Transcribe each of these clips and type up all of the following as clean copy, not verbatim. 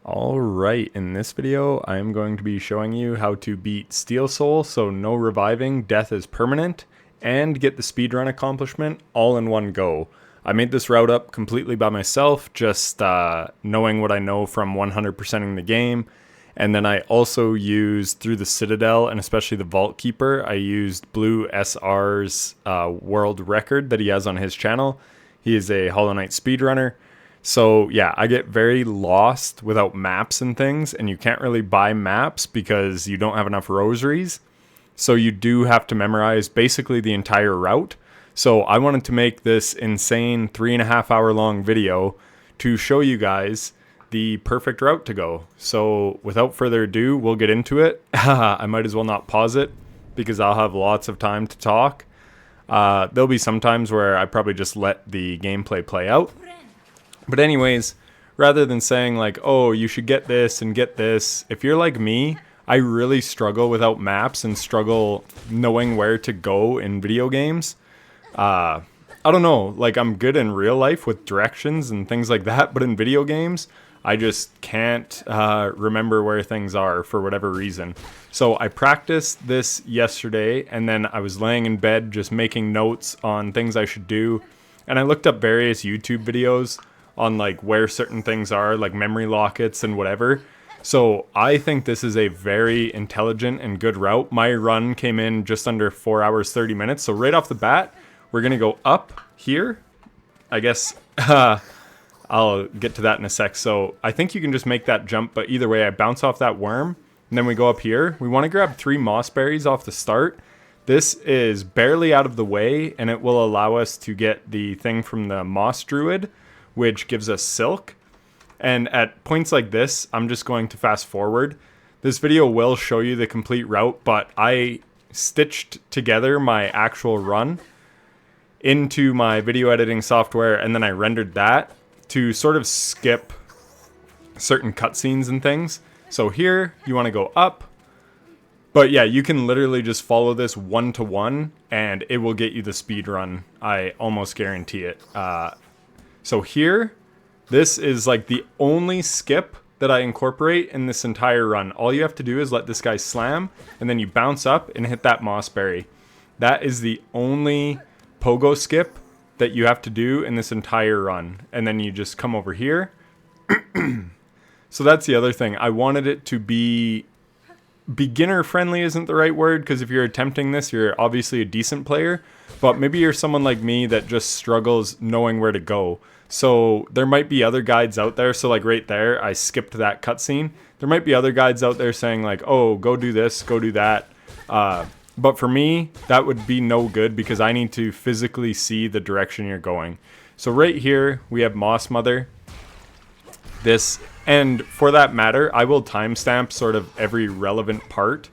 Alright, in this video, I am going to be showing you how to beat Steel Soul, so no reviving, death is permanent, and get the speedrun accomplishment all in one go. I made this route up completely by myself, just knowing what I know from 100%ing the game, and then I also used, through the Citadel, and especially the Vaultkeeper, I used Blue SR's world record that he has on his channel. He is a Hollow Knight speedrunner. So yeah, I get very lost without maps and things, and you can't really buy maps because you don't have enough rosaries. So you do have to memorize basically the entire route. So I wanted to make this insane 3.5 hour long video to show you guys the perfect route to go. So without further ado, we'll get into it. I might as well not pause it because I'll have lots of time to talk. There'll be some times where I probably just let the gameplay play out. But anyways, rather than saying like, oh, you should get this and get this, if you're like me, I really struggle without maps and struggle knowing where to go in video games. I don't know, like I'm good in real life with directions and things like that, but in video games, I just can't remember where things are for whatever reason. So I practiced this yesterday, and then I was laying in bed just making notes on things I should do. And I looked up various YouTube videos on like where certain things are, like memory lockets and whatever. So I think this is a very intelligent and good route. My run came in just under 4 hours 30 minutes. So right off the bat, we're gonna go up here. I guess I'll get to that in a sec. So I think you can just make that jump, but either way, I bounce off that worm and then we go up here. We want to grab 3 moss berries off the start. This is barely out of the way, and it will allow us to get the thing from the moss druid, which gives us silk. And at points like this, I'm just going to fast forward. This video will show you the complete route, but I stitched together my actual run into my video editing software, and then I rendered that to sort of skip certain cutscenes and things. So here, you want to go up. But yeah, you can literally just follow this 1-to-1, and it will get you the speed run. I almost guarantee it. So here, this is like the only skip that I incorporate in this entire run. All you have to do is let this guy slam, and then you bounce up and hit that mossberry. That is the only pogo skip that you have to do in this entire run. And then you just come over here. So that's the other thing. I wanted it to be beginner friendly isn't the right word, because if you're attempting this, you're obviously a decent player. But maybe you're someone like me that just struggles knowing where to go. So there might be other guides out there. So like right there, I skipped that cutscene. There might be other guides out there saying like, oh, go do this, go do that. But for me, that would be no good because I need to physically see the direction you're going. So right here, we have Moss Mother. This, and for that matter, I will timestamp sort of every relevant part.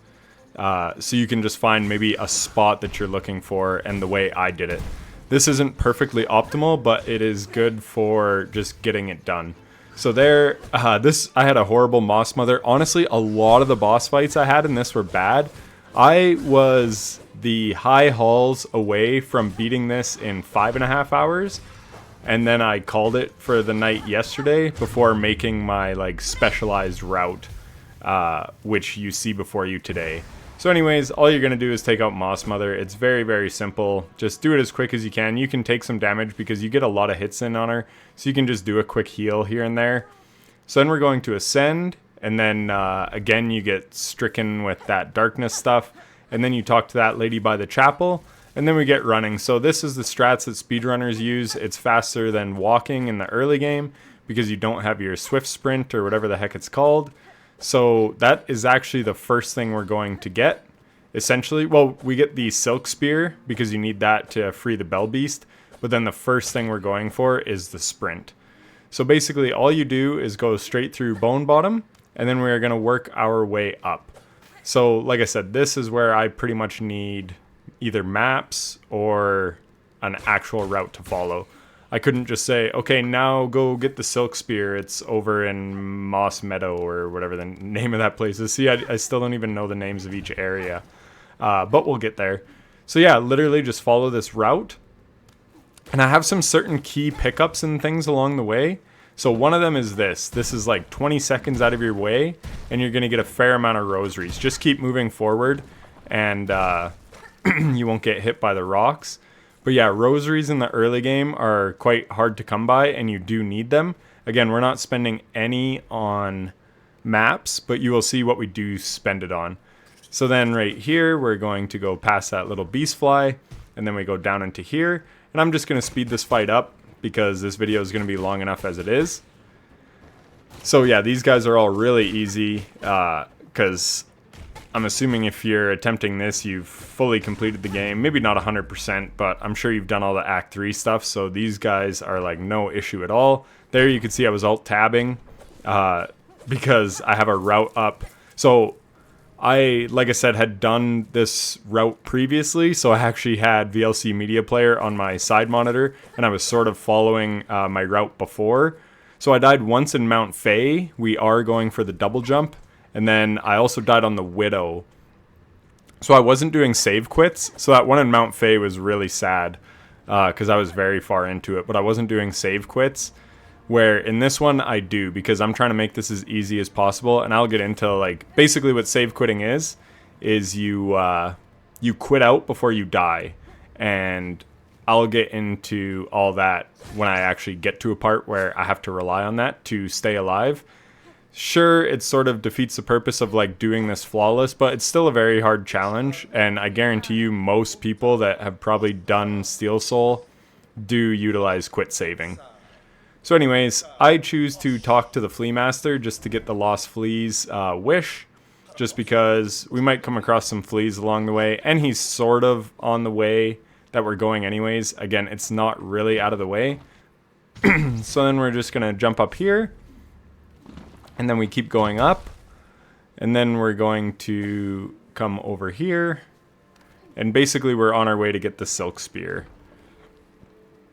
So you can just find maybe a spot that you're looking for and the way I did it. This isn't perfectly optimal, but it is good for just getting it done. So there, I had a horrible Moss Mother. Honestly, a lot of the boss fights I had in this were bad. I was the high hauls away from beating this in 5.5 hours. And then I called it for the night yesterday before making my like specialized route, which you see before you today. So anyways, all you're going to do is take out Moss Mother. It's very, very simple. Just do it as quick as you can. You can take some damage because you get a lot of hits in on her. So you can just do a quick heal here and there. So then we're going to ascend. And then again, you get stricken with that darkness stuff. And then you talk to that lady by the chapel. And then we get running. So this is the strats that speedrunners use. It's faster than walking in the early game because you don't have your swift sprint or whatever the heck it's called. So that is actually the first thing we're going to get, essentially. Well, we get the Silkspear because you need that to free the Bell Beast. But then the first thing we're going for is the sprint. So basically all you do is go straight through Bone Bottom, and then we're going to work our way up. So like I said, this is where I pretty much need either maps or an actual route to follow. I couldn't just say, okay, now go get the Silkspear. It's over in Moss Meadow or whatever the name of that place is. See, I still don't even know the names of each area, but we'll get there. So yeah, literally just follow this route. And I have some certain key pickups and things along the way. So one of them is this. This is like 20 seconds out of your way, and you're going to get a fair amount of rosaries. Just keep moving forward, and you won't get hit by the rocks. But yeah, rosaries in the early game are quite hard to come by, and you do need them. Again, we're not spending any on maps, but you will see what we do spend it on. So then right here, we're going to go past that little beast fly, and then we go down into here. And I'm just going to speed this fight up because this video is going to be long enough as it is. So yeah, these guys are all really easy because I'm assuming if you're attempting this, you've fully completed the game. Maybe not 100%, but I'm sure you've done all the Act 3 stuff. So these guys are like no issue at all. There you can see I was alt-tabbing because I have a route up. So I, like I said, had done this route previously, so I actually had VLC Media Player on my side monitor, and I was sort of following my route before. So I died once in Mount Fay. We are going for the double jump, and then I also died on the Widow. So I wasn't doing save quits, so that one in Mount Fay was really sad, because I was very far into it, but I wasn't doing save quits. Where in this one I do, because I'm trying to make this as easy as possible, and I'll get into like basically what save quitting is you you quit out before you die, and I'll get into all that when I actually get to a part where I have to rely on that to stay alive. Sure, it sort of defeats the purpose of like doing this flawless, but it's still a very hard challenge, and I guarantee you most people that have probably done Steel Soul do utilize quit saving. So anyways, I choose to talk to the Flea Master just to get the Lost Fleas wish, just because we might come across some fleas along the way, and he's sort of on the way that we're going anyways. Again, it's not really out of the way. So then we're just going to jump up here, and then we keep going up, and then we're going to come over here, and basically we're on our way to get the Silkspear.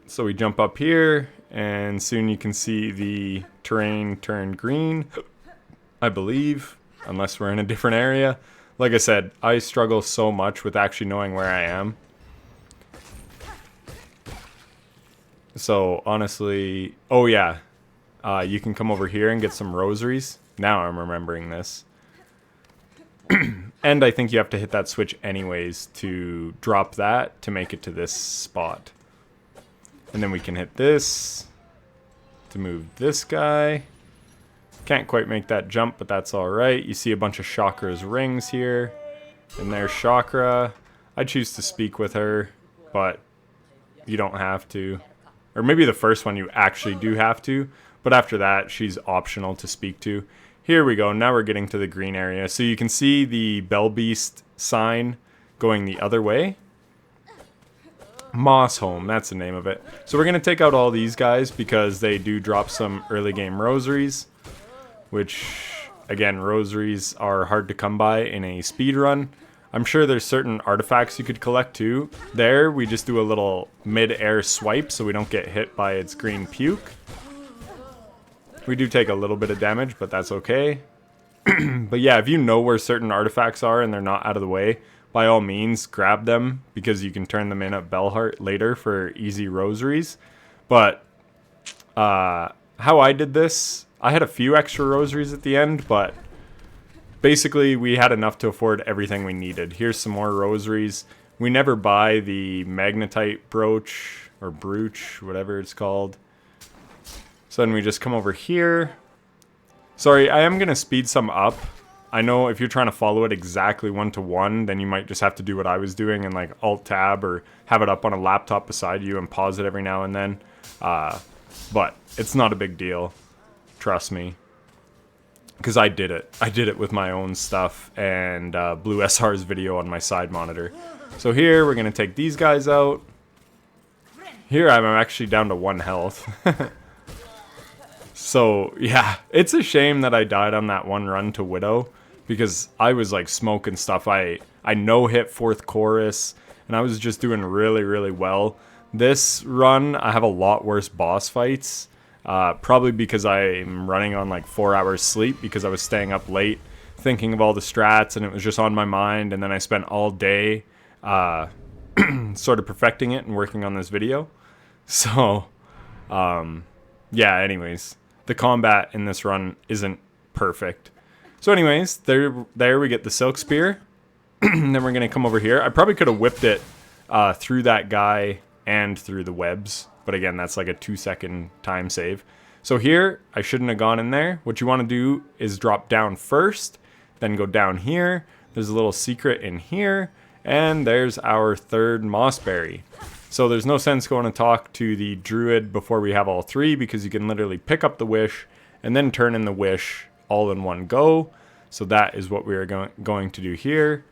So we jump up here, and soon you can see the terrain turn green, I believe, unless we're in a different area. Like I said, I struggle so much with actually knowing where I am. So honestly, oh yeah, you can come over here and get some rosaries. Now I'm remembering this. And I think you have to hit that switch anyways to drop that to make it to this spot. And then we can hit this to move this guy. Can't quite make that jump, but that's alright. You see a bunch of Chakra's rings here. And there's Chakra. I choose to speak with her, but you don't have to. Or maybe the first one you actually do have to, but after that she's optional to speak to. Here we go, now we're getting to the green area. So you can see the Bell Beast sign going the other way. Moss Home, that's the name of it. So we're going to take out all these guys because they do drop some early game rosaries, which, again, rosaries are hard to come by in a speedrun. I'm sure there's certain artifacts you could collect too. There, we just do a little mid-air swipe so we don't get hit by its green puke. We do take a little bit of damage, but that's okay. But yeah, if you know where certain artifacts are and they're not out of the way, by all means, grab them, because you can turn them in at Bellhart later for easy rosaries. But how I did this, I had a few extra rosaries at the end, but basically we had enough to afford everything we needed. Here's some more rosaries. We never buy the magnetite brooch, or brooch, whatever it's called. So then we just come over here. Sorry, I am going to speed some up. I know if you're trying to follow it exactly 1-to-1, then you might just have to do what I was doing and like Alt-Tab or have it up on a laptop beside you and pause it every now and then. But it's not a big deal. Trust me. Because I did it. I did it with my own stuff and Blue SR's video on my side monitor. So here, we're going to take these guys out. Here, I'm actually down to 1 health. So, yeah, it's a shame that I died on that one run to Widow, because I was, like, smoking stuff. I no-hit 4th chorus, and I was just doing really, really well. This run, I have a lot worse boss fights, probably because I'm running on, like, 4 hours sleep, because I was staying up late thinking of all the strats, and it was just on my mind, and then I spent all day sort of perfecting it and working on this video. So, yeah, anyways. the combat in this run isn't perfect. So anyways, there we get the Silkspear. Then we're going to come over here. I probably could have whipped it through that guy and through the webs. But again, that's like a 2-second time save. So here, I shouldn't have gone in there. What you want to do is drop down first, then go down here. There's a little secret in here, and there's our third mossberry. So there's no sense going to talk to the Druid before we have all three, because you can literally pick up the wish and then turn in the wish all in one go. So that is what we are going to do here.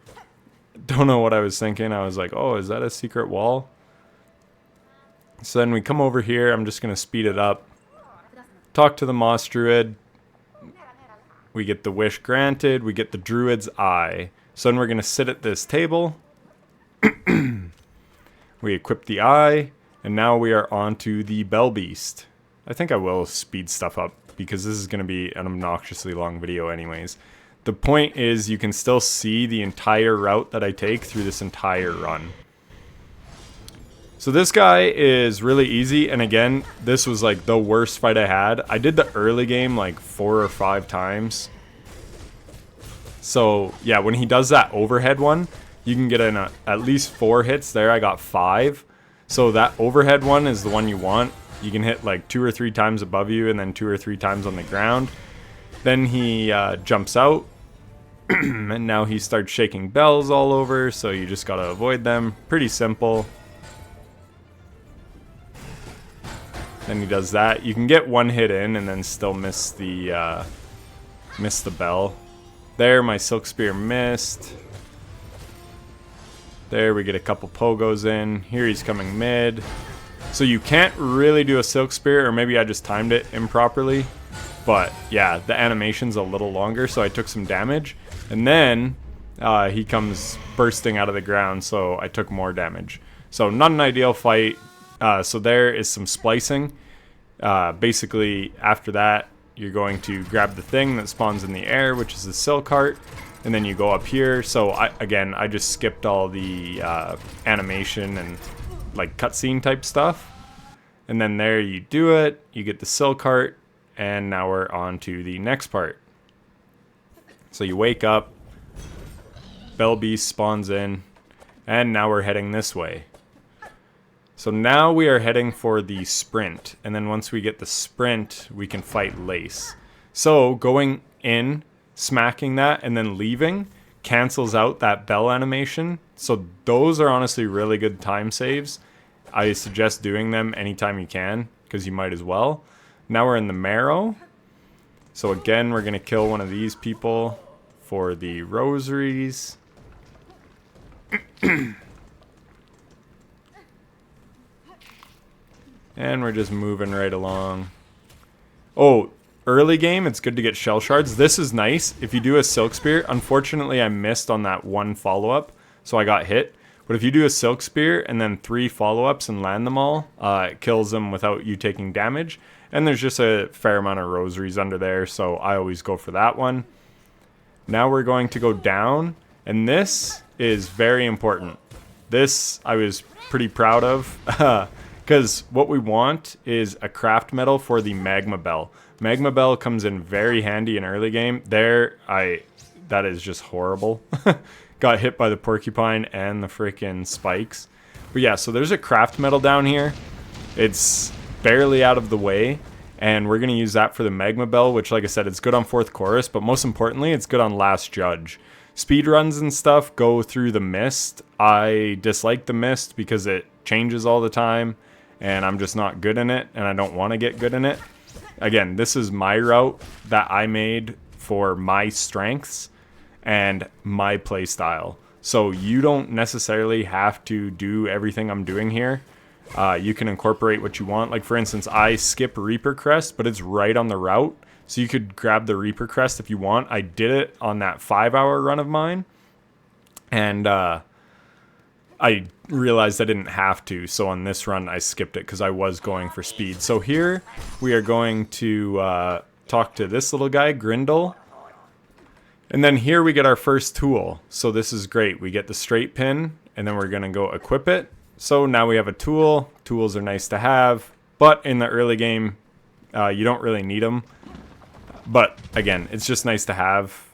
Don't know what I was thinking. I was like, oh, is that a secret wall? So then we come over here. I'm just going to speed it up. Talk to the Moss Druid. We get the wish granted. We get the Druid's eye. So then we're going to sit at this table. We equip the eye. And now we are on to the Bell Beast. I think I will speed stuff up because this is going to be an obnoxiously long video anyways. The point is you can still see the entire route that I take through this entire run. So this guy is really easy, and again, this was like the worst fight I had. I did the early game like 4 or 5 times. So yeah, when he does that overhead one, you can get in at least 4 hits there. I got 5. So that overhead one is the one you want. You can hit like 2 or 3 times above you and then 2 or 3 times on the ground. Then he jumps out, and now he starts shaking bells all over, so you just gotta avoid them. Pretty simple. Then he does that. You can get 1 hit in and then still miss the bell. There, my Silkspear missed. There, we get a couple pogos in. Here he's coming mid. So you can't really do a Silkspear, or maybe I just timed it improperly. But yeah, the animation's a little longer, so I took some damage. And then he comes bursting out of the ground, so I took more damage. So not an ideal fight. So there is some splicing. Basically, after that, you're going to grab the thing that spawns in the air, which is the silk heart, and then you go up here. So I just skipped all the animation and like cutscene type stuff. And then there you do it, you get the silk heart, and now we're on to the next part. So you wake up, Bell Beast spawns in, and now we're heading this way. So now we are heading for the sprint, and then once we get the sprint, we can fight Lace. So going in, smacking that, and then leaving cancels out that bell animation. So those are honestly really good time saves. I suggest doing them anytime you can, because you might as well. Now we're in the Marrow. So again, we're going to kill one of these people for the rosaries. And we're just moving right along. Oh, early game, it's good to get shell shards. This is nice. If you do a Silkspear, unfortunately I missed on that 1 follow-up, so I got hit. But if you do a Silkspear and then 3 follow-ups and land them all, it kills them without you taking damage. And there's just a fair amount of rosaries under there, so I always go for that one. Now we're going to go down, and this is very important. This I was pretty proud of. Because what we want is a craft medal for the Magma Bell. Magma Bell comes in very handy in early game. That is just horrible. Got hit by the porcupine and the freaking spikes. But yeah, so there's a craft medal down here. It's barely out of the way. And we're going to use that for the Magma Bell, which, like I said, it's good on 4th Chorus. But most importantly, it's good on Last Judge. Speedruns and stuff go through the mist. I dislike the mist because it changes all the time. And I'm just not good in it, and I don't want to get good in it. Again, this is my route that I made for my strengths and my play style. So you don't necessarily have to do everything I'm doing here. You can incorporate what you want. Like, for instance, I skip Reaper Crest, but it's right on the route. So you could grab the Reaper Crest if you want. I did it on that 5-hour run of mine. And I realized I didn't have to, so on this run I skipped it because I was going for speed. So here we are going to talk to this little guy, Grindle. And then here we get our first tool. So this is great. We get the straight pin, and then we're going to go equip it. So now we have a tool. Tools are nice to have, but in the early game, You don't really need them. But again, it's just nice to have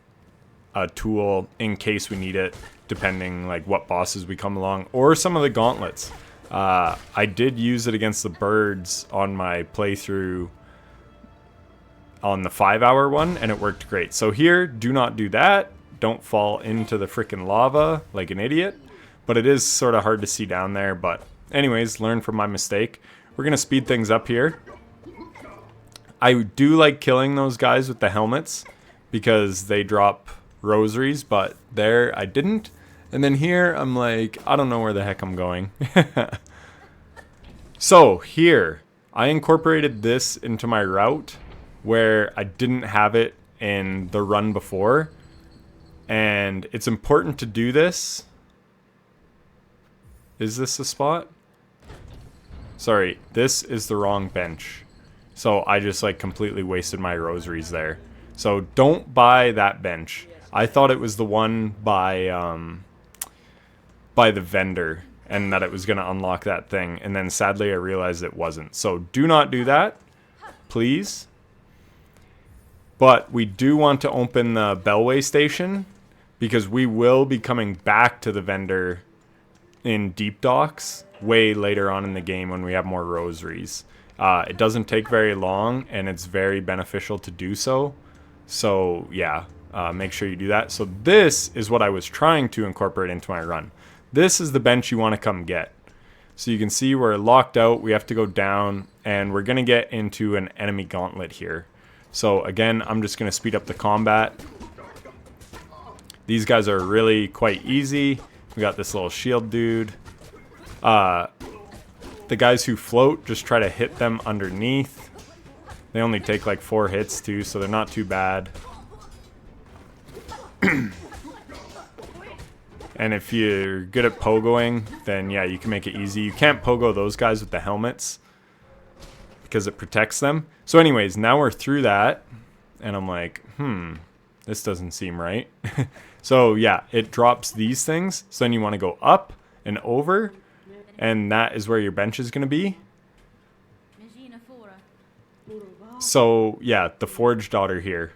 a tool in case we need it, depending like what bosses we come along, or some of the gauntlets. I did use it against the birds on my playthrough on the 5-hour one, and it worked great. So here, do not do that. Don't fall into the freaking lava like an idiot. But it is sort of hard to see down there. But anyways, learn from my mistake. We're going to speed things up here. I do like killing those guys with the helmets because they drop rosaries, but there I didn't. And then here I'm like, I don't know where the heck I'm going. So here, I incorporated this into my route where I didn't have it in the run before. And it's important to do this. Is this the spot? Sorry, this is the wrong bench. So I just like completely wasted my rosaries there. So don't buy that bench. I thought it was the one by the vendor and that it was going to unlock that thing. And then sadly I realized it wasn't. So do not do that, please. But we do want to open the Bellway station because we will be coming back to the vendor in Deep Docks way later on in the game when we have more rosaries. It doesn't take very long, and it's very beneficial to do so. So, yeah, make sure you do that. So this is what I was trying to incorporate into my run. This is the bench you want to come get. So you can see we're locked out. We have to go down, and we're going to get into an enemy gauntlet here. So, again, I'm just going to speed up the combat. These guys are really quite easy. We got this little shield dude. The guys who float, just try to hit them underneath. They only take like 4 hits too, so they're not too bad. And if you're good at pogoing, then yeah, you can make it easy. You can't pogo those guys with the helmets because it protects them. So anyways, now we're through that, and I'm like, this doesn't seem right. So yeah, it drops these things. So then you want to go up and over, and that is where your bench is going to be. So yeah, the Forge Daughter here.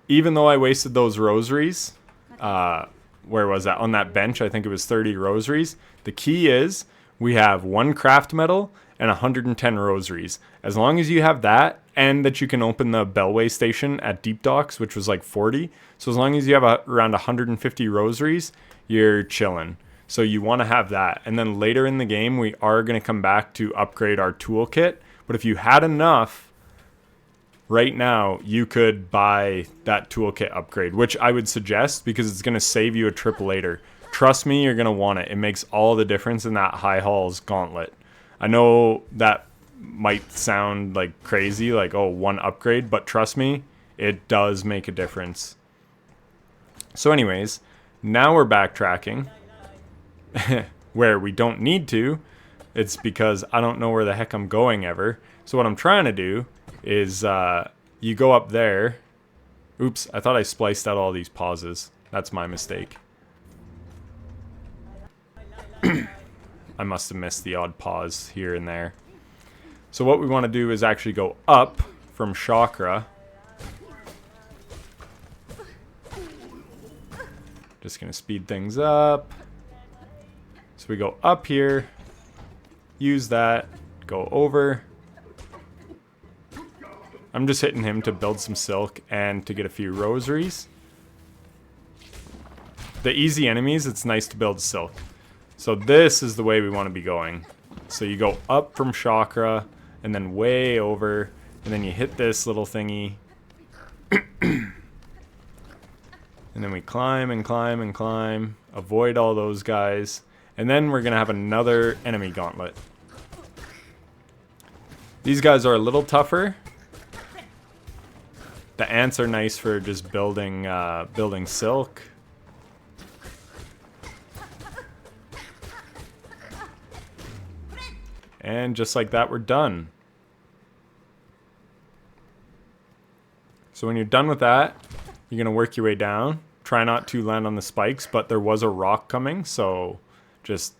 Even though I wasted those rosaries, where was that? On that bench, I think it was 30 rosaries. The key is we have 1 craft metal and 110 rosaries. As long as you have that, and that you can open the Bellway station at Deep Docks, which was like 40. So as long as you have around 150 rosaries, you're chilling. So you want to have that. And then later in the game, we are going to come back to upgrade our toolkit. But if you had enough, right now, you could buy that toolkit upgrade, which I would suggest because it's going to save you a trip later. Trust me, you're going to want it. It makes all the difference in that High Halls Gauntlet. I know that might sound like crazy, like, oh, 1 upgrade, but trust me, it does make a difference. So anyways, now we're backtracking where we don't need to. It's because I don't know where the heck I'm going ever. So what I'm trying to do is you go up there. Oops, I thought I spliced out all these pauses. That's my mistake. I must have missed the odd pause here and there. So what we want to do is actually go up from Chakra. Just going to speed things up. So we go up here, use that, go over. I'm just hitting him to build some silk and to get a few rosaries. The easy enemies, it's nice to build silk. So this is the way we want to be going. So you go up from Chakra, and then way over, and then you hit this little thingy. And then we climb and climb and climb, avoid all those guys, and then we're going to have another enemy gauntlet. These guys are a little tougher. The ants are nice for just building building silk. And just like that, we're done. So when you're done with that, you're going to work your way down. Try not to land on the spikes, but there was a rock coming, so just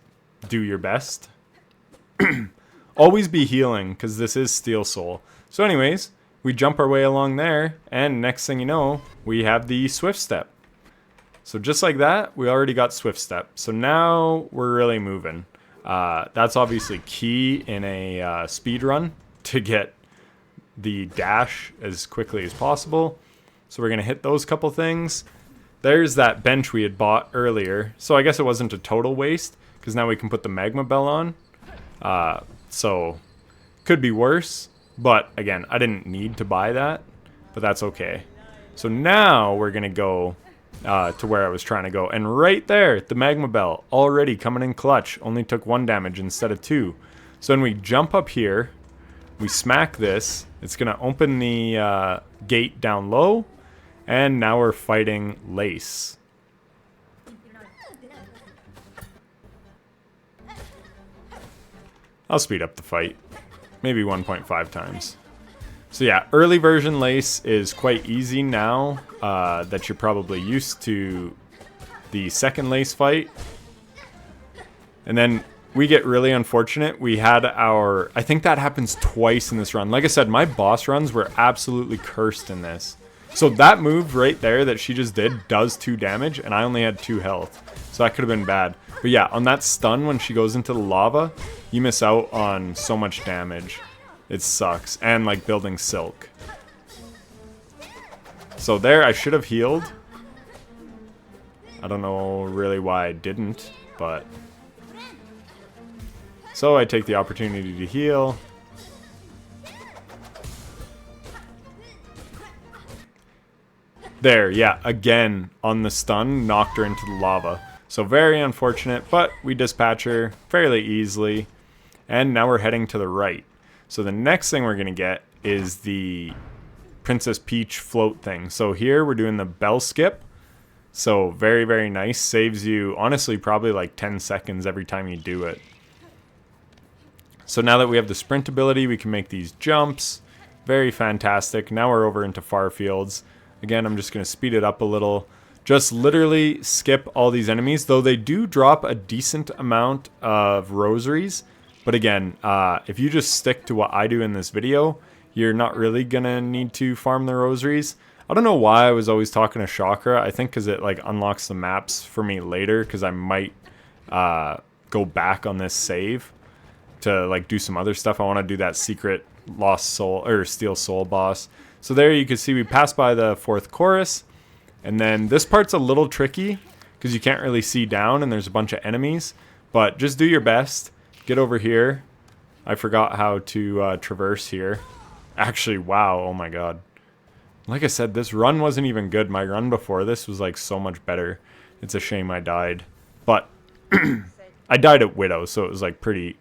do your best. Always be healing, because this is Steel Soul. So anyways, we jump our way along there, and next thing you know, we have the Swift Step. So just like that, we already got Swift Step. So now we're really moving. That's obviously key in a speed run to get the dash as quickly as possible. So we're going to hit those couple things. There's that bench we had bought earlier. So I guess it wasn't a total waste, because now we can put the Magma Bell on. So could be worse. But again, I didn't need to buy that, but that's okay. So now we're going to go to where I was trying to go. And right there, the Magma Bell already coming in clutch. Only took 1 damage instead of 2. So when we jump up here, we smack this. It's going to open the gate down low. And now we're fighting Lace. I'll speed up the fight. Maybe 1.5 times. So yeah, early version Lace is quite easy now that you're probably used to the second Lace fight. And then we get really unfortunate. We had our... I think that happens twice in this run. Like I said, my boss runs were absolutely cursed in this. So that move right there that she just did does 2 damage, and I only had 2 health. So that could have been bad. But yeah, on that stun when she goes into the lava, you miss out on so much damage. It sucks. And like building silk. So there, I should have healed. I don't know really why I didn't, but... So I take the opportunity to heal. There, yeah, again, on the stun, knocked her into the lava. So very unfortunate, but we dispatch her fairly easily. And now we're heading to the right. So the next thing we're going to get is the Princess Peach float thing. So here we're doing the bell skip. So very, very nice. Saves you, honestly, probably like 10 seconds every time you do it. So now that we have the sprint ability, we can make these jumps. Very fantastic. Now we're over into far fields. Again, I'm just going to speed it up a little. Just literally skip all these enemies, though they do drop a decent amount of rosaries. But again, if you just stick to what I do in this video, you're not really going to need to farm the rosaries. I don't know why I was always talking to Chakra. I think because it like unlocks the maps for me later, because I might go back on this save to like do some other stuff. I want to do that secret lost soul or steel soul boss. So there you can see we passed by the 4th chorus, and then this part's a little tricky because you can't really see down and there's a bunch of enemies, but just do your best. Get over here. I forgot how to traverse here. Actually, wow, oh my god. Like I said, this run wasn't even good. My run before this was like so much better. It's a shame I died. But I died at Widow, so it was like pretty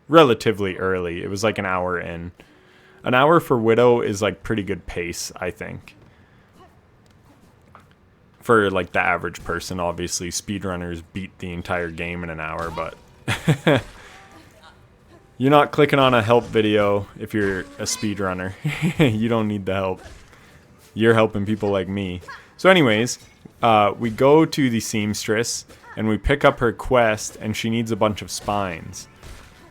relatively early. It was like an hour in. An hour for Widow is like pretty good pace, I think. For like the average person, obviously speedrunners beat the entire game in an hour, but you're not clicking on a help video if you're a speedrunner. You don't need the help. You're helping people like me. So anyways, we go to the seamstress and we pick up her quest, and she needs a bunch of spines.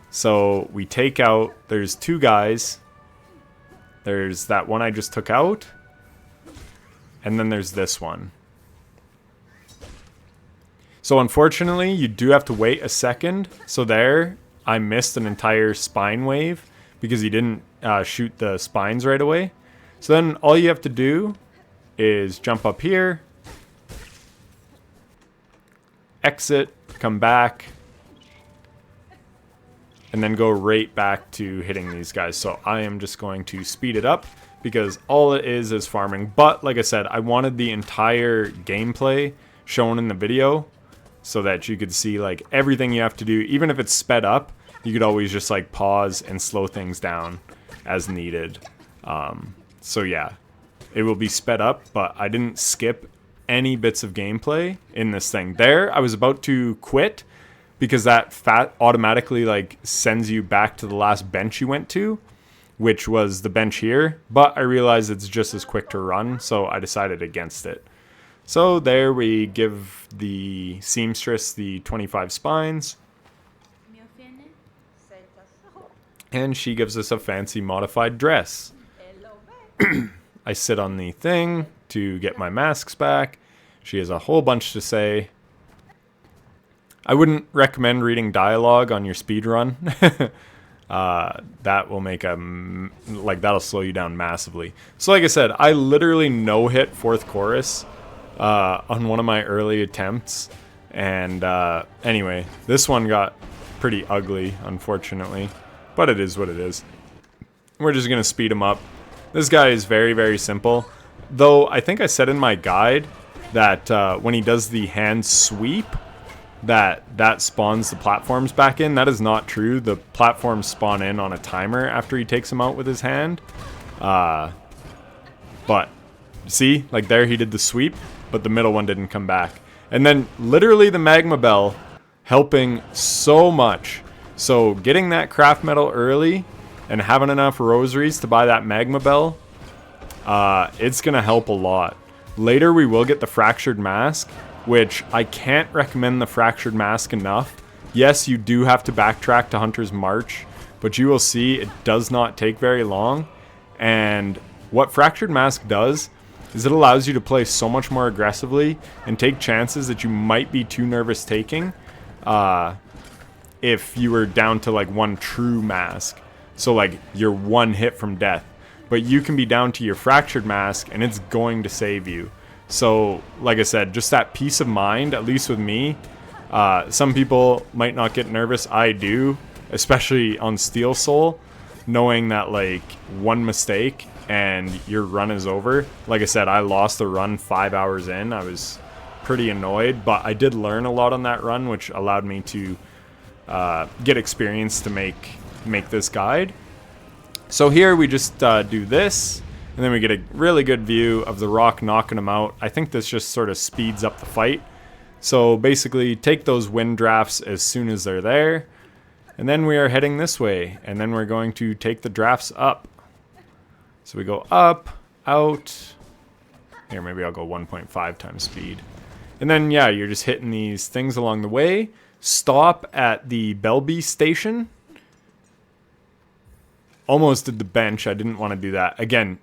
So we take out, there's 2 guys. There's that one I just took out, and then there's this one. So unfortunately, you do have to wait a second. So there, I missed an entire spine wave because he didn't shoot the spines right away. So then all you have to do is jump up here, exit, come back, and then go right back to hitting these guys. So I am just going to speed it up because all it is farming. But like I said, I wanted the entire gameplay shown in the video so that you could see like everything you have to do. Even if it's sped up, you could always just like pause and slow things down as needed. So yeah, it will be sped up, but I didn't skip any bits of gameplay in this thing. There, I was about to quit because that automatically like sends you back to the last bench you went to, which was the bench here. But I realized it's just as quick to run, so I decided against it. So there we give the seamstress the 25 spines. And she gives us a fancy modified dress. I sit on the thing to get my masks back. She has a whole bunch to say. I wouldn't recommend reading dialogue on your speedrun. That will make that'll slow you down massively. So like I said, I literally no-hit fourth chorus on one of my early attempts. And anyway, this one got pretty ugly, unfortunately. But it is what it is. We're just going to speed him up. This guy is very, very simple. Though I think I said in my guide that when he does the hand sweep, that spawns the platforms back in. That is not true. The platforms spawn in on a timer after he takes them out with his hand. But see, like there he did the sweep, but the middle one didn't come back. And then literally the Magma Bell helping so much. So getting that craft metal early and having enough rosaries to buy that Magma Bell, it's going to help a lot. Later we will get the Fractured Mask, which I can't recommend the Fractured Mask enough. Yes, you do have to backtrack to Hunter's March, but you will see it does not take very long. And what Fractured Mask does is it allows you to play so much more aggressively and take chances that you might be too nervous taking if you were down to like one true mask. So like you're one hit from death, but you can be down to your Fractured Mask and it's going to save you. So like I said, just that peace of mind, at least with me. Some people might not get nervous. I do, especially on Steel Soul, knowing that like one mistake and your run is over. Like I said, I lost the run 5 hours in. I was pretty annoyed, but I did learn a lot on that run, which allowed me to get experience to make this guide. So here we just do this, and then we get a really good view of the rock knocking him out. I think this just sort of speeds up the fight. So basically take those wind drafts as soon as they're there, and then we are heading this way, and then we're going to take the drafts up. So we go up, out. Here, maybe I'll go 1.5 times speed. And then, yeah, you're just hitting these things along the way. Stop at the Bellby station. Almost did the bench. I didn't want to do that. Again,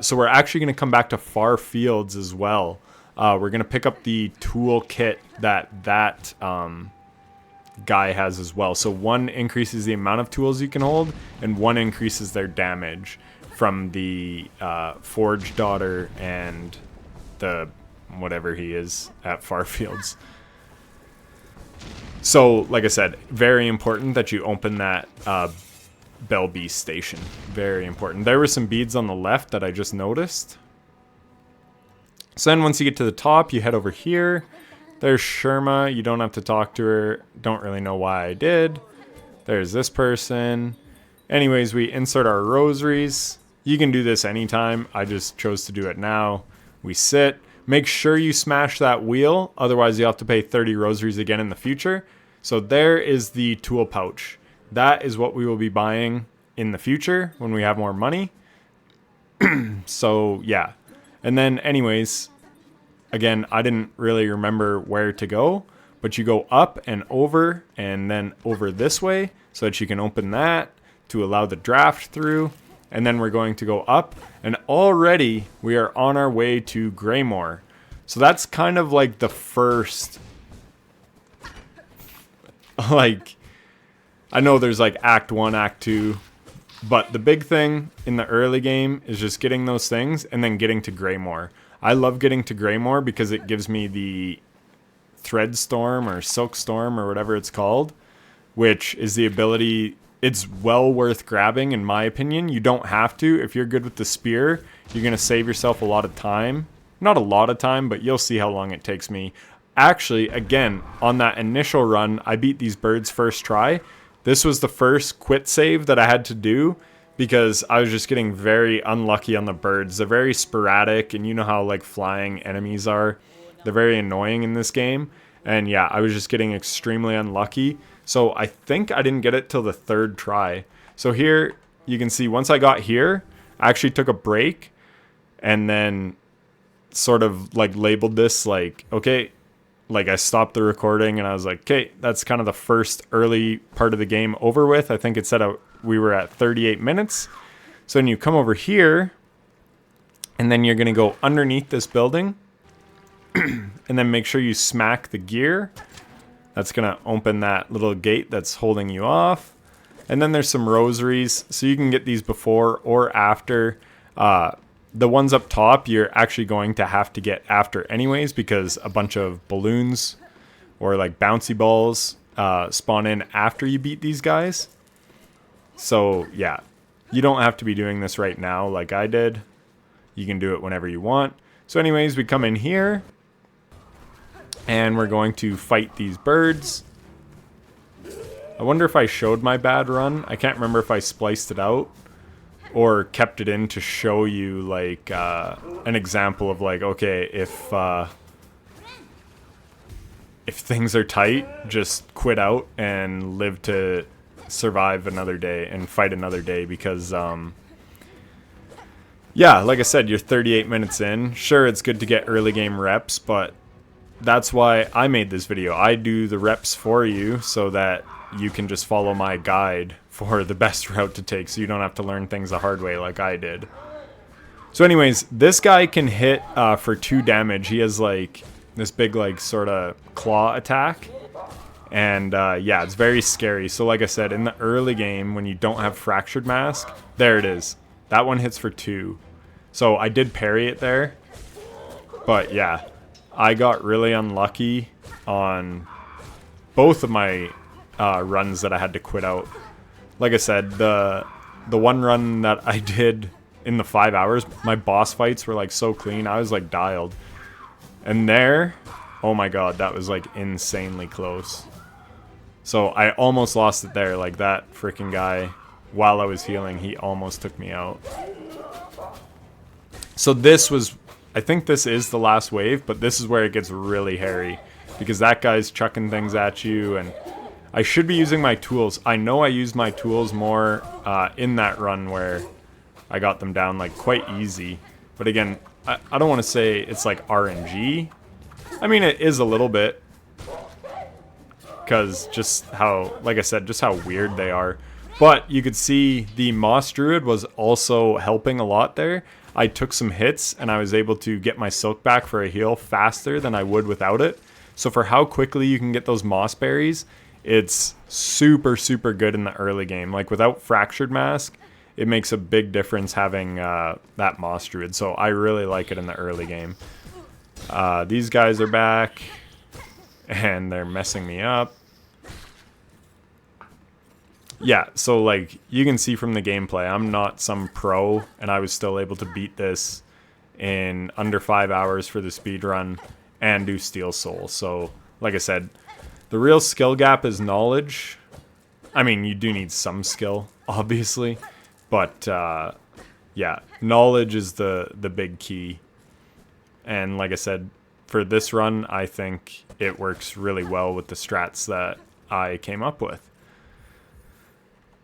so we're actually going to come back to Far Fields as well. We're going to pick up the tool kit that guy has as well. So one increases the amount of tools you can hold, and one increases their damage from the Forge Daughter and the whatever he is at Far Fields. So, like I said, very important that you open that Bellby station. Very important. There were some beads on the left that I just noticed. So then once you get to the top, you head over here. There's Sherma. You don't have to talk to her. Don't really know why I did. There's this person. Anyways, we insert our rosaries. You can do this anytime. I just chose to do it now. We sit. Make sure you smash that wheel. Otherwise, you'll have to pay 30 rosaries again in the future. So there is the tool pouch. That is what we will be buying in the future when we have more money. So, yeah. And then, anyways, again, I didn't really remember where to go. But you go up and then over this way so that you can open that to allow the draft through. And then we're going to go up, and already we are on our way to Greymoor. So that's kind of like the first, like, I know there's like Act 1, Act 2, but the big thing in the early game is just getting those things and then getting to Greymoor. I love getting to Greymoor because it gives me the Threadstorm or Silkstorm or whatever it's called, which is the ability. It's well worth grabbing, in my opinion. You don't have to. If you're good with the spear, you're going to save yourself a lot of time. Not a lot of time, but you'll see how long it takes me. Actually, again, on that initial run, I beat these birds first try. This was the first quit save that I had to do because I was just getting very unlucky on the birds. They're very sporadic, and you know how like flying enemies are. They're very annoying in this game. And yeah, I was just getting extremely unlucky. So I think I didn't get it till the third try. So here you can see once I got here, I actually took a break and then sort of like labeled this like, okay, like I stopped the recording and I was like, okay, that's kind of the first early part of the game over with. I think it said we were at 38 minutes. So then you come over here And then you're going to go underneath this building. And then make sure you smack the gear. That's going to open that little gate that's holding you off. And then there's some rosaries. So you can get these before or after. The ones up top, you're actually going to have to get after anyways, because a bunch of balloons or like bouncy balls spawn in after you beat these guys. So yeah, you don't have to be doing this right now like I did. You can do it whenever you want. So anyways, we come in here and we're going to fight these birds. I wonder if I showed my bad run. I can't remember if I spliced it out or kept it in to show you like an example of like, okay, if things are tight, just quit out and live to survive another day and fight another day, because yeah, like I said, you're 38 minutes in. Sure, it's good to get early game reps, but that's why I made this video. I do the reps for you so that you can just follow my guide for the best route to take, so you don't have to learn things the hard way like I did. So anyways, this guy can hit for 2 damage. He has like this big like sort of claw attack. And yeah, it's very scary. So like I said, in the early game, when you don't have Fractured Mask, there it is. That one hits for 2. So I did parry it there. But yeah, I got really unlucky on both of my runs that I had to quit out. Like I said, the one run that I did in the 5 hours, my boss fights were like so clean. I was like dialed. And there, oh my god, that was like insanely close. So I almost lost it there. Like that freaking guy, while I was healing, he almost took me out. So this was, I think this is the last wave, but this is where it gets really hairy, because that guy's chucking things at you, and I should be using my tools. I know I used my tools more in that run where I got them down like quite easy. But again, I don't want to say it's like RNG. I mean, it is a little bit, because just how, like I said, just how weird they are. But you could see the Moss Druid was also helping a lot there. I took some hits and I was able to get my Silk back for a heal faster than I would without it. So for how quickly you can get those Moss Berries, it's super, super good in the early game. Like without Fractured Mask, it makes a big difference having that Moss Druid. So I really like it in the early game. These guys are back and they're messing me up. Yeah, so like you can see from the gameplay, I'm not some pro, and I was still able to beat this in under 5 hours for the speedrun and do Steel Soul. So like I said, the real skill gap is knowledge. I mean, you do need some skill, obviously, but yeah, knowledge is the big key. And like I said, for this run, I think it works really well with the strats that I came up with.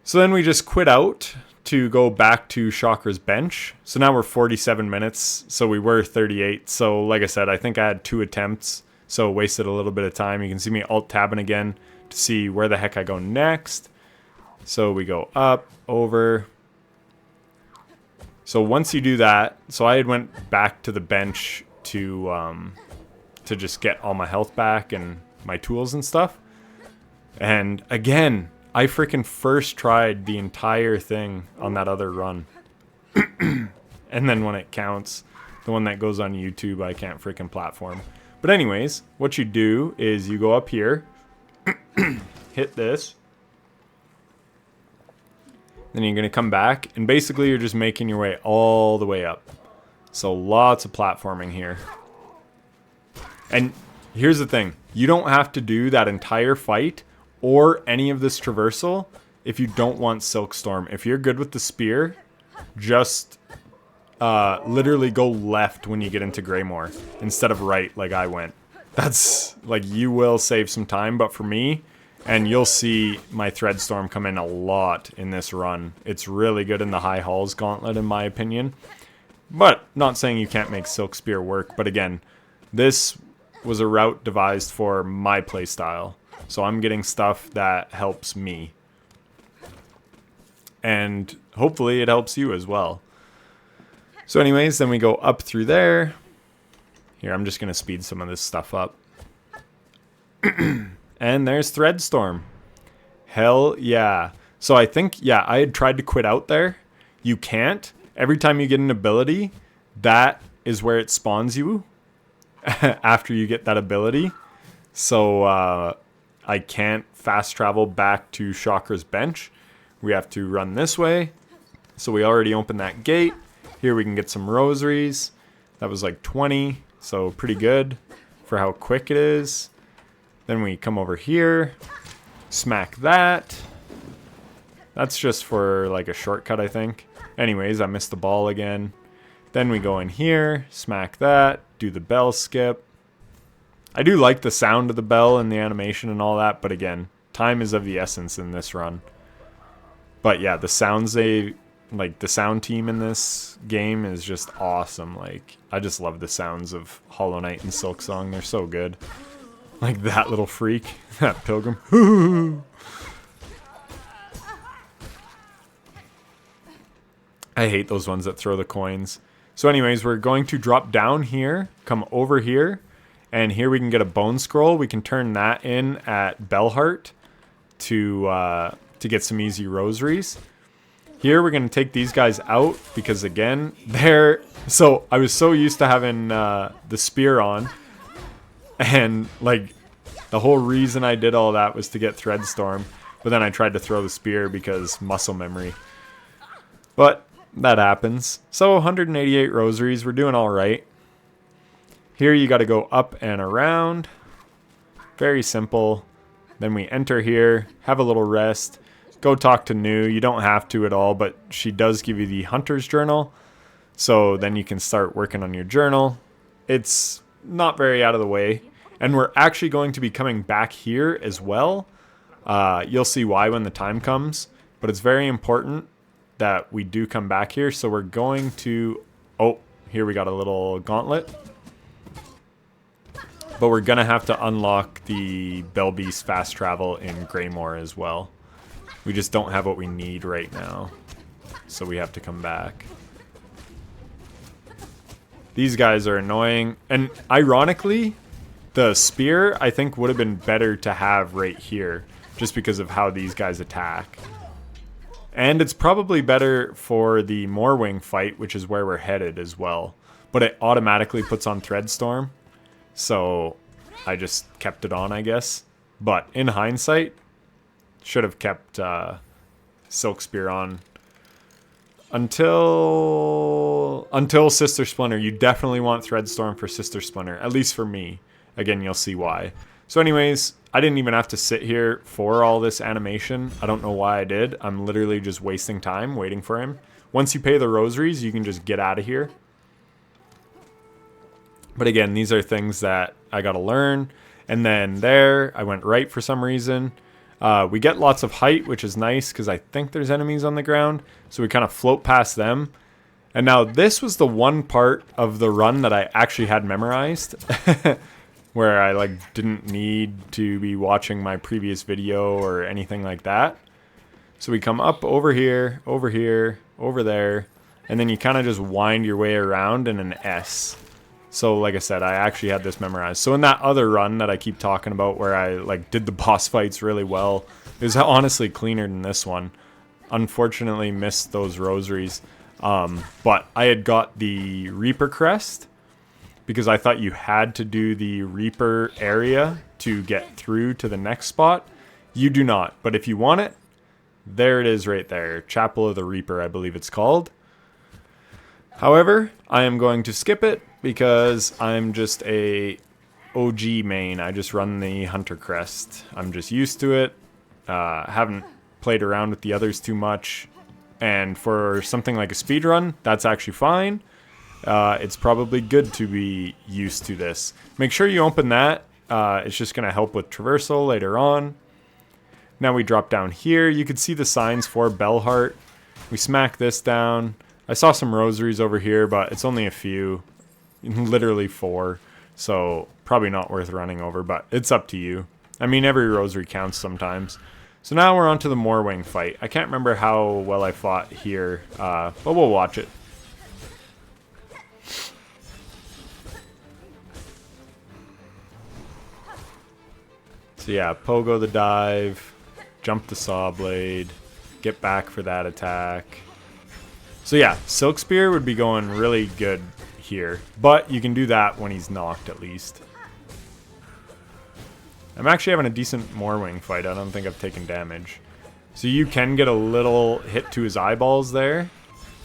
So then we just quit out to go back to Chakra's bench. So now we're 47 minutes, so we were 38. So like I said, I think I had 2 attempts, so wasted a little bit of time. You can see me alt-tabbing again to see where the heck I go next. So we go up, over. So once you do that, so I had went back to the bench to just get all my health back and my tools and stuff. And again, I freaking first tried the entire thing on that other run. And then when it counts, the one that goes on YouTube, I can't freaking platform. But anyways, what you do is you go up here, hit this. Then you're going to come back, and basically you're just making your way all the way up. So lots of platforming here. And here's the thing. You don't have to do that entire fight or any of this traversal if you don't want Silkstorm. If you're good with the spear, just literally go left when you get into Greymoor instead of right like I went. That's, like, you will save some time, but for me, and you'll see my Threadstorm come in a lot in this run. It's really good in the High Halls Gauntlet, in my opinion. But, not saying you can't make Silkspear work, but again, this was a route devised for my playstyle. So I'm getting stuff that helps me. And hopefully it helps you as well. So anyways, then we go up through there. Here, I'm just going to speed some of this stuff up. And there's Threadstorm. Hell yeah. So I think, yeah, I had tried to quit out there. You can't. Every time you get an ability, that is where it spawns you after you get that ability. So I can't fast travel back to Chakra's bench. We have to run this way. So we already opened that gate. Here we can get some rosaries. That was like 20, so pretty good for how quick it is. Then we come over here, smack that. That's just for like a shortcut, I think. Anyways, I missed the ball again. Then we go in here, smack that, do the bell skip. I do like the sound of the bell and the animation and all that, but again, time is of the essence in this run. But yeah, the sounds like the sound team in this game is just awesome. Like, I just love the sounds of Hollow Knight and Silksong. They're so good. Like that little freak, that pilgrim. I hate those ones that throw the coins. So anyways, we're going to drop down here, come over here, and here we can get a bone scroll. We can turn that in at Bellhart to get some easy rosaries. Here we're going to take these guys out because again, they're... So I was so used to having the spear on, and like the whole reason I did all that was to get Threadstorm, but then I tried to throw the spear because muscle memory. But that happens. So 188 rosaries, we're doing all right. Here you got to go up and around. Very simple. Then we enter here, have a little rest, go talk to Nu. You don't have to at all, but she does give you the Hunter's Journal. So then you can start working on your journal. It's not very out of the way. And we're actually going to be coming back here as well. You'll see why when the time comes. But it's very important that we do come back here. So we're going to... Oh, here we got a little gauntlet. But we're going to have to unlock the Bell Beast fast travel in Greymoor as well. We just don't have what we need right now. So we have to come back. These guys are annoying. And ironically, the spear I think would have been better to have right here. Just because of how these guys attack. And it's probably better for the Moorwing fight, which is where we're headed as well. But it automatically puts on Threadstorm. So I just kept it on, I guess. But in hindsight, should have kept Silkspear on until Sister Splinter. You definitely want Threadstorm for Sister Splinter, at least for me. Again, you'll see why. So anyways, I didn't even have to sit here for all this animation. I don't know why I did. I'm literally just wasting time waiting for him. Once you pay the rosaries, you can just get out of here. But again, these are things that I gotta learn. And then there, I went right for some reason. We get lots of height, which is nice because I think there's enemies on the ground. So we kind of float past them. And now this was the one part of the run that I actually had memorized. Where I like didn't need to be watching my previous video or anything like that. So we come up over here, over there. And then you kind of just wind your way around in an S. So like I said, I actually had this memorized. So in that other run that I keep talking about where I like did the boss fights really well, it was honestly cleaner than this one. Unfortunately missed those rosaries. But I had got the Reaper crest because I thought you had to do the Reaper area to get through to the next spot. You do not, but if you want it, there it is right there. Chapel of the Reaper, I believe it's called. However, I am going to skip it because I'm just a OG main. I just run the Hunter crest. I'm just used to it. Haven't played around with the others too much. And for something like a speedrun, that's actually fine. It's probably good to be used to this. Make sure you open that. It's just going to help with traversal later on. Now we drop down here. You can see the signs for Bellhart. We smack this down. I saw some rosaries over here, but it's only a few. Literally 4. So probably not worth running over, but it's up to you. I mean, every rosary counts sometimes. So now we're on to the Moorwing fight. I can't remember how well I fought here, but we'll watch it. So yeah, pogo the dive, jump the saw blade, get back for that attack. So yeah, Silkspear would be going really good here, but you can do that when he's knocked at least. I'm actually having a decent Moorwing fight. I don't think I've taken damage. So you can get a little hit to his eyeballs there,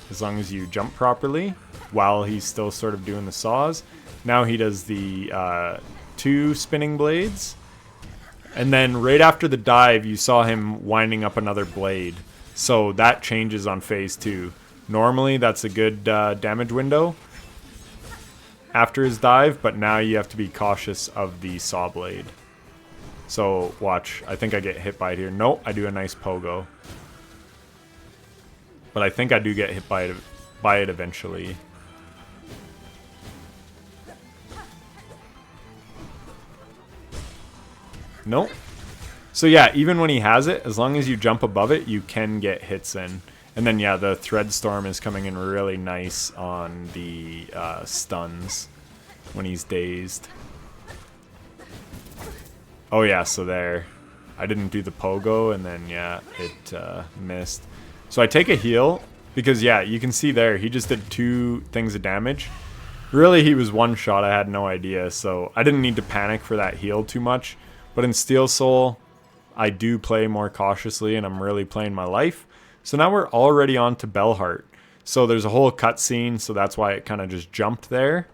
as long as you jump properly, while he's still sort of doing the saws. Now he does the 2 spinning blades. And then right after the dive, you saw him winding up another blade. So that changes on phase 2. Normally, that's a good damage window after his dive, but now you have to be cautious of the saw blade. So watch, I think I get hit by it here. Nope, I do a nice pogo. But I think I do get hit by it eventually. Nope. So yeah, even when he has it, as long as you jump above it, you can get hits in. And then yeah, the Thread Storm is coming in really nice on the stuns when he's dazed. Oh yeah, so there. I didn't do the pogo, and then yeah, it missed. So I take a heal, because yeah, you can see there, he just did 2 things of damage. Really, he was one shot, I had no idea, so I didn't need to panic for that heal too much. But in Steel Soul, I do play more cautiously, and I'm really playing my life. So now we're already on to Bellhart. So there's a whole cutscene, so that's why it kind of just jumped there.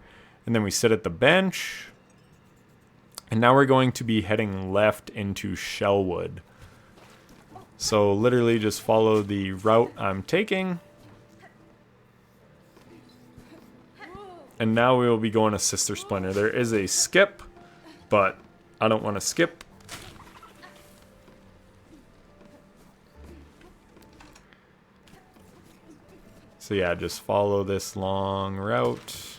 And then we sit at the bench. And now we're going to be heading left into Shellwood. So literally just follow the route I'm taking. And now we will be going to Sister Splinter. There is a skip, but I don't want to skip. So yeah, just follow this long route.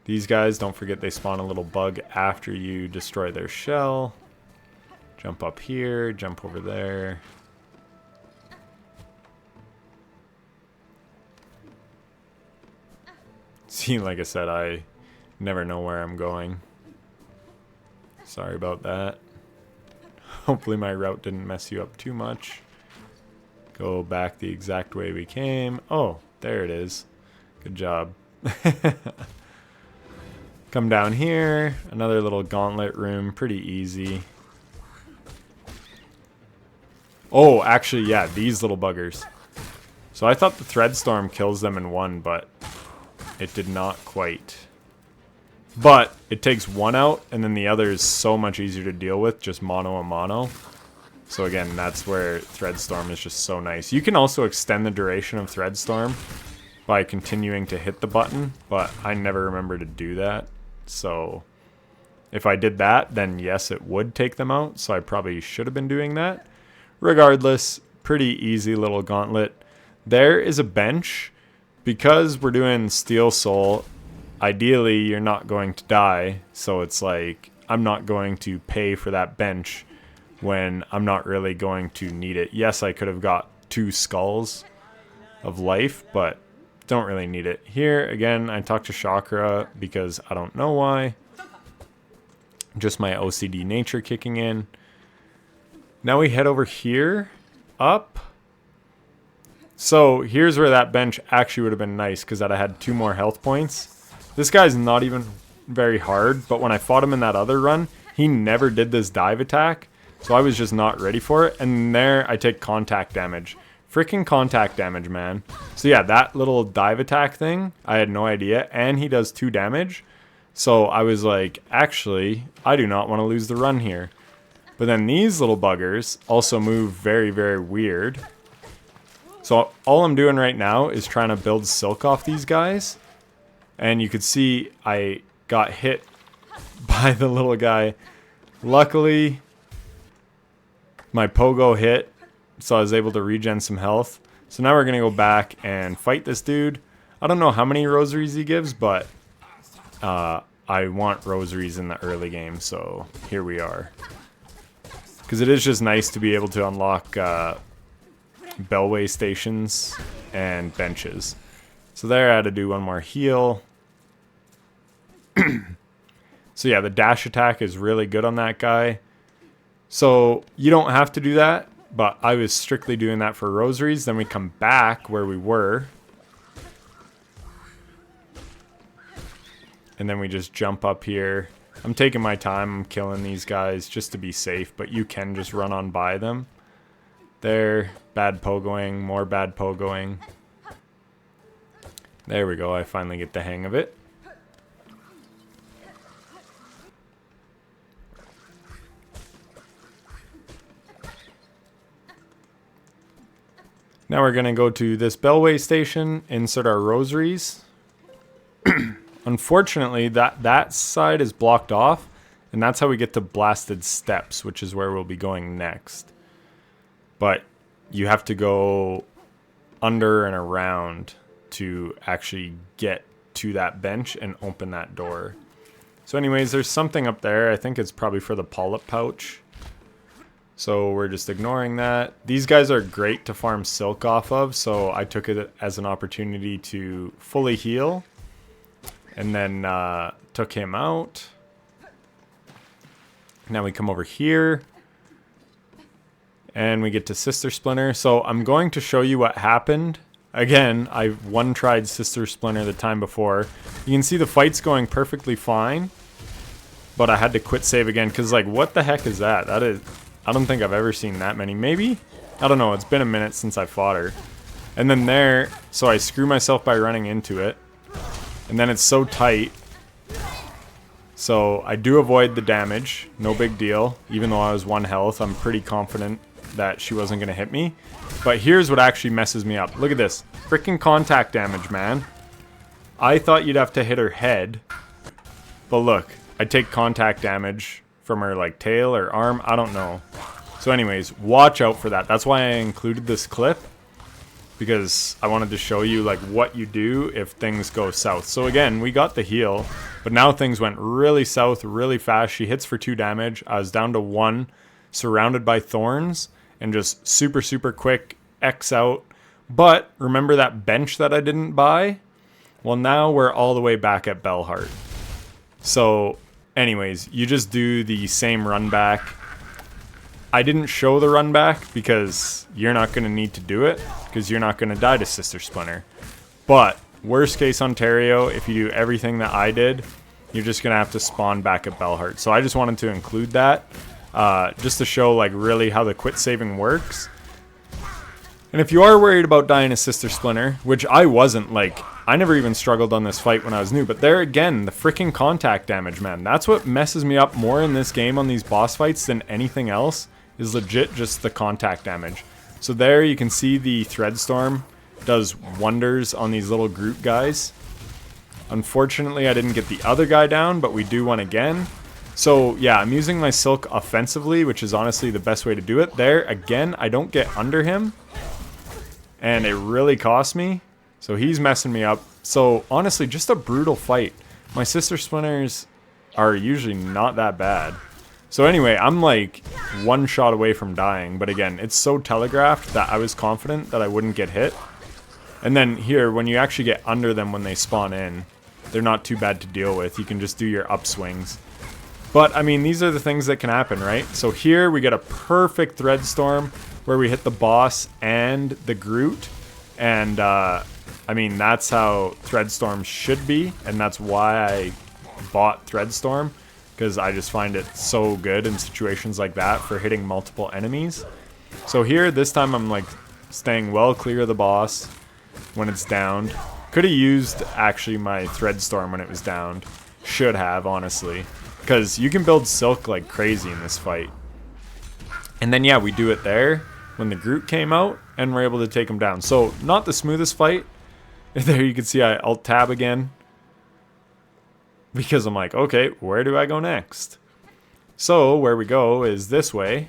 These guys, don't forget they spawn a little bug after you destroy their shell. Jump up here, jump over there. See, like I said, I never know where I'm going. Sorry about that. Hopefully my route didn't mess you up too much. Go back the exact way we came. Oh, there it is. Good job. Come down here. Another little gauntlet room. Pretty easy. Oh, actually, yeah, these little buggers. So I thought the Thread Storm kills them in one, but it did not quite. But it takes one out, and then the other is so much easier to deal with, just mono a mono. So again, that's where Thread Storm is just so nice. You can also extend the duration of Thread Storm by continuing to hit the button, but I never remember to do that. So if I did that, then yes, it would take them out, so I probably should have been doing that. Regardless, pretty easy little gauntlet. There is a bench. Because we're doing Steel Soul, ideally you're not going to die, so it's like I'm not going to pay for that bench when I'm not really going to need it. Yes, I could have got 2 skulls of life, but don't really need it. Here, again, I talked to Chakra because I don't know why. Just my OCD nature kicking in. Now we head over here, up. So here's where that bench actually would have been nice, because I'd have had 2 more health points. This guy's not even very hard, but when I fought him in that other run, he never did this dive attack, so I was just not ready for it. And there I take contact damage. Freaking contact damage, man. So yeah, that little dive attack thing, I had no idea, and he does 2 damage. So I was like, actually, I do not want to lose the run here. But then these little buggers also move very, very weird. So all I'm doing right now is trying to build silk off these guys. And you could see I got hit by the little guy. Luckily, my pogo hit, so I was able to regen some health. So now we're going to go back and fight this dude. I don't know how many rosaries he gives, but I want rosaries in the early game, so here we are. Because it is just nice to be able to unlock Bellway stations and benches. So there I had to do one more heal. So yeah, the dash attack is really good on that guy. So you don't have to do that, but I was strictly doing that for rosaries. Then we come back where we were. And then we just jump up here. I'm taking my time. I'm killing these guys just to be safe, but you can just run on by them. There, bad pogoing, more bad pogoing. There we go, I finally get the hang of it. Now we're gonna go to this Bellway station, insert our rosaries. Unfortunately, that side is blocked off, and that's how we get to Blasted Steps, which is where we'll be going next. But you have to go under and around to actually get to that bench and open that door. So anyways, there's something up there. I think it's probably for the polyp pouch. So we're just ignoring that. These guys are great to farm silk off of, so I took it as an opportunity to fully heal. And then took him out. Now we come over here. And we get to Sister Splinter. So I'm going to show you what happened. Again, I one-tried Sister Splinter the time before. You can see the fight's going perfectly fine. But I had to quit save again. Because, like, what the heck is that? That is... I don't think I've ever seen that many. Maybe? I don't know. It's been a minute since I fought her. And then there... So I screw myself by running into it. And then it's so tight. So I do avoid the damage. No big deal. Even though I was 1 health, I'm pretty confident that she wasn't going to hit me. But here's what actually messes me up. Look at this. Freaking contact damage, man. I thought you'd have to hit her head. But look. I take contact damage from her like tail or arm. I don't know. So anyways, watch out for that. That's why I included this clip. Because I wanted to show you like what you do if things go south. So again, we got the heal, but now things went really south really fast. She hits for 2 damage. I was down to 1, surrounded by thorns, and just super, super quick X out. But remember that bench that I didn't buy? Well, now we're all the way back at Bellhart. So anyways, you just do the same run back. I didn't show the run back because you're not going to need to do it because you're not going to die to Sister Splinter. But worst case Ontario, if you do everything that I did, you're just going to have to spawn back at Bellhart. So I just wanted to include that just to show like really how the quit saving works. And if you are worried about dying to Sister Splinter, which I wasn't, like, I never even struggled on this fight when I was new, but there again, the freaking contact damage, man. That's what messes me up more in this game on these boss fights than anything else. Is legit just the contact damage. So there you can see the Threadstorm does wonders on these little group guys. Unfortunately, I didn't get the other guy down, but we do one again. So yeah, I'm using my silk offensively, which is honestly the best way to do it. There, again, I don't get under him. And it really cost me. So he's messing me up. So honestly, just a brutal fight. My Sister Splinters are usually not that bad. So anyway, I'm like 1 shot away from dying. But again, it's so telegraphed that I was confident that I wouldn't get hit. And then here, when you actually get under them when they spawn in, they're not too bad to deal with. You can just do your upswings. But, I mean, these are the things that can happen, right? So here, we get a perfect Threadstorm where we hit the boss and the Groot. And, I mean, that's how Threadstorm should be. And that's why I bought Threadstorm. Because I just find it so good in situations like that for hitting multiple enemies. So here, this time I'm like staying well clear of the boss when it's downed. Could have used actually my Threadstorm when it was downed. Should have, honestly. Because you can build silk like crazy in this fight. And then yeah, we do it there when the Groot came out and we're able to take him down. So not the smoothest fight. There you can see I alt tab again. Because I'm like, okay, where do I go next? So, where we go is this way.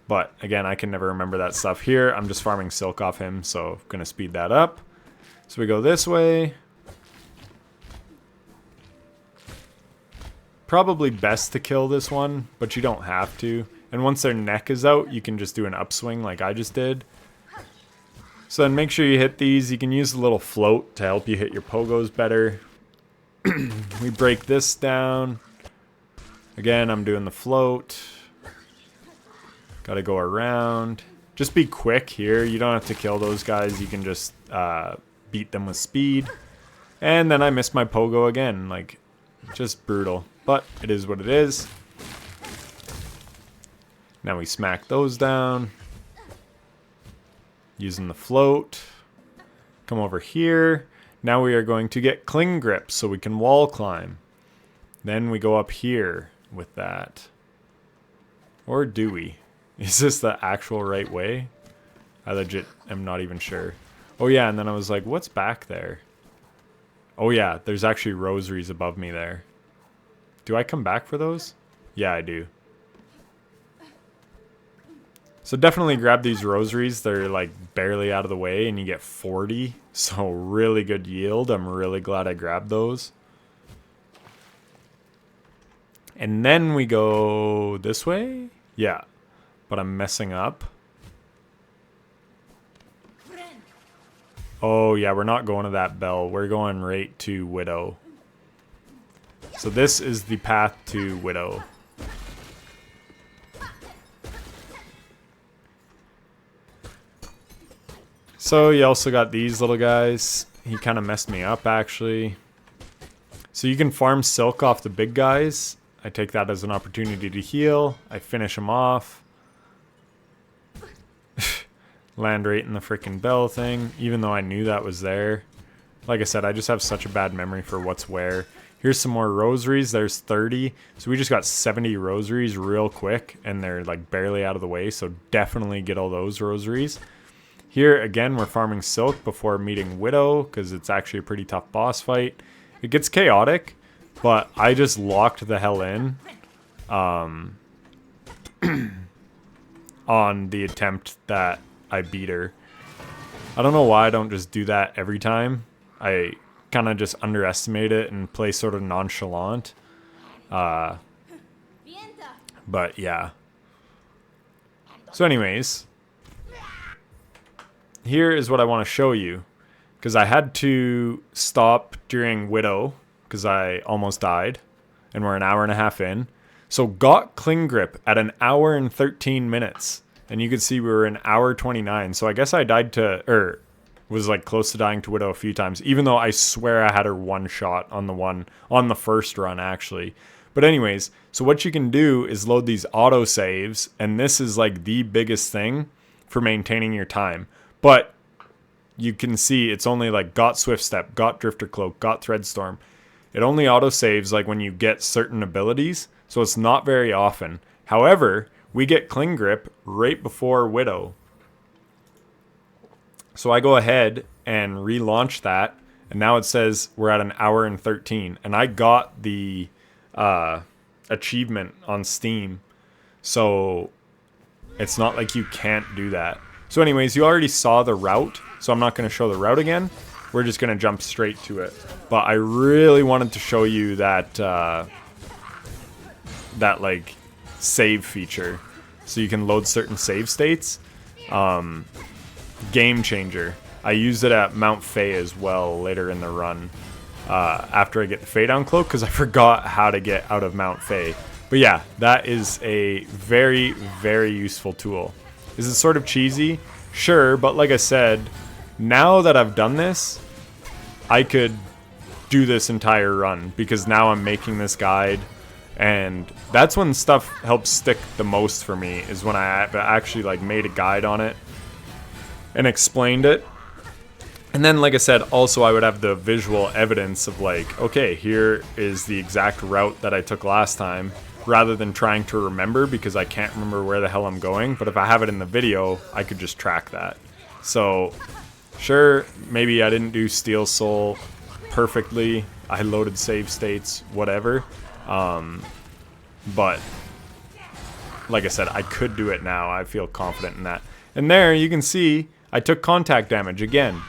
But, again, I can never remember that stuff here. I'm just farming silk off him, so I'm going to speed that up. So we go this way. Probably best to kill this one, but you don't have to. And once their neck is out, you can just do an upswing like I just did. So then make sure you hit these. You can use the little float to help you hit your pogos better. We break this down. Again, I'm doing the float. Gotta go around. Just be quick here. You don't have to kill those guys. You can just beat them with speed. And then I missed my pogo again. Like, just brutal. But it is what it is. Now we smack those down. Using the float. Come over here. Now we are going to get cling grip so we can wall climb. Then we go up here with that. Or do we? Is this the actual right way? I legit am not even sure. Oh yeah, and then I was like, what's back there? Oh yeah, there's actually rosaries above me there. Do I come back for those? Yeah, I do. So definitely grab these rosaries. They're like barely out of the way and you get 40. So really good yield. I'm really glad I grabbed those. And then we go this way? Yeah. But I'm messing up. Oh yeah, we're not going to that bell. We're going right to Widow. So this is the path to Widow. So you also got these little guys. He kind of messed me up actually. So you can farm silk off the big guys. I take that as an opportunity to heal. I finish them off. Land right in the freaking bell thing, even though I knew that was there. Like I said, I just have such a bad memory for what's where. Here's some more rosaries. There's 30. So we just got 70 rosaries real quick, and they're like barely out of the way. So definitely get all those rosaries. Here, again, we're farming silk before meeting Widow, because it's actually a pretty tough boss fight. It gets chaotic, but I just locked the hell in on the attempt that I beat her. I don't know why I don't just do that every time. I kind of just underestimate it and play sort of nonchalant. But yeah. So anyways, here is what I want to show you. Because I had to stop during Widow because I almost died. And we're an hour and a half in. So got Cling Grip at an hour and 13 minutes. And you can see we were in hour 29. So I guess I died to, or was like close to dying to Widow a few times. Even though I swear I had her one shot on the first run actually. But anyways, so what you can do is load these auto saves. And this is like the biggest thing for maintaining your time. But you can see it's only like got Swift Step, got Drifter Cloak, got Threadstorm. It only auto saves like when you get certain abilities. So it's not very often. However, we get Cling Grip right before Widow. So I go ahead and relaunch that. And now it says we're at an hour and 13. And I got the achievement on Steam. So it's not like you can't do that. So anyways, you already saw the route. So I'm not going to show the route again. We're just going to jump straight to it. But I really wanted to show you that that like save feature, so you can load certain save states. Game changer. I used it at Mount Fay as well later in the run after I get the Faydown Cloak, because I forgot how to get out of Mount Fay. But yeah, that is a very, very useful tool. Is it sort of cheesy? Sure, but like I said, now that I've done this, I could do this entire run, because now I'm making this guide. And that's when stuff helps stick the most for me, is when I actually like made a guide on it and explained it. And then, like I said, also I would have the visual evidence of like, okay, here is the exact route that I took last time, rather than trying to remember, because I can't remember where the hell I'm going. But if I have it in the video, I could just track that. So sure, maybe I didn't do Steel Soul perfectly. I loaded save states, whatever. But like I said, I could do it now. I feel confident in that. And there you can see I took contact damage again.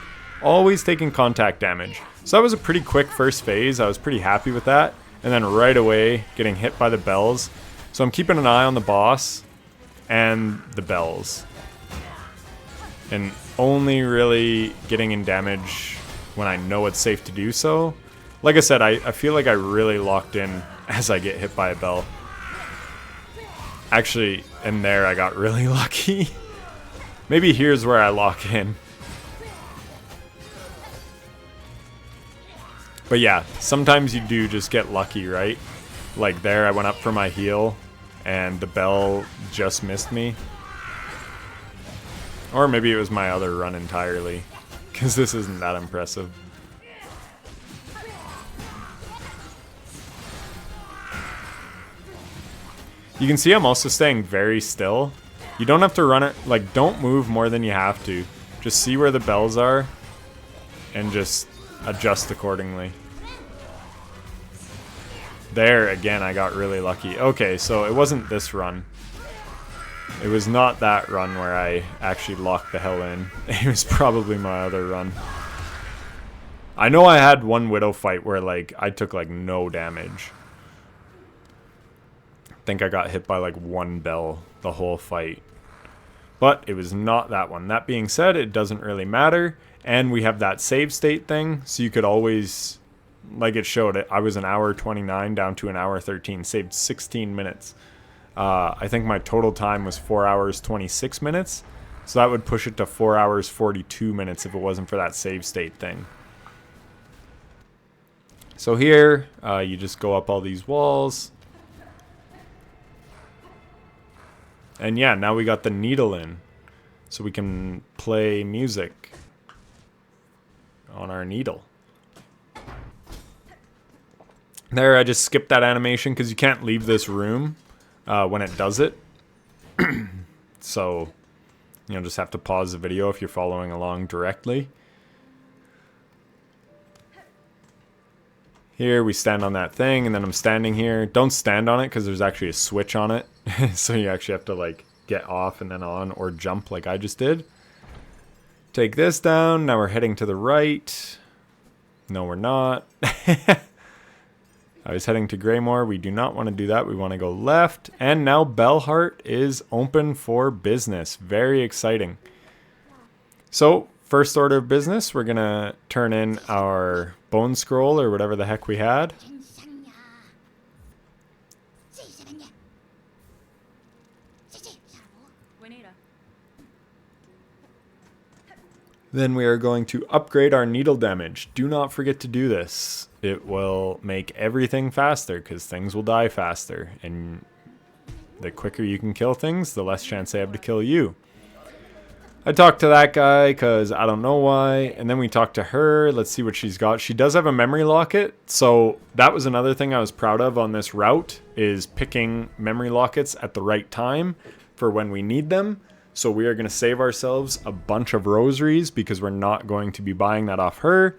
Always taking contact damage. So that was a pretty quick first phase. I was pretty happy with that. And then right away getting hit by the bells. So I'm keeping an eye on the boss and the bells. And only really getting in damage when I know it's safe to do so. Like I said, I feel like I really locked in as I get hit by a bell. Actually, in there I got really lucky. Maybe here's where I lock in. But yeah, sometimes you do just get lucky, right? Like there, I went up for my heal, and the bell just missed me. Or maybe it was my other run entirely, because this isn't that impressive. You can see I'm also staying very still. You don't have to run it, like, don't move more than you have to. Just see where the bells are, and just adjust accordingly. There, again, I got really lucky. Okay, so it wasn't this run. It was not that run where I actually locked the hell in. It was probably my other run. I know I had one Widow fight where, like, I took, like, no damage. I think I got hit by, like, one bell the whole fight. But it was not that one. That being said, it doesn't really matter. And we have that save state thing, so you could always... Like it showed it, I was an hour 29 down to an hour 13, saved 16 minutes. I think my total time was 4 hours 26 minutes, so that would push it to 4 hours 42 minutes if it wasn't for that save state thing. So here, you just go up all these walls. And yeah, now we got the needle in, so we can play music on our needle. There, I just skipped that animation because you can't leave this room when it does it. So, you know, just have to pause the video if you're following along directly. Here, we stand on that thing, and then I'm standing here. Don't stand on it because there's actually a switch on it. So you actually have to, like, get off and then on, or jump like I just did. Take this down. Now we're heading to the right. No, we're not. I was heading to Greymoor. We do not want to do that. We want to go left. And now Bellhart is open for business. Very exciting. So, first order of business, we're going to turn in our bone scroll or whatever the heck we had. Then we are going to upgrade our needle damage. Do not forget to do this. It will make everything faster because things will die faster. And the quicker you can kill things, the less chance they have to kill you. I talked to that guy because I don't know why. And then we talked to her. Let's see what she's got. She does have a memory locket. So that was another thing I was proud of on this route, is picking memory lockets at the right time for when we need them. So we are going to save ourselves a bunch of rosaries because we're not going to be buying that off her.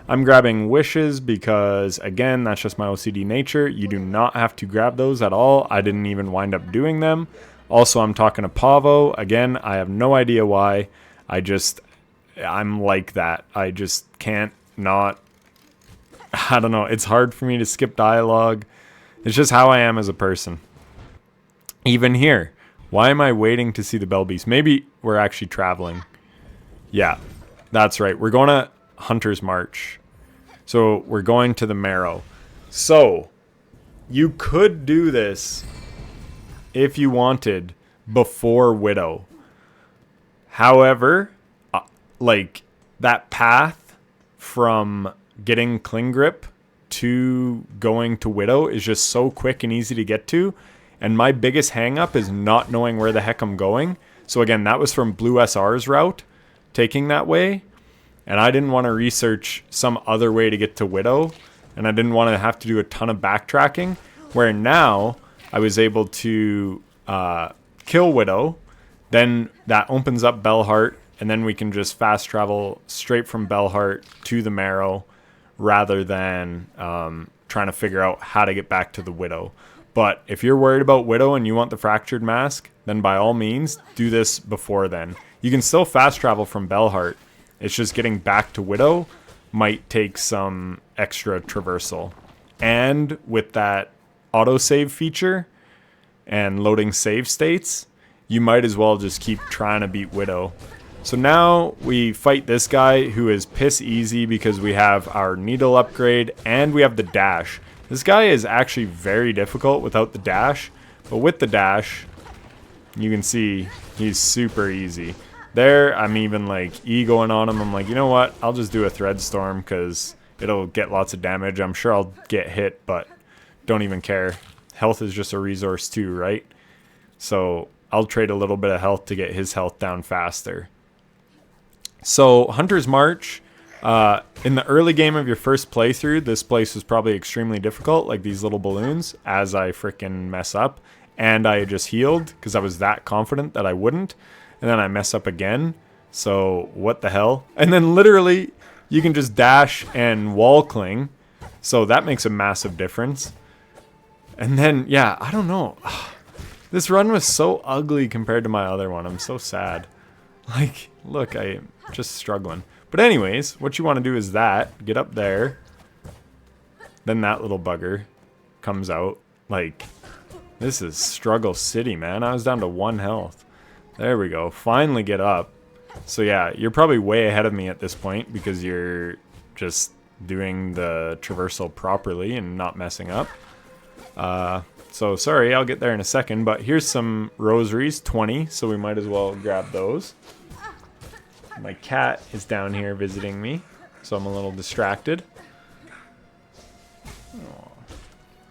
I'm grabbing wishes because, again, that's just my OCD nature. You do not have to grab those at all. I didn't even wind up doing them. Also, I'm talking to Pavo. Again, I have no idea why. I'm like that. I just can't not... I don't know. It's hard for me to skip dialogue. It's just how I am as a person. Even here. Why am I waiting to see the Bell Beast? Maybe we're actually traveling. Yeah, that's right. We're going to Hunter's March. So we're going to the Marrow. So you could do this if you wanted before Widow. However, like that path from getting Cling Grip to going to Widow is just so quick and easy to get to. And my biggest hang up is not knowing where the heck I'm going. So again, that was from Blue SR's route, taking that way. And I didn't want to research some other way to get to Widow. And I didn't want to have to do a ton of backtracking. Where now, I was able to kill Widow. Then that opens up Bellhart. And then we can just fast travel straight from Bellhart to the Marrow, rather than trying to figure out how to get back to the Widow. But if you're worried about Widow and you want the Fractured Mask, then by all means, do this before then. You can still fast travel from Bellhart. It's just getting back to Widow might take some extra traversal. And with that autosave feature and loading save states, you might as well just keep trying to beat Widow. So now we fight this guy who is piss easy because we have our needle upgrade and we have the dash. This guy is actually very difficult without the dash, But with the dash, you can see he's super easy. There, I'm even like egoing on him. I'm like, you know what? I'll just do a thread storm because it'll get lots of damage. I'm sure I'll get hit, but don't even care. Health is just a resource too, right? So I'll trade a little bit of health to get his health down faster. So Hunter's March, in the early game of your first playthrough, this place was probably extremely difficult, like these little balloons, as I freaking mess up. And I just healed because I was that confident that I wouldn't. And then I mess up again. So what the hell? And then literally you can just dash and wall cling. So that makes a massive difference. And then, yeah, I don't know. This run was so ugly compared to my other one. I'm so sad. Like, look, I'm just struggling. But anyways, what you want to do is that. Get up there. Then that little bugger comes out. Like, this is struggle city, man. I was down to 1 health. There we go. Finally get up. So yeah, you're probably way ahead of me at this point because you're just doing the traversal properly and not messing up. So sorry, I'll get there in a second, but here's some rosaries, 20, so we might as well grab those. My cat is down here visiting me, so I'm a little distracted. Aww.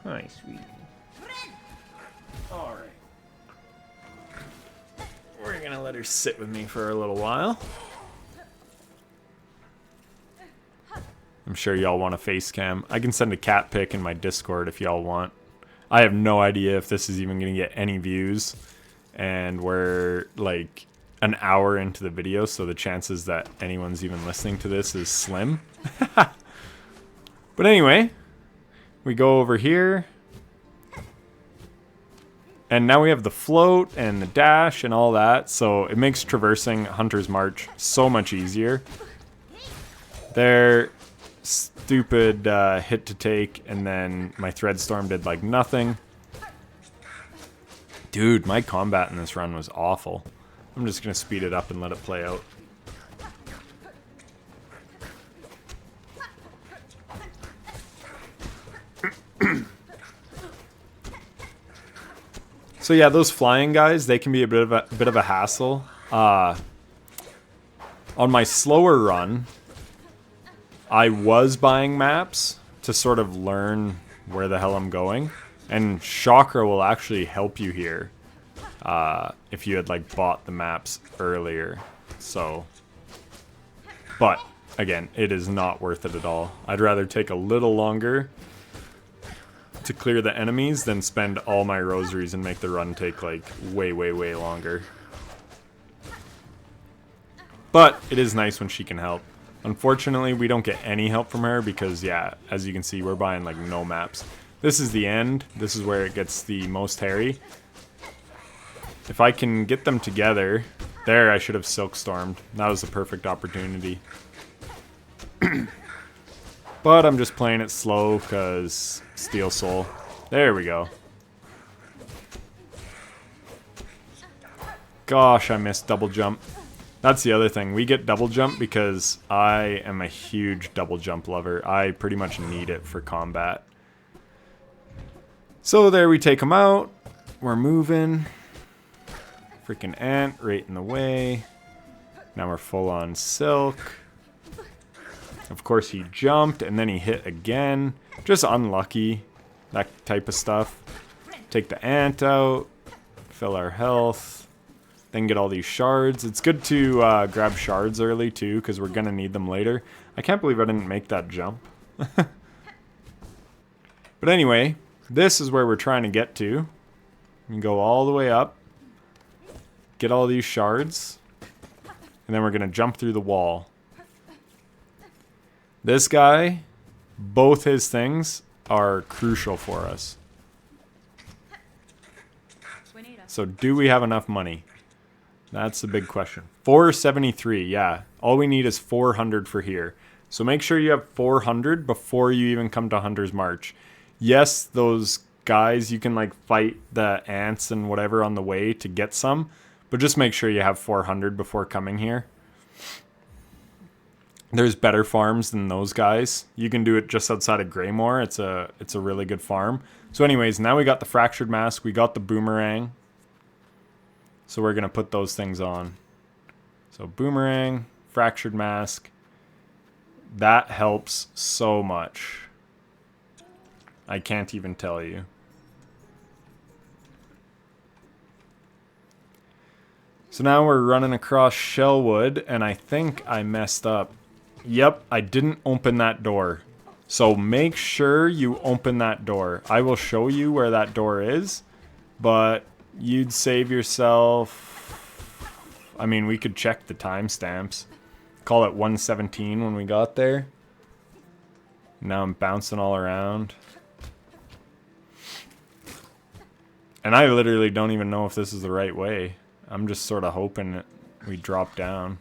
Hi, sweetie. Alright. We're gonna let her sit with me for a little while. I'm sure y'all want a face cam. I can send a cat pic in my Discord if y'all want. I have no idea if this is even going to get any views. And we're like an hour into the video, so the chances that anyone's even listening to this is slim. But anyway, we go over here. And now we have the float and the dash and all that. So it makes traversing Hunter's March so much easier. There. Stupid hit to take, and then my thread storm did like nothing. Dude, my combat in this run was awful. I'm just gonna speed it up and let it play out. So yeah, those flying guys, they can be a bit of a hassle. On my slower run, I was buying maps to sort of learn where the hell I'm going. And Chakra will actually help you here if you had like bought the maps earlier. So, but again, it is not worth it at all. I'd rather take a little longer to clear the enemies than spend all my rosaries and make the run take like way longer. But it is nice when she can help. Unfortunately, we don't get any help from her because, yeah, as you can see, we're buying, like, no maps. This is the end. This is where it gets the most hairy. If I can get them together... There, I should have Silkstormed. That was the perfect opportunity. But I'm just playing it slow because Steel Soul. There we go. Gosh, I missed double jump. That's the other thing. We get double jump because I am a huge double jump lover. I pretty much need it for combat. So there we take him out. We're moving. Freaking ant right in the way. Now we're full on silk. Of course he jumped and then he hit again. Just unlucky. That type of stuff. Take the ant out. Fill our health. Then get all these shards. It's good to grab shards early too, because we're gonna need them later. I can't believe I didn't make that jump. But anyway, this is where we're trying to get to. You can go all the way up, get all these shards, and then we're gonna jump through the wall. This guy, both his things are crucial for us. So do we have enough money? That's the big question. 473, yeah. All we need is 400 for here. So make sure you have 400 before you even come to Hunter's March. Yes, those guys, you can like fight the ants and whatever on the way to get some, but just make sure you have 400 before coming here. There's better farms than those guys. You can do it just outside of Greymoor. It's a really good farm. So anyways, now we got the Fractured Mask. We got the Boomerang. So we're going to put those things on. So Boomerang, Fractured Mask. That helps so much. I can't even tell you. So now we're running across Shellwood, and I think I messed up. Yep, I didn't open that door. So make sure you open that door. I will show you where that door is, but you'd save yourself... I mean, we could check the timestamps. Call it 1:17 when we got there. Now I'm bouncing all around. And I literally don't even know if this is the right way. I'm just sort of hoping that we drop down.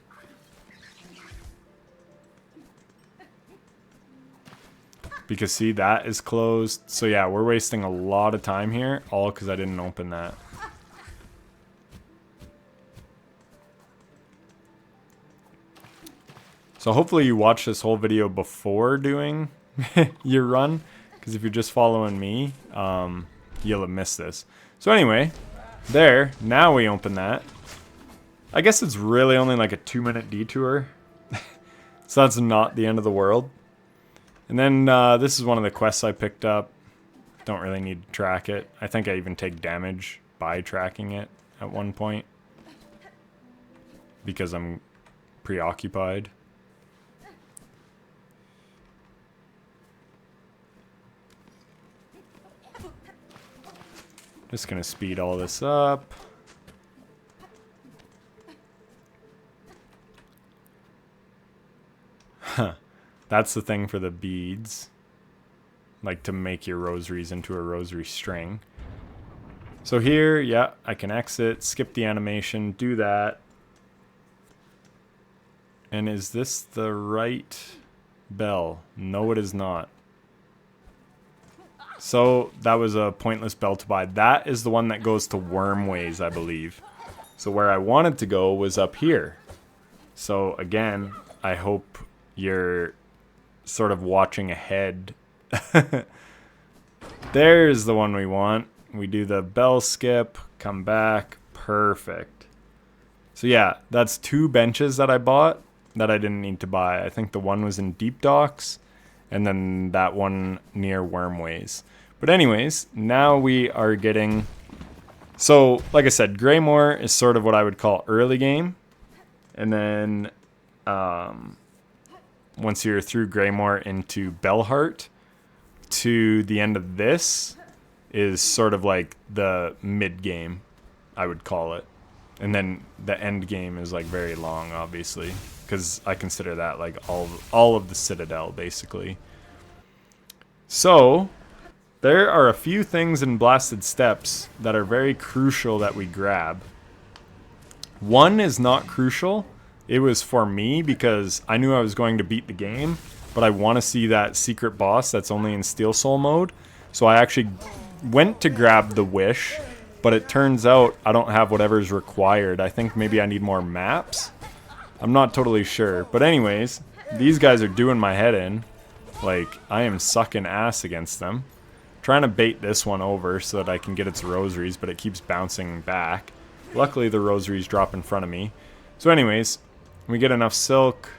Because see, that is closed. So yeah, we're wasting a lot of time here, all because I didn't open that. So hopefully you watch this whole video before doing your run, because if you're just following me, you'll have missed this. So anyway, there, now we open that. I guess it's really only like a 2-minute detour. So that's not the end of the world. And then this is one of the quests I picked up. Don't really need to track it. I think I even take damage by tracking it at one point, because I'm preoccupied. Just gonna speed all this up. Huh. That's the thing for the beads. Like to make your rosaries into a rosary string. So here, yeah, I can exit, skip the animation, do that. And is this the right bell? No, it is not. So that was a pointless bell to buy. That is the one that goes to Wormways, I believe. So where I wanted to go was up here. So again, I hope you're sort of watching ahead. There's the one we want. We do the bell skip, come back, perfect. So yeah, that's 2 benches that I bought that I didn't need to buy. I think the one was in Deep Docks, and then that one near Wormways. But anyways, now we are getting... So, like I said, Greymoor is sort of what I would call early game. And then, once you're through Greymoor into Bellhart, to the end of this is sort of like the mid game, I would call it. And then the end game is like very long, obviously, because I consider that like all of the Citadel, basically. So there are a few things in Blasted Steppes that are very crucial that we grab. One is not crucial. It was for me because I knew I was going to beat the game, but I want to see that secret boss that's only in Steel Soul mode. So I actually went to grab the Wish, but it turns out I don't have whatever's required. I think maybe I need more maps. I'm not totally sure. But anyways, these guys are doing my head in. Like, I am sucking ass against them. Trying to bait this one over so that I can get its rosaries, but it keeps bouncing back. Luckily, the rosaries drop in front of me. So anyways, we get enough silk.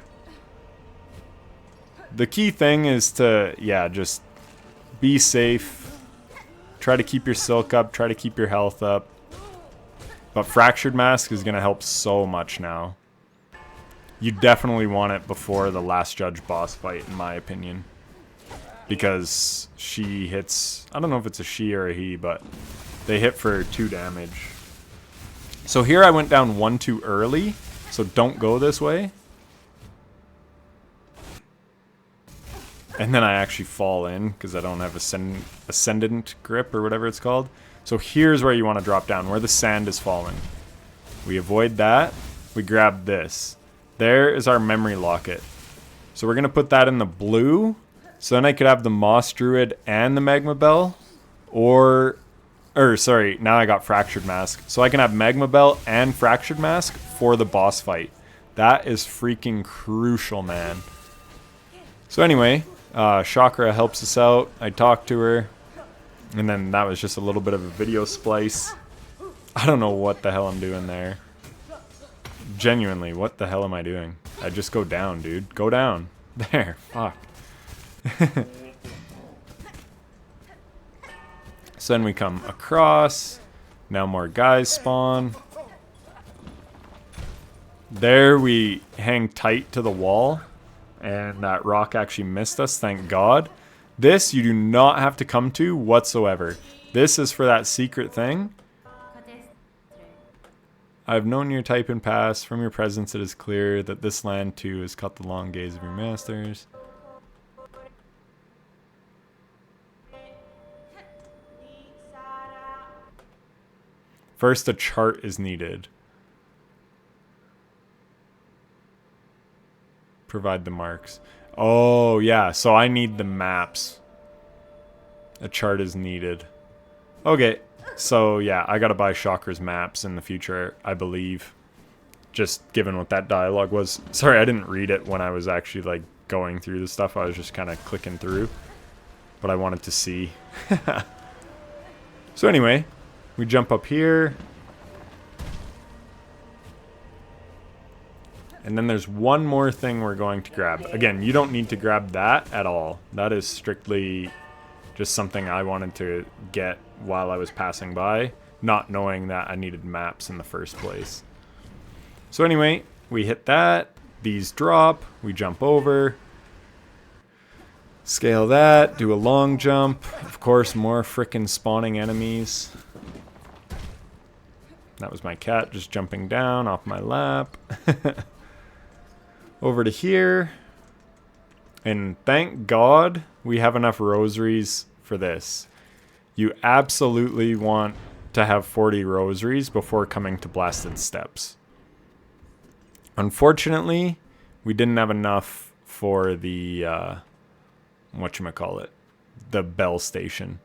The key thing is to, yeah, just be safe. Try to keep your silk up. Try to keep your health up. But Fractured Mask is going to help so much now. You definitely want it before the Last Judge boss fight, in my opinion. Because she hits... I don't know if it's a she or a he, but they hit for 2 damage. So here I went down 1 too early. So don't go this way. And then I actually fall in because I don't have Ascendant grip or whatever it's called. So here's where you want to drop down, where the sand is falling. We avoid that. We grab this. There is our memory locket. So we're going to put that in the blue. So then I could have the Moss Druid and the Magma Bell. Sorry, now I got Fractured Mask. So I can have Magma Bell and Fractured Mask for the boss fight. That is freaking crucial, man. So anyway, Chakra helps us out. I talked to her. And then that was just a little bit of a video splice. I don't know what the hell I'm doing there. Genuinely, what the hell am I doing? I just go down, dude. Go down. There. Fuck. So then we come across. Now more guys spawn. There we hang tight to the wall. And that rock actually missed us, thank God. This you do not have to come to whatsoever. This is for that secret thing. I've known your type in past. From your presence it is clear that this land too has caught the long gaze of your masters. First, a chart is needed. Provide the marks. Oh, yeah. So I need the maps. A chart is needed. Okay. So, yeah. I gotta buy Chakra's maps in the future, I believe. Just given what that dialogue was. Sorry, I didn't read it when I was actually, like, going through the stuff. I was just kind of clicking through. But I wanted to see. So, anyway. We jump up here. And then there's one more thing we're going to grab. Again, you don't need to grab that at all. That is strictly just something I wanted to get while I was passing by, not knowing that I needed maps in the first place. So anyway, we hit that. These drop. We jump over. Scale that. Do a long jump. Of course, more frickin' spawning enemies. That was my cat just jumping down off my lap. Over to here. And thank God we have enough rosaries for this. You absolutely want to have 40 rosaries before coming to Blasted Steps. Unfortunately, we didn't have enough for the, whatchamacallit, the Bell Station.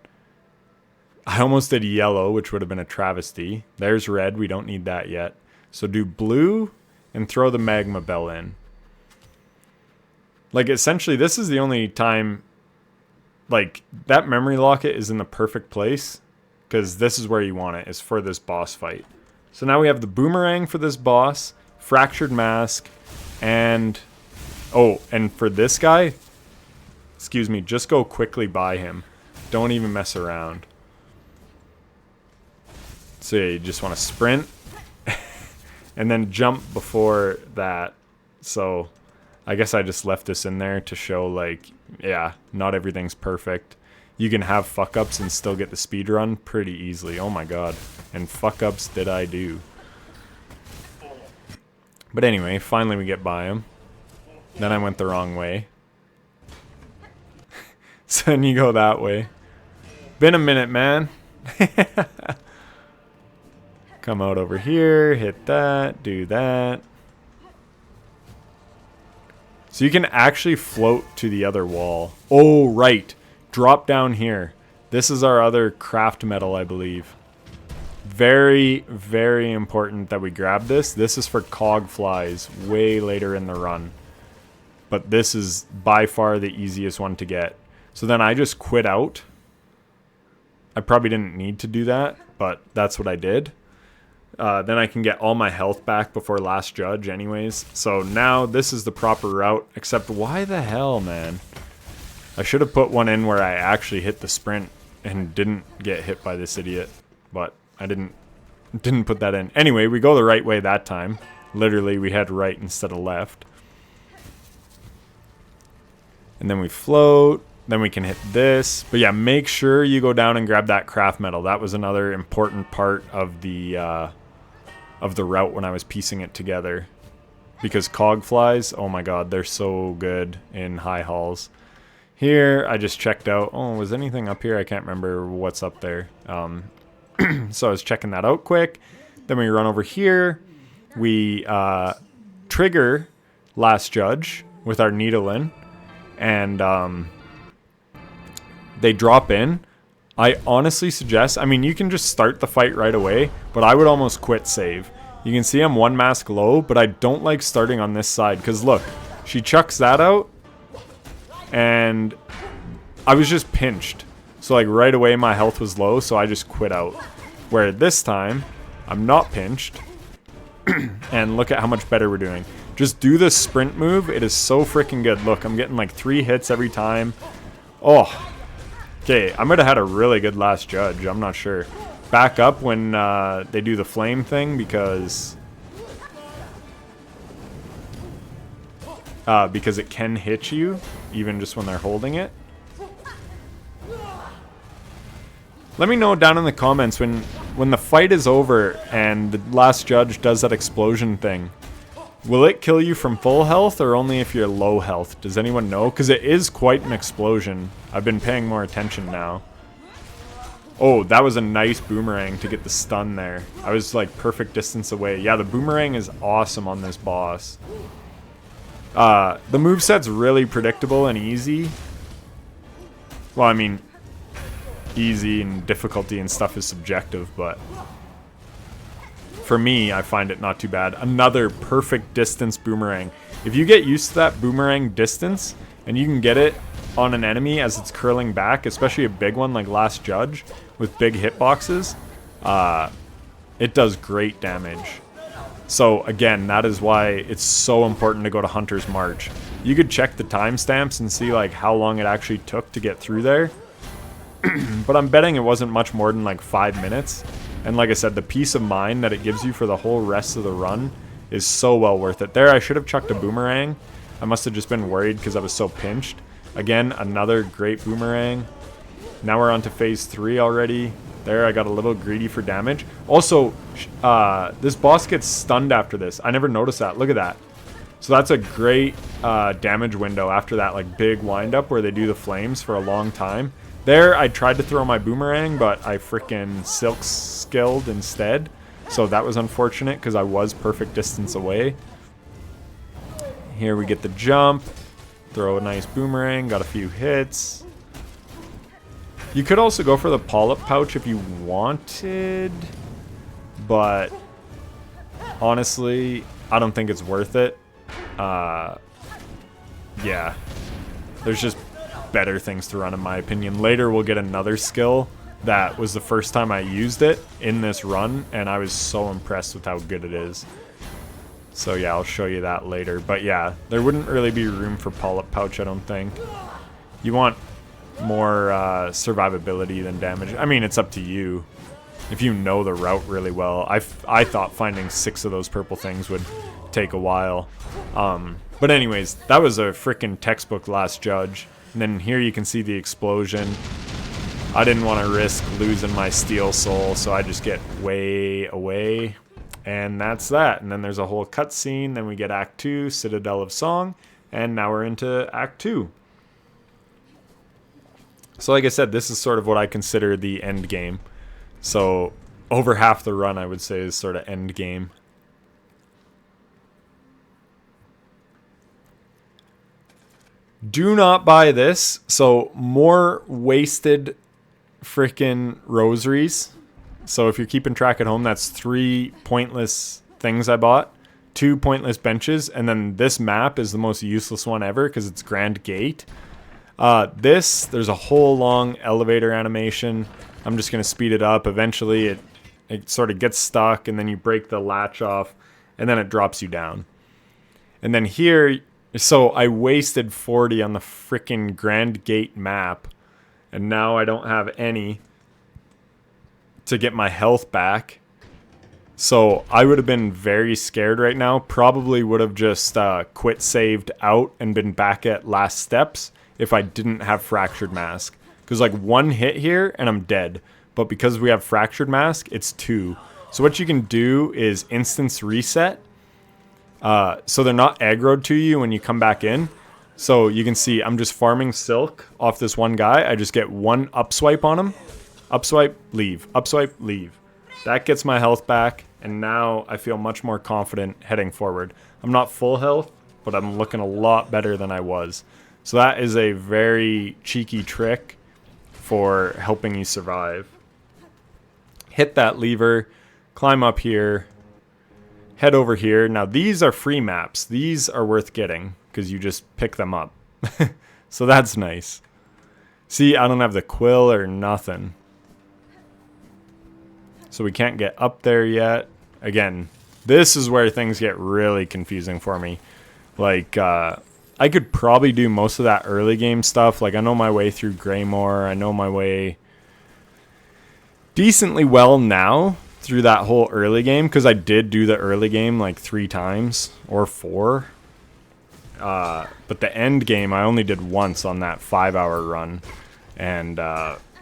I almost did yellow, which would have been a travesty. There's red. We don't need that yet. So do blue and throw the Magma Bell in. Like, essentially, this is the only time... Like, that memory locket is in the perfect place. Because this is where you want it, is for this boss fight. So now we have the boomerang for this boss. Fractured Mask. And... Oh, and for this guy... Excuse me, just go quickly by him. Don't even mess around. So yeah, you just want to sprint and then jump before that. So I guess I just left this in there to show, like, yeah, not everything's perfect. You can have fuck-ups and still get the speedrun pretty easily. Oh my god. And fuck-ups did I do. But anyway, finally we get by him. Then I went the wrong way. So then you go that way. Been a minute, man. Come out over here, hit that, do that. So you can actually float to the other wall. Oh, right. Drop down here. This is our other craft metal, I believe. Very, very important that we grab this. This is for Cogflies way later in the run. But this is by far the easiest one to get. So then I just quit out. I probably didn't need to do that, but that's what I did. Then I can get all my health back before Last Judge anyways. So now this is the proper route. Except why the hell, man? I should have put one in where I actually hit the sprint and didn't get hit by this idiot. But I didn't put that in. Anyway, we go the right way that time. Literally, we head right instead of left. And then we float. Then we can hit this. But yeah, make sure you go down and grab that craft metal. That was another important part of the route when I was piecing it together. Because Cogflies, oh my god, they're so good in high halls. Here, I just checked out. Oh, was anything up here? I can't remember what's up there. So I was checking that out quick. Then we run over here. We trigger Last Judge with our needle in. And they drop in. I honestly suggest, I mean, you can just start the fight right away, but I would almost quit save. You can see I'm one mask low, but I don't like starting on this side, because look, she chucks that out, and I was just pinched. So like right away my health was low, so I just quit out. Where this time, I'm not pinched. And look at how much better we're doing. Just do the sprint move. It is so freaking good. Look, I'm getting like 3 hits every time. Oh. Okay, I might have had a really good last judge. I'm not sure. Back up when they do the flame thing because it can hit you even just when they're holding it. Let me know down in the comments when the fight is over and the last judge does that explosion thing. Will it kill you from full health or only if you're low health? Does anyone know? Because it is quite an explosion. I've been paying more attention now. Oh, that was a nice boomerang to get the stun there. I was like perfect distance away. Yeah, the boomerang is awesome on this boss. The moveset's really predictable and easy. Well, I mean, easy and difficulty and stuff is subjective, but for me, I find it not too bad. Another perfect distance boomerang. If you get used to that boomerang distance and you can get it on an enemy as it's curling back, especially a big one like Last Judge with big hitboxes, it does great damage. So again, that is why it's so important to go to Hunter's March. You could check the timestamps and see like how long it actually took to get through there. But I'm betting it wasn't much more than like 5 minutes. And like I said, the peace of mind that it gives you for the whole rest of the run is so well worth it. There, I should have chucked a boomerang. I must have just been worried because I was so pinched. Again, another great boomerang. Now we're on to phase 3 already. There, I got a little greedy for damage. Also, this boss gets stunned after this. I never noticed that. Look at that. So that's a great damage window after that like big wind-up where they do the flames for a long time. There, I tried to throw my boomerang, but I freaking silk skilled instead. So that was unfortunate because I was perfect distance away. Here we get the jump. Throw a nice boomerang. Got a few hits. You could also go for the polyp pouch if you wanted. But honestly, I don't think it's worth it. Yeah. There's just better things to run in my opinion. Later we'll get another skill that was the first time I used it in this run, and I was so impressed with how good it is. So yeah, I'll show you that later. But yeah, there wouldn't really be room for polyp pouch, I don't think. You want more survivability than damage. I mean, it's up to you. If you know the route really well. I thought finding 6 of those purple things would take a while. But anyways, that was a freaking textbook last judge. And then here you can see the explosion. I didn't want to risk losing my steel soul, so I just get way away. And that's that. And then there's a whole cutscene. Then we get Act 2, Citadel of Song. And now we're into Act 2. So like I said, this is sort of what I consider the end game. So over half the run, I would say, is sort of end game. Do not buy this. So more wasted freaking rosaries. So if you're keeping track at home, that's 3 pointless things I bought. 2 pointless benches. And then this map is the most useless one ever because it's Grand Gate. There's a whole long elevator animation. I'm just going to speed it up. Eventually it sort of gets stuck and then you break the latch off and then it drops you down. And then here, so I wasted 40 on the freaking Grand Gate map. And now I don't have any to get my health back. So I would have been very scared right now. Probably would have just quit saved out and been back at last steps if I didn't have Fractured Mask. Because like 1 hit here and I'm dead. But because we have Fractured Mask, it's 2. So what you can do is instance reset. So they're not aggroed to you when you come back in. So you can see I'm just farming silk off this one guy. I just get 1 upswipe on him. Upswipe, leave. Upswipe, leave. That gets my health back. And now I feel much more confident heading forward. I'm not full health, but I'm looking a lot better than I was. So that is a very cheeky trick for helping you survive. Hit that lever, climb up here, head over here. Now these are free maps. These are worth getting because you just pick them up. So that's nice. See, I don't have the quill or nothing. So we can't get up there yet. Again, this is where things get really confusing for me. Like, I could probably do most of that early game stuff. Like, I know my way through Greymoor. I know my way decently well now through that whole early game, because I did do the early game like 3 times or 4. But the end game I only did once on that 5-hour run. And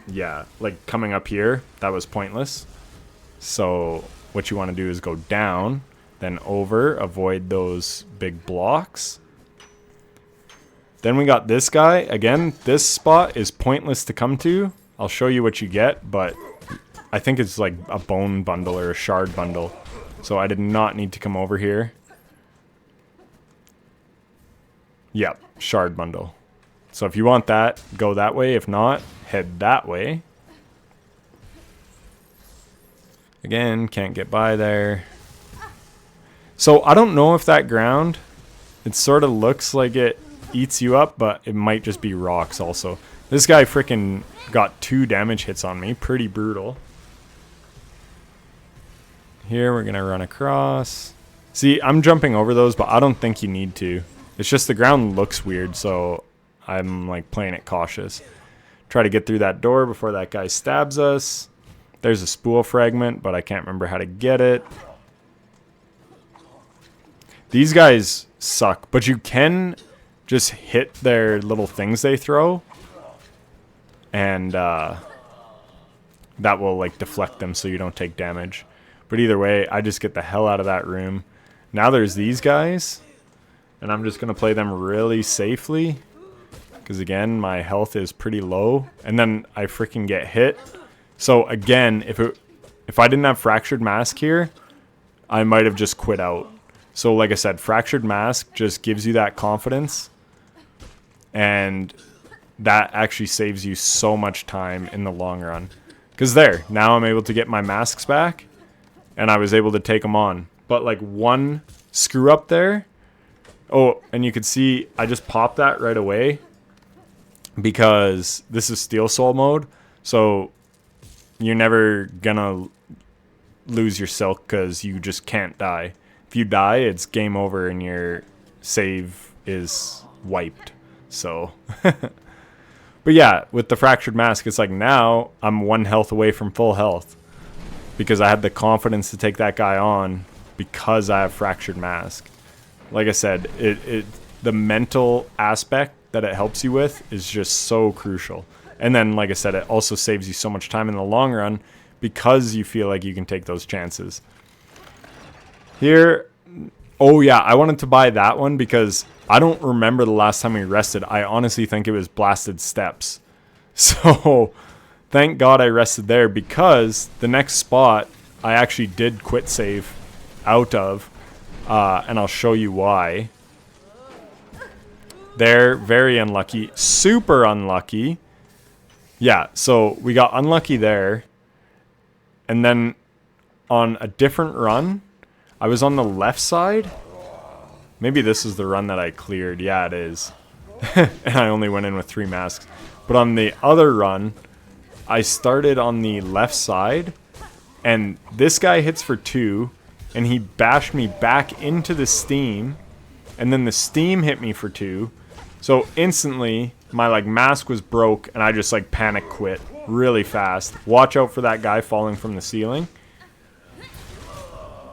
yeah, like coming up here, that was pointless. So what you want to do is go down, then over, avoid those big blocks. Then we got this guy. Again, this spot is pointless to come to. I'll show you what you get, but I think it's like a bone bundle or a shard bundle. So I did not need to come over here. Yep, shard bundle. So if you want that, go that way. If not, head that way. Again, can't get by there. So I don't know if that ground, it sort of looks like it eats you up, but it might just be rocks also. This guy freaking got 2 damage hits on me. Pretty brutal. Here we're going to run across. See, I'm jumping over those, but I don't think you need to. It's just the ground looks weird, so I'm like playing it cautious. Try to get through that door before that guy stabs us. There's a spool fragment, but I can't remember how to get it. These guys suck, but you can just hit their little things they throw, and that will like deflect them so you don't take damage. But either way, I just get the hell out of that room. Now there's these guys, and I'm just going to play them really safely, because again, my health is pretty low, and then I freaking get hit. So again, if I didn't have Fractured Mask here, I might have just quit out. So like I said, Fractured Mask just gives you that confidence, and that actually saves you so much time in the long run. Because there, now I'm able to get my masks back, and I was able to take them on. But like one screw up there, oh, and you can see I just popped that right away, because this is Steel Soul mode, so you're never gonna lose your silk because you just can't die. If you die, it's game over and your save is wiped. So, but yeah, with the Fractured Mask, it's like now I'm 1 health away from full health, because I had the confidence to take that guy on because I have Fractured Mask. Like I said, the mental aspect that it helps you with is just so crucial. And then, like I said, it also saves you so much time in the long run because you feel like you can take those chances. Here, oh yeah, I wanted to buy that one because I don't remember the last time we rested. I honestly think it was Blasted Steps. So, thank God I rested there, because the next spot I actually did quit save out of, and I'll show you why. They're very unlucky, super unlucky. Yeah, so we got unlucky there, and then on a different run, I was on the left side. Maybe this is the run that I cleared. Yeah, it is. And I only went in with 3 masks. But on the other run, I started on the left side, and this guy hits for 2, and he bashed me back into the steam, and then the steam hit me for 2. So instantly, my like mask was broke, and I just like panic quit really fast. Watch out for that guy falling from the ceiling.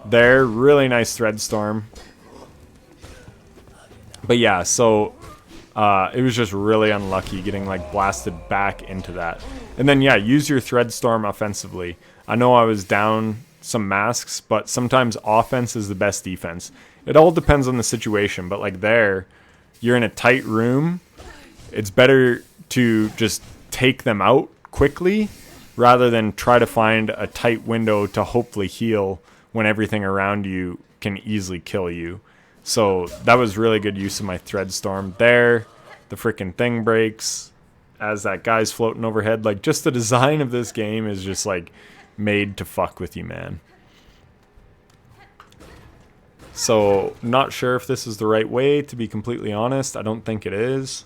There, really nice thread storm. But yeah, so it was just really unlucky getting like blasted back into that. And then yeah, use your thread storm offensively. I know I was down some masks, but sometimes offense is the best defense. It all depends on the situation, but like there, you're in a tight room. It's better to just take them out quickly rather than try to find a tight window to hopefully heal when everything around you can easily kill you. So that was really good use of my thread storm there. The freaking thing breaks as that guy's floating overhead. Like, just the design of this game is just like made to fuck with you, man. So, not sure if this is the right way, to be completely honest. I don't think it is.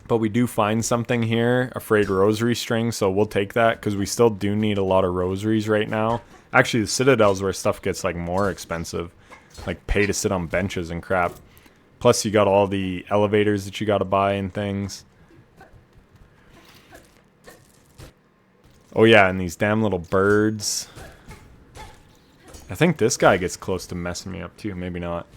But we do find something here, a frayed rosary string, so we'll take that because we still do need a lot of rosaries right now. Actually, the Citadel's where stuff gets like more expensive. Like pay to sit on benches and crap. Plus you got all the elevators that you gotta buy and things. Oh yeah, and these damn little birds. I think this guy gets close to messing me up too, maybe not.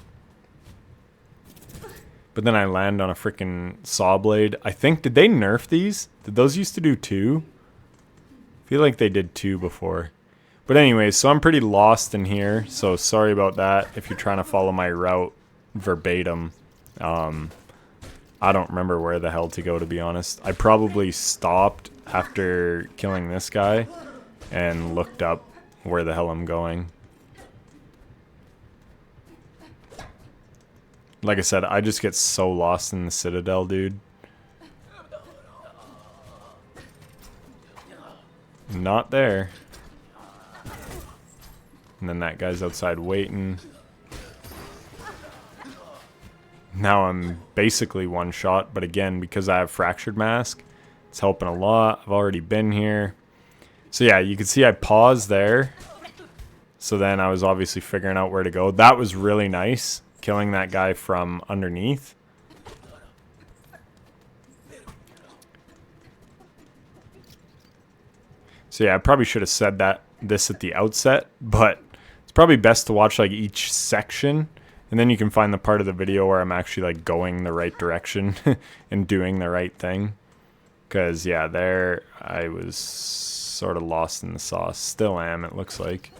But then I land on a freaking saw blade. I think, did they nerf these? Did those used to do 2? I feel like they did 2 before. But anyways, so I'm pretty lost in here. So sorry about that if you're trying to follow my route verbatim. I don't remember where the hell to go, to be honest. I probably stopped after killing this guy and looked up where the hell I'm going. Like I said, I just get so lost in the Citadel, dude. Not there. And then that guy's outside waiting. Now I'm basically one shot, but again, because I have Fractured Mask, it's helping a lot. I've already been here. So yeah, you can see I paused there. So then I was obviously figuring out where to go. That was really nice. Killing that guy from underneath. So yeah, I probably should have said this at the outset, but it's probably best to watch like each section, and then you can find the part of the video where I'm actually like going the right direction and doing the right thing. Because yeah, there I was sort of lost in the sauce. Still am, it looks like.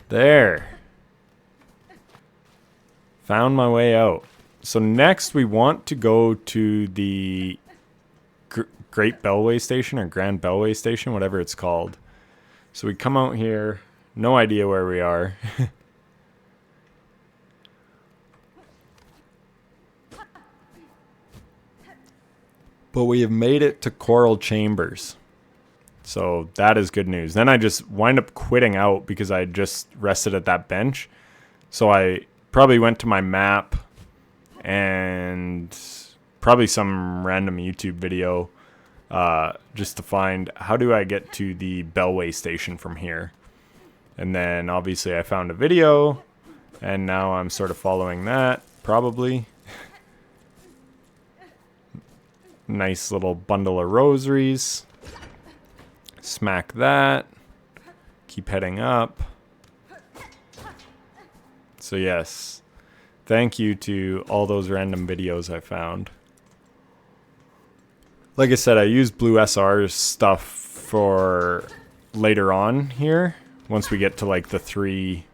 There. Found my way out. So next we want to go to the Great Bellway Station or Grand Bellway Station, whatever it's called. So we come out here. No idea where we are. But we have made it to Choral Chambers. So that is good news. Then I just wind up quitting out because I just rested at that bench. So I probably went to my map and probably some random YouTube video just to find how do I get to the Bellway station from here. And then obviously I found a video and now I'm sort of following that probably. Nice little bundle of rosaries. Smack that. Keep heading up. So yes, thank you to all those random videos I found. Like I said, I used Blue SR's stuff for later on here. Once we get to like the 3...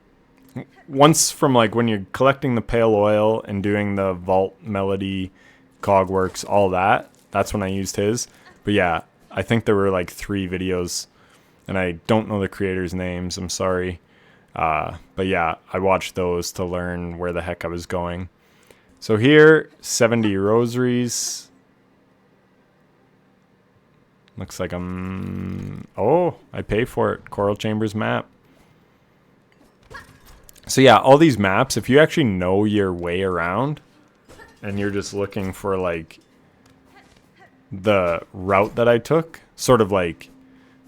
Once from like when you're collecting the Pale Oil and doing the Vault, Melody, Cogworks, all that. That's when I used his. But yeah, I think there were like 3 videos, and I don't know the creators' names, I'm sorry. But yeah, I watched those to learn where the heck I was going. So here, 70 rosaries. Looks like I'm... Oh, I pay for it. Choral Chambers map. So yeah, all these maps, if you actually know your way around, and you're just looking for like the route that I took, sort of like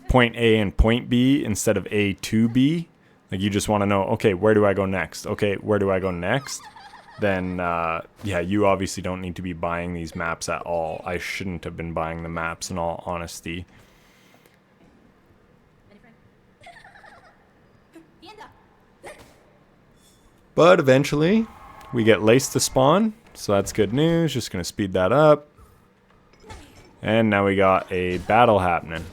point A and point B instead of A to B, like you just want to know, okay, where do I go next? Okay, where do I go next? Then yeah, you obviously don't need to be buying these maps at all. I shouldn't have been buying the maps in all honesty. But eventually we get Lace to spawn, so that's good news. Just gonna speed that up. And now we got a battle happening.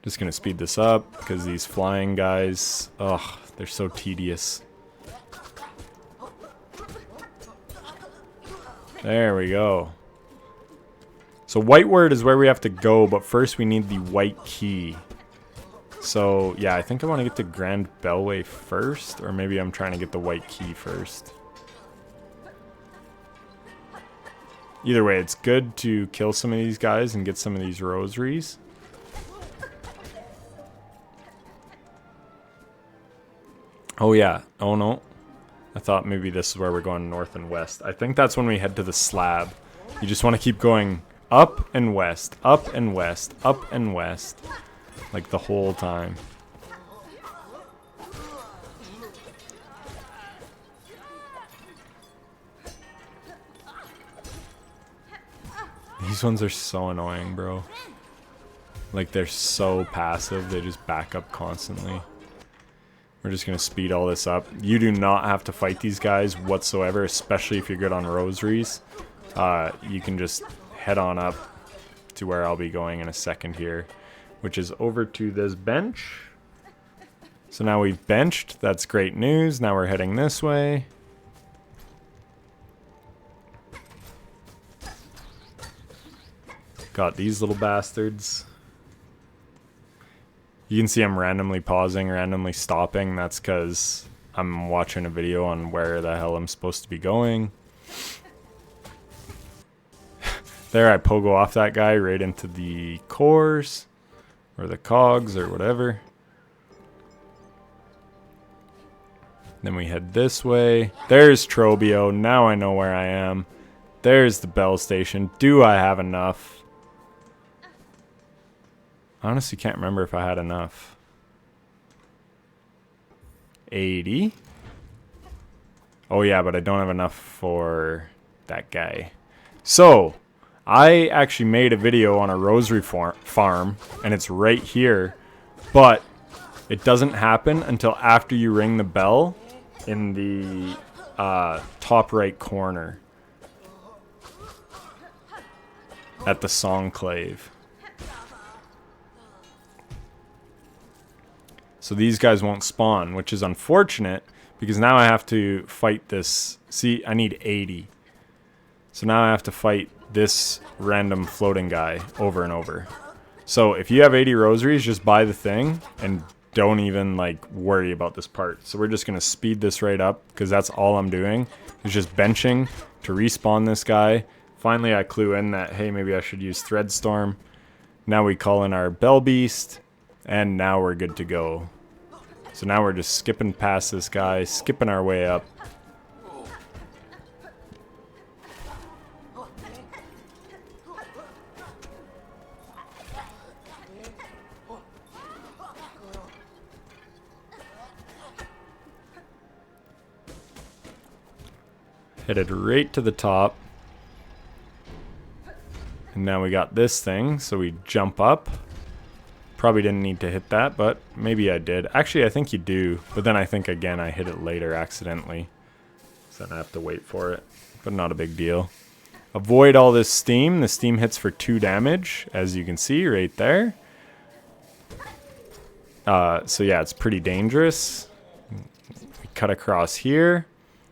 Just gonna speed this up because these flying guys, ugh, they're so tedious. There we go. So Whiteward is where we have to go, but first we need the white key. So yeah, I think I want to get to Grand Bellway first, or maybe I'm trying to get the white key first. Either way, it's good to kill some of these guys and get some of these rosaries. Oh yeah. Oh no. I thought maybe this is where we're going north and west. I think that's when we head to the slab. You just want to keep going up and west, up and west, up and west. Like the whole time. These ones are so annoying, bro. Like, they're so passive. They just back up constantly. We're just going to speed all this up. You do not have to fight these guys whatsoever, especially if you're good on rosaries. You can just head on up to where I'll be going in a second here, which is over to this bench. So now we've benched. That's great news. Now we're heading this way. Got these little bastards. You can see I'm randomly pausing, randomly stopping. That's because I'm watching a video on where the hell I'm supposed to be going. There, I pogo off that guy right into the cores, or the cogs, or whatever. Then we head this way. There's Trobbio. Now I know where I am. There's the Bell Station. Do I have enough? I honestly can't remember if I had enough. 80. Oh yeah, but I don't have enough for that guy. So, I actually made a video on a rosary farm, and it's right here. But it doesn't happen until after you ring the bell in the top right corner at the Songclave. So these guys won't spawn, which is unfortunate because now I have to fight this. See, I need 80. So now I have to fight this random floating guy over and over. So if you have 80 rosaries, just buy the thing and don't even like worry about this part. So we're just going to speed this right up because that's all I'm doing is just benching to respawn this guy. Finally, I clue in that, hey, maybe I should use Threadstorm. Now we call in our Bell Beast, and now we're good to go. So now we're just skipping past this guy, skipping our way up. Headed right to the top. And now we got this thing, so we jump up. Probably didn't need to hit that, but maybe I did. Actually, I think you do, but then I think again I hit it later accidentally. So then I have to wait for it, but not a big deal. Avoid all this steam. The steam hits for 2 damage, as you can see right there. So yeah, it's pretty dangerous. We cut across here.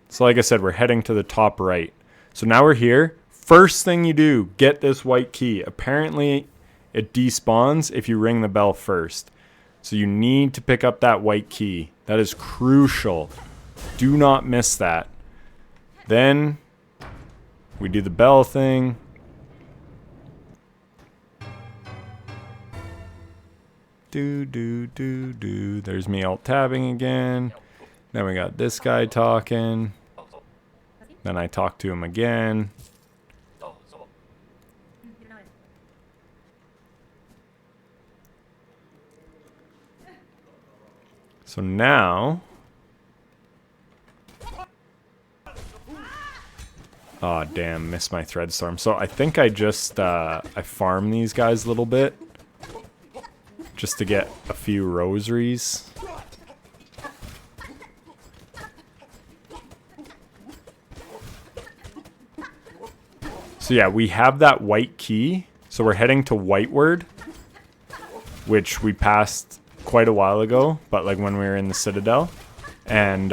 So like I said, we're heading to the top right. So now we're here. First thing you do, get this white key. Apparently, it despawns if you ring the bell first. So you need to pick up that white key. That is crucial. Do not miss that. Then we do the bell thing. Do. There's me alt-tabbing again. Then we got this guy talking. Then I talk to him again. So now, oh damn, missed my Threadstorm. So I think I just, I farm these guys a little bit, just to get a few rosaries. So yeah, we have that white key, so we're heading to Whiteward, which we passed quite a while ago, but like when we were in the Citadel, and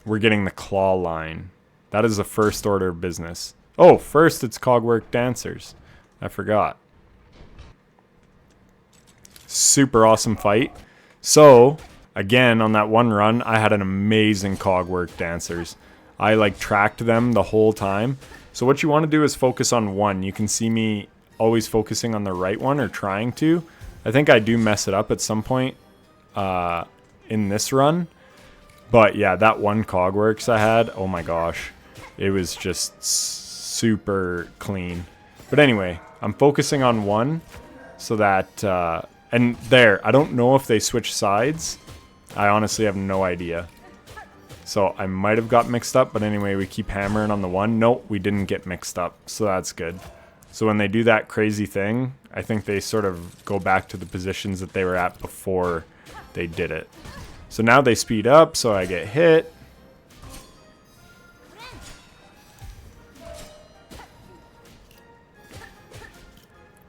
we're getting the Clawline. That is the first order of business. Oh, first it's Cogwork Dancers. I forgot. Super awesome fight. So again, on that one run, I had an amazing Cogwork Dancers. I like tracked them the whole time, So what you want to do is focus on one. You can see me always focusing on the right one, or trying to. I think I do mess it up at some point in this run. But yeah, that one Cogworks I had, oh my gosh. It was just super clean. But anyway, I'm focusing on one so that... and there, I don't know if they switch sides. I honestly have no idea. So I might have got mixed up, but anyway, we keep hammering on the one. Nope, we didn't get mixed up, so that's good. So when they do that crazy thing, I think they sort of go back to the positions that they were at before they did it. So now they speed up, so I get hit.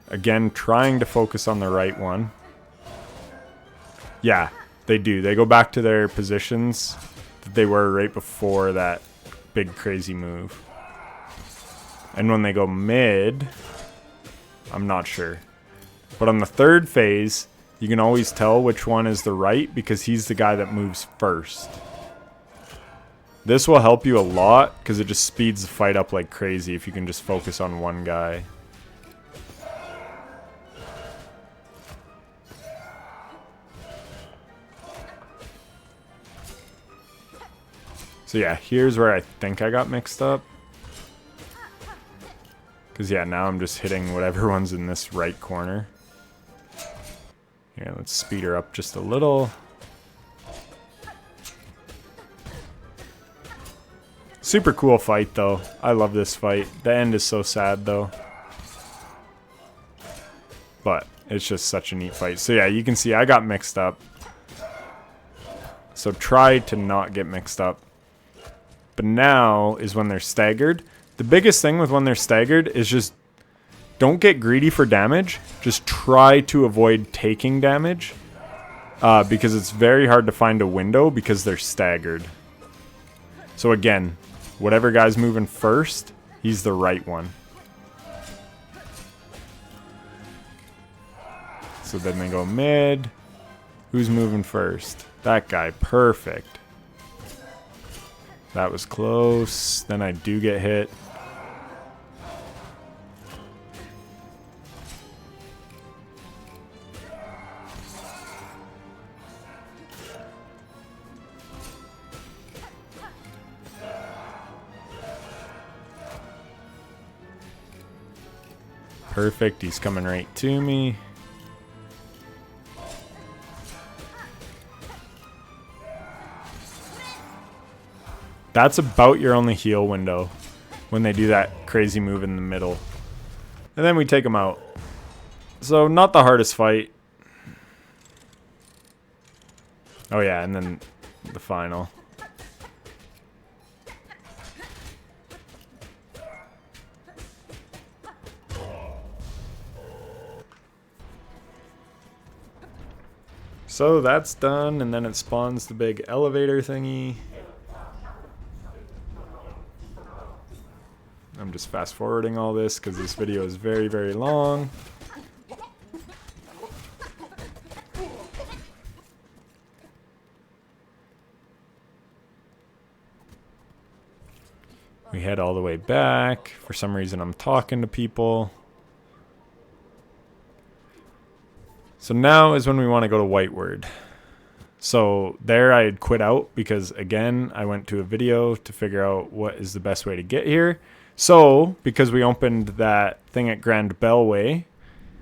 Again, trying to focus on the right one. Yeah, they do. They go back to their positions that they were right before that big crazy move. And when they go mid, I'm not sure. But on the third phase, you can always tell which one is the right because he's the guy that moves first. This will help you a lot because it just speeds the fight up like crazy if you can just focus on one guy. So yeah, here's where I think I got mixed up. Because yeah, now I'm just hitting whatever one's in this right corner. Here, let's speed her up just a little. Super cool fight though. I love this fight. The end is so sad though. But it's just such a neat fight. So yeah, you can see I got mixed up. So try to not get mixed up. But now is when they're staggered. The biggest thing with when they're staggered is just don't get greedy for damage. Just try to avoid taking damage. Because it's very hard to find a window because they're staggered. So again, whatever guy's moving first, he's the right one. So then they go mid. Who's moving first? That guy. Perfect. That was close. Then I do get hit. Perfect. He's coming right to me. That's about your only heal window when they do that crazy move in the middle. And then we take them out. So not the hardest fight. Oh yeah, and then the final. So that's done, and then it spawns the big elevator thingy. I'm just fast forwarding all this because this video is very, very long. We head all the way back. For some reason I'm talking to people. So now is when we want to go to Whiteward. So there I had quit out because again I went to a video to figure out what is the best way to get here. So because we opened that thing at Grand Bellway,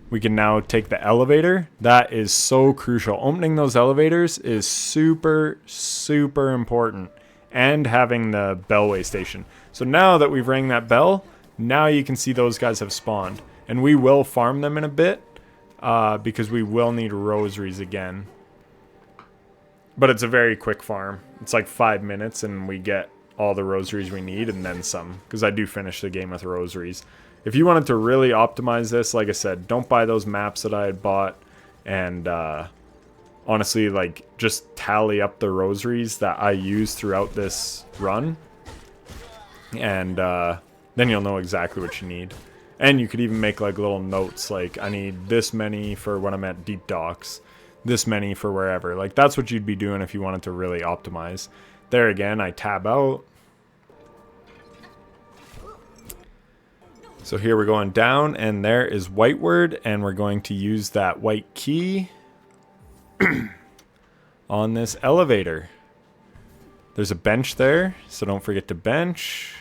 we can now take the elevator. That is so crucial. Opening those elevators is super, super important. And having the Bellway station. So now that we've rang that bell, now you can see those guys have spawned. And we will farm them in a bit. Because we will need rosaries again. But it's a very quick farm. It's like 5 minutes and we get all the rosaries we need and then some. Because I do finish the game with rosaries. If you wanted to really optimize this, like I said, don't buy those maps that I had bought. And honestly, like, just tally up the rosaries that I use throughout this run. And then you'll know exactly what you need. And you could even make like little notes like I need this many for when I'm at deep docks, this many for wherever. Like that's what you'd be doing if you wanted to really optimize. There again, I tab out. So here we're going down, and there is Whiteward, and we're going to use that white key on this elevator. There's a bench there, so don't forget to bench.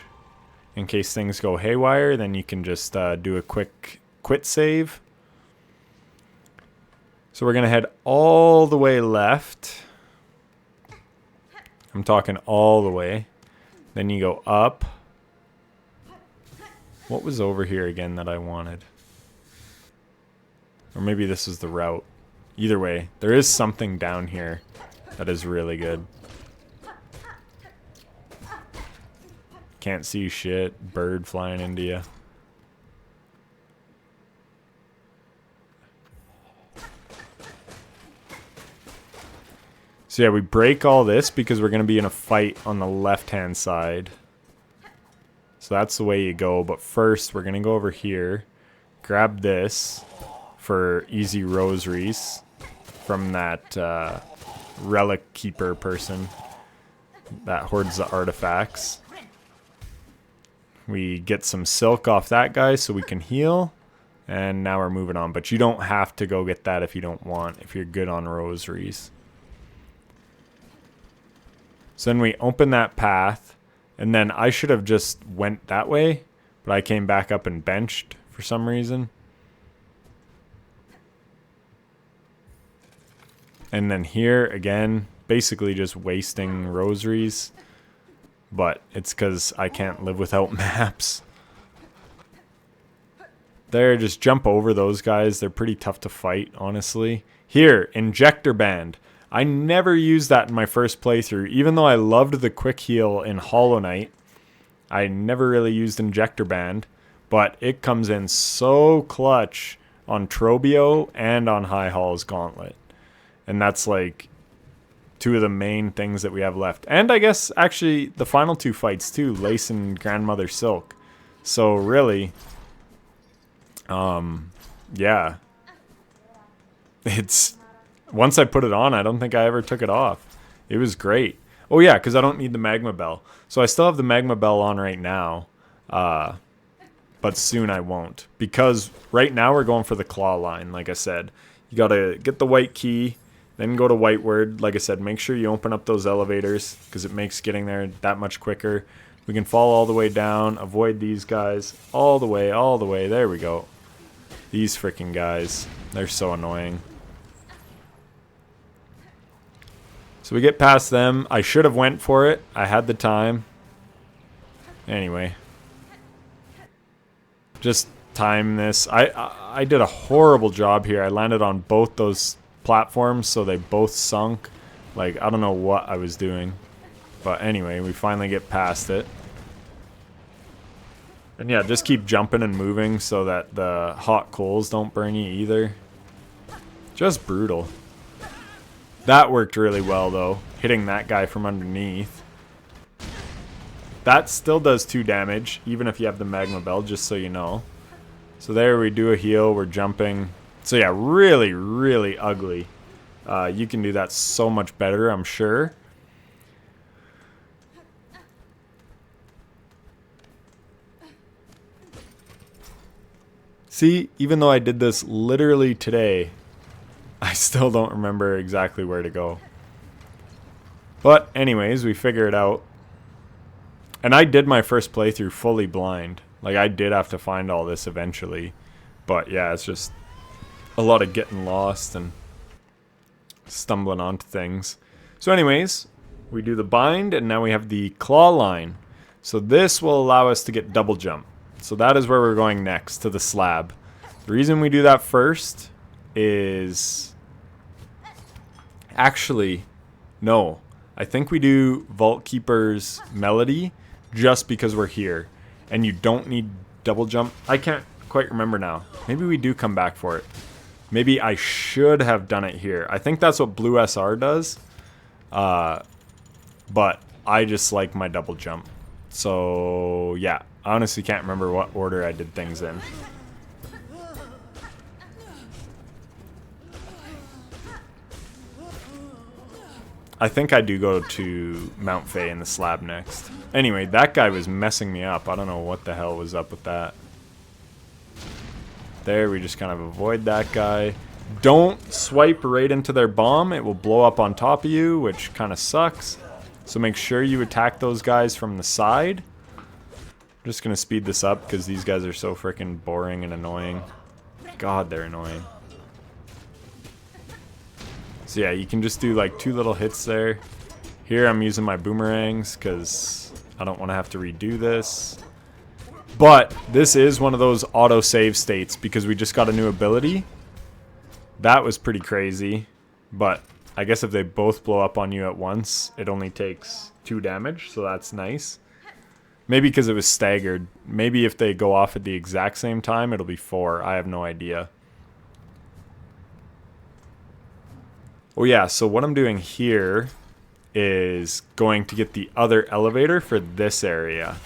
In case things go haywire, then you can just do a quick quit save. So we're going to head all the way left. I'm talking all the way. Then you go up. What was over here again that I wanted? Or maybe this is the route. Either way, there is something down here that is really good. Can't see shit. Bird flying into you. So yeah, we break all this because we're going to be in a fight on the left-hand side. So that's the way you go. But first, we're going to go over here. Grab this for easy rosaries from that relic keeper person that hoards the artifacts. We get some silk off that guy so we can heal. And now we're moving on. But you don't have to go get that if you don't want, if you're good on rosaries. So then we open that path. And then I should have just went that way. But I came back up and benched for some reason. And then here, again, basically just wasting rosaries. But it's because I can't live without maps. There, just jump over those guys. They're pretty tough to fight, honestly. Here, Injector Band. I never used that in my first playthrough. Even though I loved the quick heal in Hollow Knight, I never really used Injector Band. But it comes in so clutch on Trobbio and on High Hall's Gauntlet. And that's like two of the main things that we have left. And I guess actually the final two fights too, Lace and Grandmother Silk. So really, yeah. It's, once I put it on, I don't think I ever took it off. It was great. Oh yeah, because I don't need the Magma Bell. So I still have the Magma Bell on right now. But soon I won't. Because right now we're going for the Clawline, like I said. You gotta get the white key. Then go to Whiteward. Like I said, make sure you open up those elevators because it makes getting there that much quicker. We can fall all the way down, avoid these guys. All the way, all the way. There we go. These freaking guys. They're so annoying. So we get past them. I should have went for it. I had the time. Anyway. Just time this. I did a horrible job here. I landed on both those platforms, so they both sunk. Like, I don't know what I was doing. But anyway, we finally get past it. And yeah, just keep jumping and moving so that the hot coals don't burn you either. Just brutal. That worked really well, though. Hitting that guy from underneath. That still does 2 damage, even if you have the Magma Bell, just so you know. So there we do a heal, we're jumping. So yeah, really, really ugly. You can do that so much better, I'm sure. See, even though I did this literally today, I still don't remember exactly where to go. But anyways, we figure it out. And I did my first playthrough fully blind. Like, I did have to find all this eventually. But yeah, it's just a lot of getting lost and stumbling onto things. So anyways, we do the bind, and now we have the Clawline. So this will allow us to get double jump. So that is where we're going next, to the slab. The reason we do that first is... Actually, no. I think we do Vaultkeeper's Melody just because we're here. And you don't need double jump. I can't quite remember now. Maybe we do come back for it. Maybe I should have done it here. I think that's what Blue SR does. But I just like my double jump. So, yeah. I honestly can't remember what order I did things in. I think I do go to Mount Fay in the slab next. Anyway, that guy was messing me up. I don't know what the hell was up with that. There, we just kind of avoid that guy. Don't swipe right into their bomb. It will blow up on top of you, which kind of sucks. So make sure you attack those guys from the side. I'm just going to speed this up because these guys are so freaking boring and annoying. God, they're annoying. So yeah, you can just do like 2 little hits there. Here I'm using my boomerangs because I don't want to have to redo this. But this is one of those auto-save states because we just got a new ability. That was pretty crazy. But I guess if they both blow up on you at once, it only takes 2 damage, so that's nice. Maybe because it was staggered. Maybe if they go off at the exact same time, it'll be 4. I have no idea. Oh yeah, so what I'm doing here is going to get the other elevator for this area.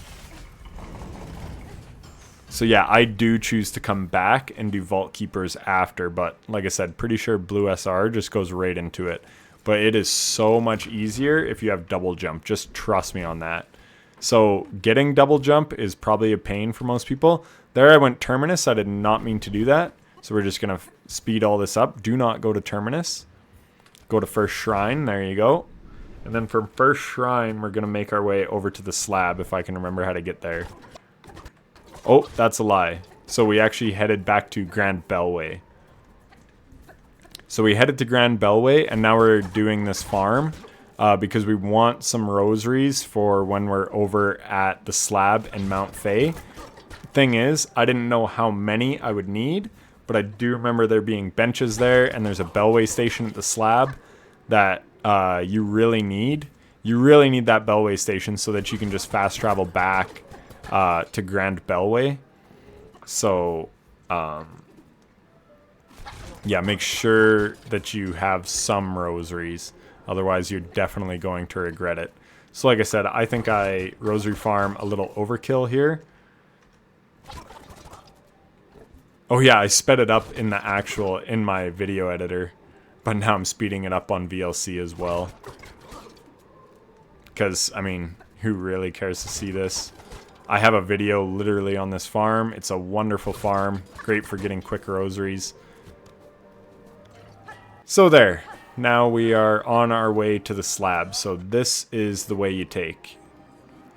So yeah, I do choose to come back and do Vaultkeepers after, but like I said, pretty sure Blue SR just goes right into it. But it is so much easier if you have double jump, just trust me on that. So getting double jump is probably a pain for most people. There I went Terminus, I did not mean to do that. So we're just gonna speed all this up. Do not go to Terminus. Go to First Shrine, there you go. And then from First Shrine, we're gonna make our way over to the Slab if I can remember how to get there. Oh, that's a lie. So we actually headed back to Grand Bellway. So we headed to Grand Bellway, and now we're doing this farm because we want some rosaries for when we're over at the Slab and Mount Fay. Thing is, I didn't know how many I would need, but I do remember there being benches there, and there's a Bellway station at the Slab that you really need. You really need that Bellway station so that you can just fast travel back to Grand Bellway. So yeah, make sure that you have some rosaries, otherwise you're definitely going to regret it. So like I said, I think I rosary farm a little overkill here. Oh yeah, I sped it up in my video editor, but now I'm speeding it up on VLC as well, because I mean, who really cares to see this? I have a video literally on this farm. It's a wonderful farm. Great for getting quick rosaries. So there. Now we are on our way to the Slab. So this is the way you take.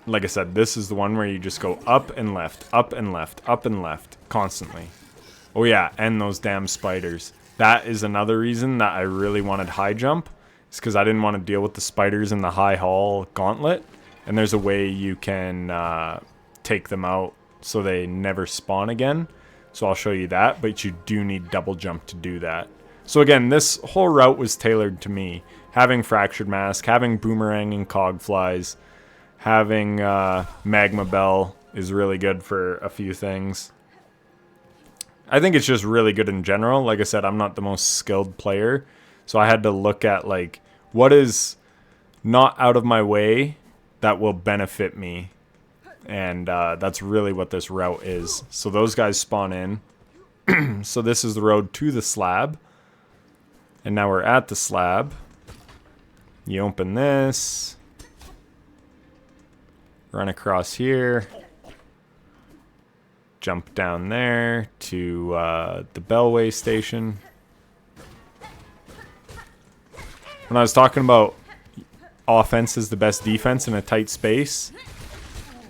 Like I said, this is the one where you just go up and left, up and left, up and left, constantly. Oh yeah, and those damn spiders. That is another reason that I really wanted high jump. It's because I didn't want to deal with the spiders in the high hall gauntlet. And there's a way you can take them out so they never spawn again. So I'll show you that, but you do need double jump to do that. So again, this whole route was tailored to me. Having Fractured Mask, having Boomerang and Cogflies, having Magma Bell is really good for a few things. I think it's just really good in general. Like I said, I'm not the most skilled player, so I had to look at like what is not out of my way that will benefit me. And that's really what this route is. So those guys spawn in. So this is the road to the Slab. And now we're at the Slab. You open this. Run across here. Jump down there to the Bellway station. When I was talking about offense is the best defense in a tight space,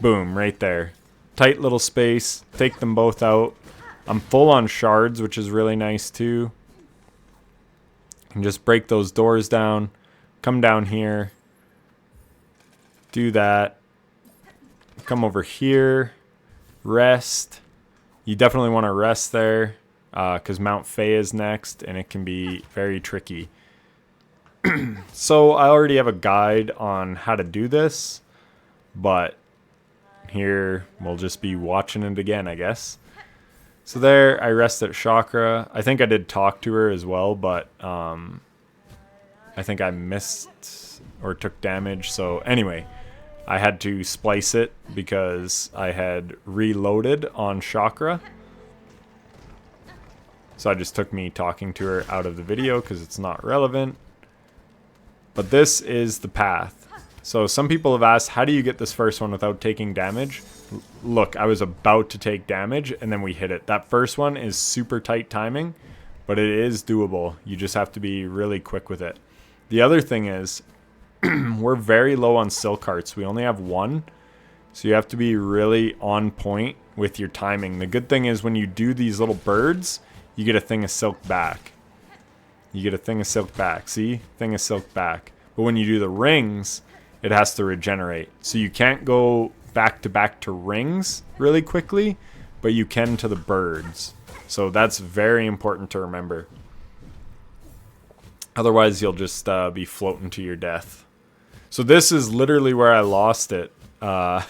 boom, right there. Tight little space. Take them both out. I'm full on shards, which is really nice too. And just break those doors down. Come down here. Do that. Come over here. Rest. You definitely want to rest there because Mount Fay is next and it can be very tricky. So I already have a guide on how to do this, but here we'll just be watching it again, I guess. So there, I rest at Chakra. I think I did talk to her as well, but I think I missed or took damage. So anyway, I had to splice it because I had reloaded on Chakra. So it just took me talking to her out of the video because it's not relevant. But this is the path. So some people have asked, how do you get this first one without taking damage? Look, I was about to take damage and then we hit it. That first one is super tight timing, but it is doable. You just have to be really quick with it. The other thing is, we're very low on silk hearts. We only have one. So you have to be really on point with your timing. The good thing is when you do these little birds, you get a thing of silk back. You get a thing of silk back. See? Thing of silk back. But when you do the rings, it has to regenerate. So you can't go back to rings really quickly, but you can to the birds. So that's very important to remember. Otherwise, you'll just be floating to your death. So this is literally where I lost it on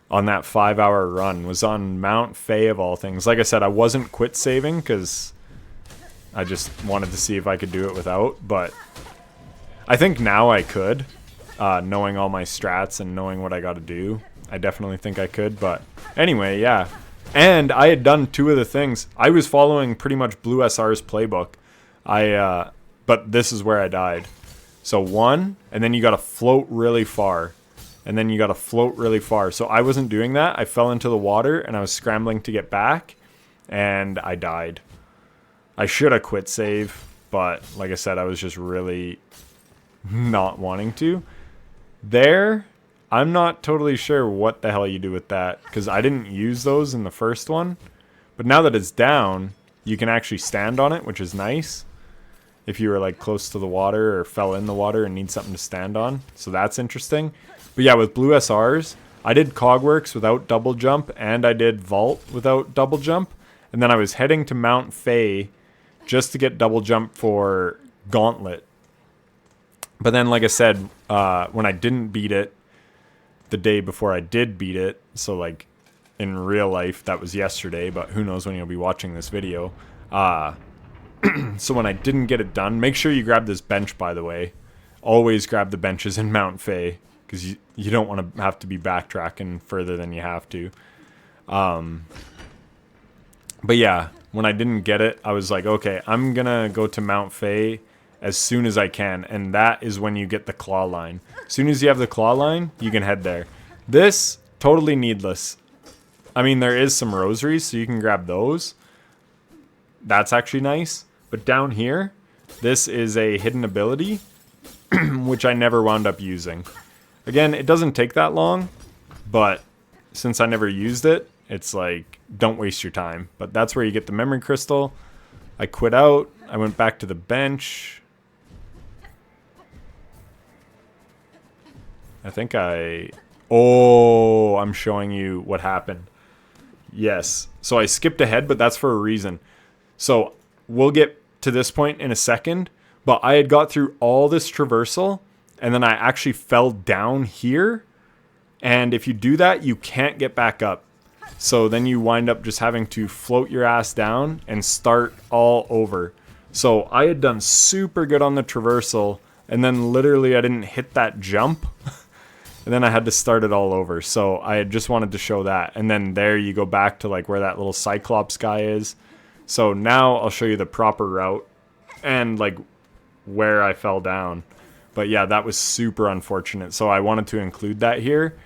that 5-hour run. Was on Mount Fay of all things. Like I said, I wasn't quit saving because I just wanted to see if I could do it without. But I think now I could, knowing all my strats and knowing what I got to do. I definitely think I could. But anyway, yeah. And I had done 2 of the things. I was following pretty much Blue SR's playbook. But this is where I died. So 1, and then you got to float really far. And then you got to float really far. So I wasn't doing that. I fell into the water, and I was scrambling to get back, and I died. I should have quit save, but like I said, I was just really not wanting to. There, I'm not totally sure what the hell you do with that, because I didn't use those in the first one. But now that it's down, you can actually stand on it, which is nice. If you were like close to the water or fell in the water and need something to stand on. So that's interesting. But yeah, with Blue SRs, I did Cogworks without double jump and I did Vault without double jump. And then I was heading to Mount Fay just to get double jump for Gauntlet. But then, like I said, when I didn't beat it, the day before I did beat it, so like in real life, that was yesterday, but who knows when you'll be watching this video. So when I didn't get it done, make sure you grab this bench, by the way. Always grab the benches in Mount Fay, because you don't want to have to be backtracking further than you have to. But yeah, when I didn't get it, I was like, okay, I'm going to go to Mount Fay as soon as I can. And that is when you get the Clawline. As soon as you have the Clawline, you can head there. This, totally needless. I mean, there is some rosaries, so you can grab those. That's actually nice. But down here, this is a hidden ability, which I never wound up using. Again, it doesn't take that long, but since I never used it, it's like, don't waste your time. But that's where you get the memory crystal. I quit out. I went back to the bench. Oh, I'm showing you what happened. Yes. So I skipped ahead, but that's for a reason. So we'll get to this point in a second, but I had got through all this traversal, and then I actually fell down here. And if you do that, you can't get back up. So then you wind up just having to float your ass down and start all over. So I had done super good on the traversal, and then literally I didn't hit that jump. And then I had to start it all over. So I had just wanted to show that. And then there you go back to like where that little Cyclops guy is. So now I'll show you the proper route and like where I fell down. But yeah, that was super unfortunate. So I wanted to include that here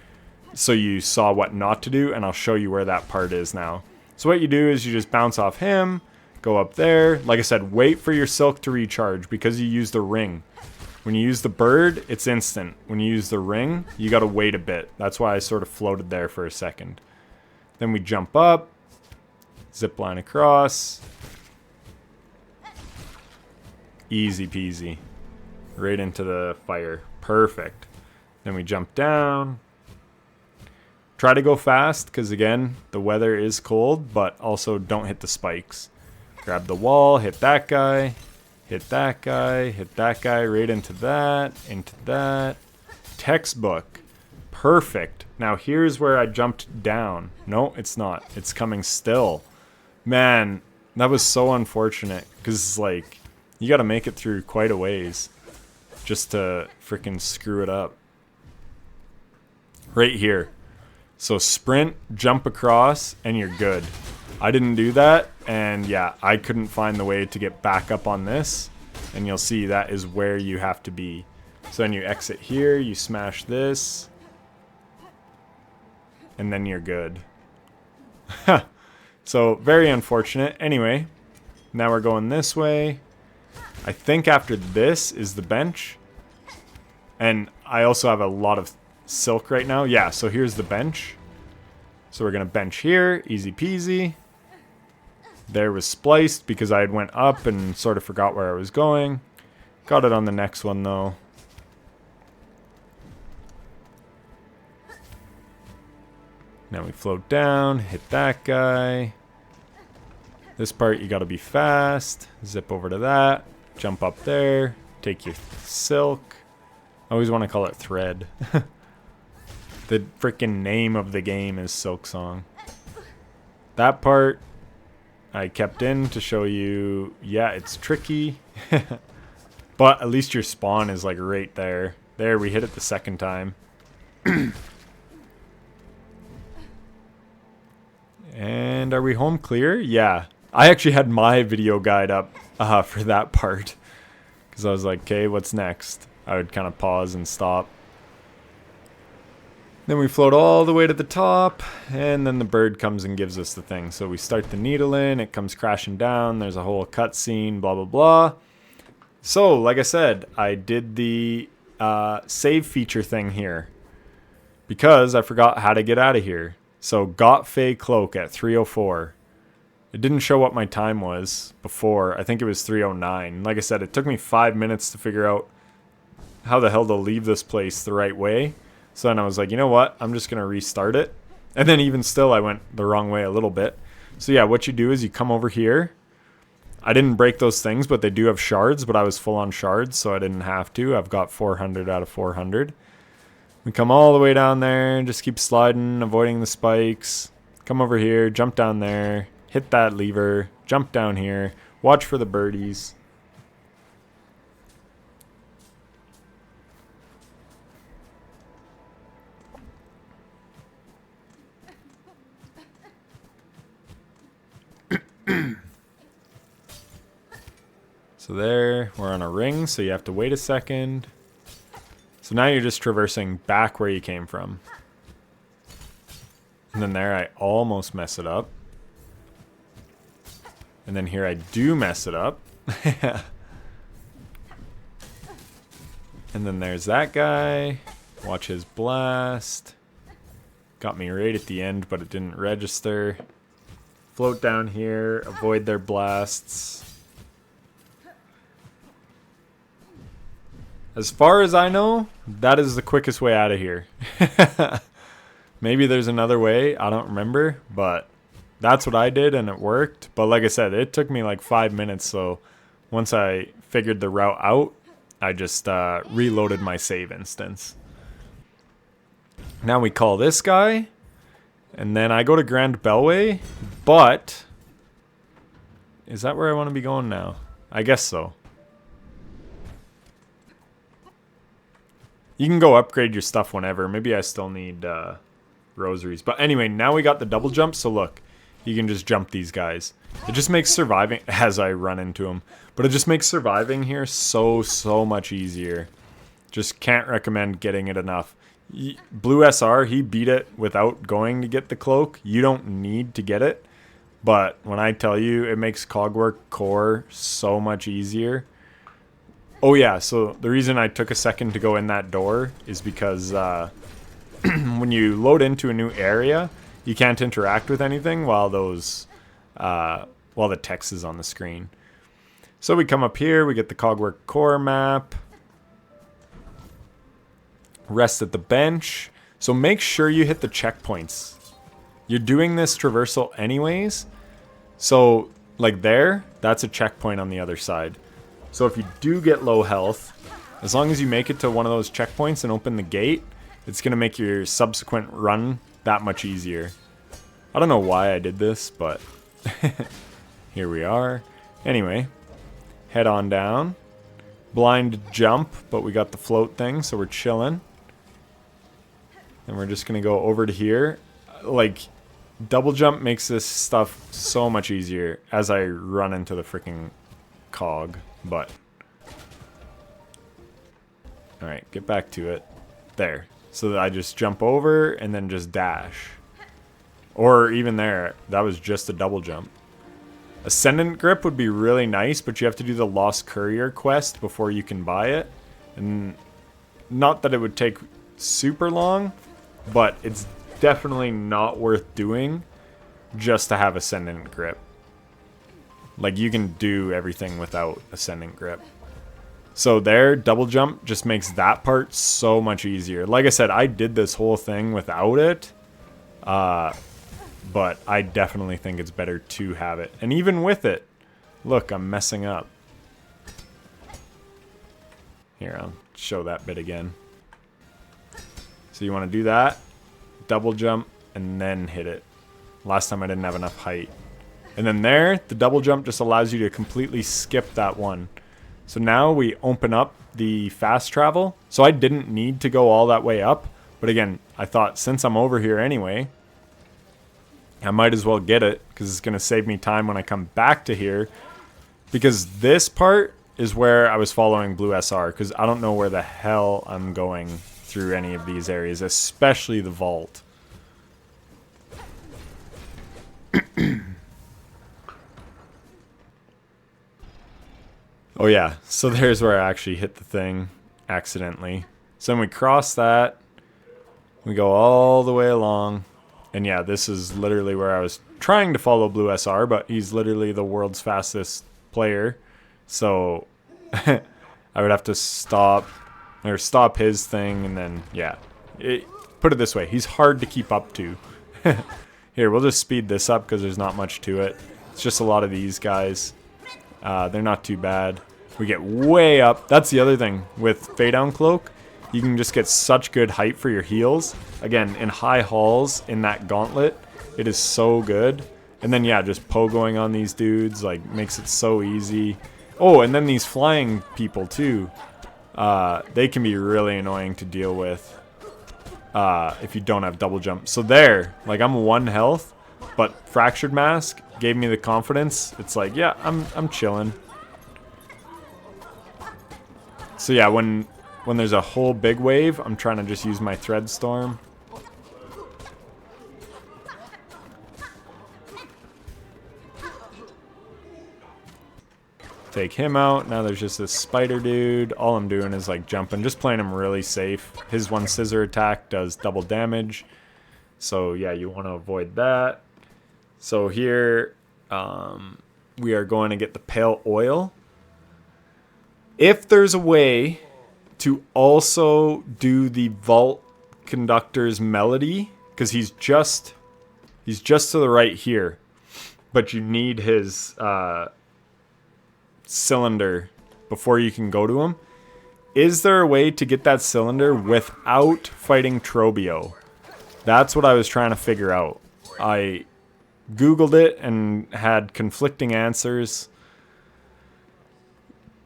so you saw what not to do, and I'll show you where that part is now. So what you do is you just bounce off him, go up there. Like I said, wait for your silk to recharge because you use the ring. When you use the bird, it's instant. When you use the ring, you got to wait a bit. That's why I sort of floated there for a second. Then we jump up, zip line across. Easy peasy. Right into the fire. Perfect. Then we jump down. Try to go fast because, again, the weather is cold, but also don't hit the spikes. Grab the wall, hit that guy. Hit that guy, hit that guy, right into that. Textbook. Perfect. Now here's where I jumped down. No, it's not. It's coming still. Man, that was so unfortunate. Because, like, you got to make it through quite a ways just to freaking screw it up. Right here. So sprint, jump across, and you're good. I didn't do that, and yeah, I couldn't find the way to get back up on this, and you'll see that is where you have to be. So then you exit here, you smash this, and then you're good. So very unfortunate. Anyway, now we're going this way. I think after this is the bench. And I also have a lot of silk right now. Yeah, so here's the bench. So we're going to bench here. Easy peasy. There was spliced because I had went up and sort of forgot where I was going. Got it on the next one though. Now we float down, hit that guy. This part you gotta be fast. Zip over to that. Jump up there. Take your silk. I always want to call it thread. The freaking name of the game is Silksong. That part I kept in to show you, yeah, it's tricky. But at least your spawn is like right there. There, we hit it the second time. And are we home clear? Yeah. I actually had my video guide up for that part. Because I was like, okay, what's next? I would kind of pause and stop. Then we float all the way to the top. And then the bird comes and gives us the thing. So we start the needle in. It comes crashing down. There's a whole cutscene, blah, blah, blah. So, like I said, I did the save feature thing here. Because I forgot how to get out of here. So, got Faydown Cloak at 3:04. It didn't show what my time was before. I think it was 3:09. Like I said, it took me 5 minutes to figure out how the hell to leave this place the right way. So then I was like, you know what? I'm just going to restart it. And then even still, I went the wrong way a little bit. So yeah, what you do is you come over here. I didn't break those things, but they do have shards. But I was full on shards, so I didn't have to. I've got 400 out of 400. We come all the way down there, just keep sliding, avoiding the spikes. Come over here, jump down there, hit that lever, jump down here, watch for the birdies. So there, we're on a ring, so you have to wait a second. So now you're just traversing back where you came from. And then there I almost mess it up. And then here I do mess it up. And then there's that guy. Watch his blast. Got me right at the end, but it didn't register. Float down here, avoid their blasts. As far as I know, that is the quickest way out of here. Maybe there's another way, I don't remember, but that's what I did and it worked. But like I said, it took me like 5 minutes, so once I figured the route out, I just reloaded my save instance. Now we call this guy, and then I go to Grand Bellway, but is that where I want to be going now? I guess so. You can go upgrade your stuff whenever. Maybe I still need rosaries. But anyway, now we got the double jump. So look, you can just jump these guys. It just makes surviving, as I run into them. But it just makes surviving here so much easier. Just can't recommend getting it enough. Blue SR, he beat it without going to get the cloak. You don't need to get it. But when I tell you, it makes Cogwork Core so much easier. Oh yeah, so the reason I took a second to go in that door is because when you load into a new area, you can't interact with anything while those while the text is on the screen. So we come up here, we get the Cogwork Core map. Rest at the bench. So make sure you hit the checkpoints. You're doing this traversal anyways. So like there, that's a checkpoint on the other side. So if you do get low health, as long as you make it to one of those checkpoints and open the gate, it's going to make your subsequent run that much easier. I don't know why I did this, but here we are. Anyway, head on down. Blind jump, but we got the float thing, so we're chilling. And we're just going to go over to here. Like, double jump makes this stuff so much easier as I run into the freaking cog. But Alright, get back to it. There. So that I just jump over and then just dash. Or even there, that was just a double jump. Ascendant Grip would be really nice, but you have to do the Lost Courier quest before you can buy it. And not that it would take super long, but it's definitely not worth doing just to have Ascendant Grip. Like, you can do everything without Ascendant Grip. So there, double jump just makes that part so much easier. Like I said, I did this whole thing without it. But I definitely think it's better to have it. And even with it, look, I'm messing up. Here, I'll show that bit again. So you want to do that, double jump, and then hit it. Last time I didn't have enough height. And then there, the double jump just allows you to completely skip that one. So now we open up the fast travel. So I didn't need to go all that way up. But again, I thought since I'm over here anyway, I might as well get it because it's going to save me time when I come back to here. Because this part is where I was following Blue SR because I don't know where the hell I'm going through any of these areas, especially the vault. Oh yeah, so there's where I actually hit the thing accidentally. So then we cross that. We go all the way along. And yeah, this is literally where I was trying to follow Blue SR, but he's literally the world's fastest player. So I would have to stop his thing and then, yeah. Put it this way, he's hard to keep up to. Here, we'll just speed this up because there's not much to it. It's just a lot of these guys. They're not too bad. We get way up. That's the other thing with Faydown Cloak. You can just get such good height for your heals. Again, in high halls, in that Gauntlet, it is so good. And then, yeah, just pogoing on these dudes, like, makes it so easy. Oh, and then these flying people, too. They can be really annoying to deal with if you don't have double jump. So there, like, I'm 1 health, but Fractured Mask gave me the confidence. It's like, yeah, I'm chilling. So yeah, when there's a whole big wave, I'm trying to just use my Thread Storm. Take him out. Now there's just this spider dude. All I'm doing is like jumping, just playing him really safe. His one scissor attack does double damage. So yeah, you want to avoid that. So here, we are going to get the Pale Oil. If there's a way to also do the Vault Conductor's melody, because he's just to the right here, but you need his cylinder before you can go to him. Is there a way to get that cylinder without fighting Trobbio? That's what I was trying to figure out. I Googled it and had conflicting answers.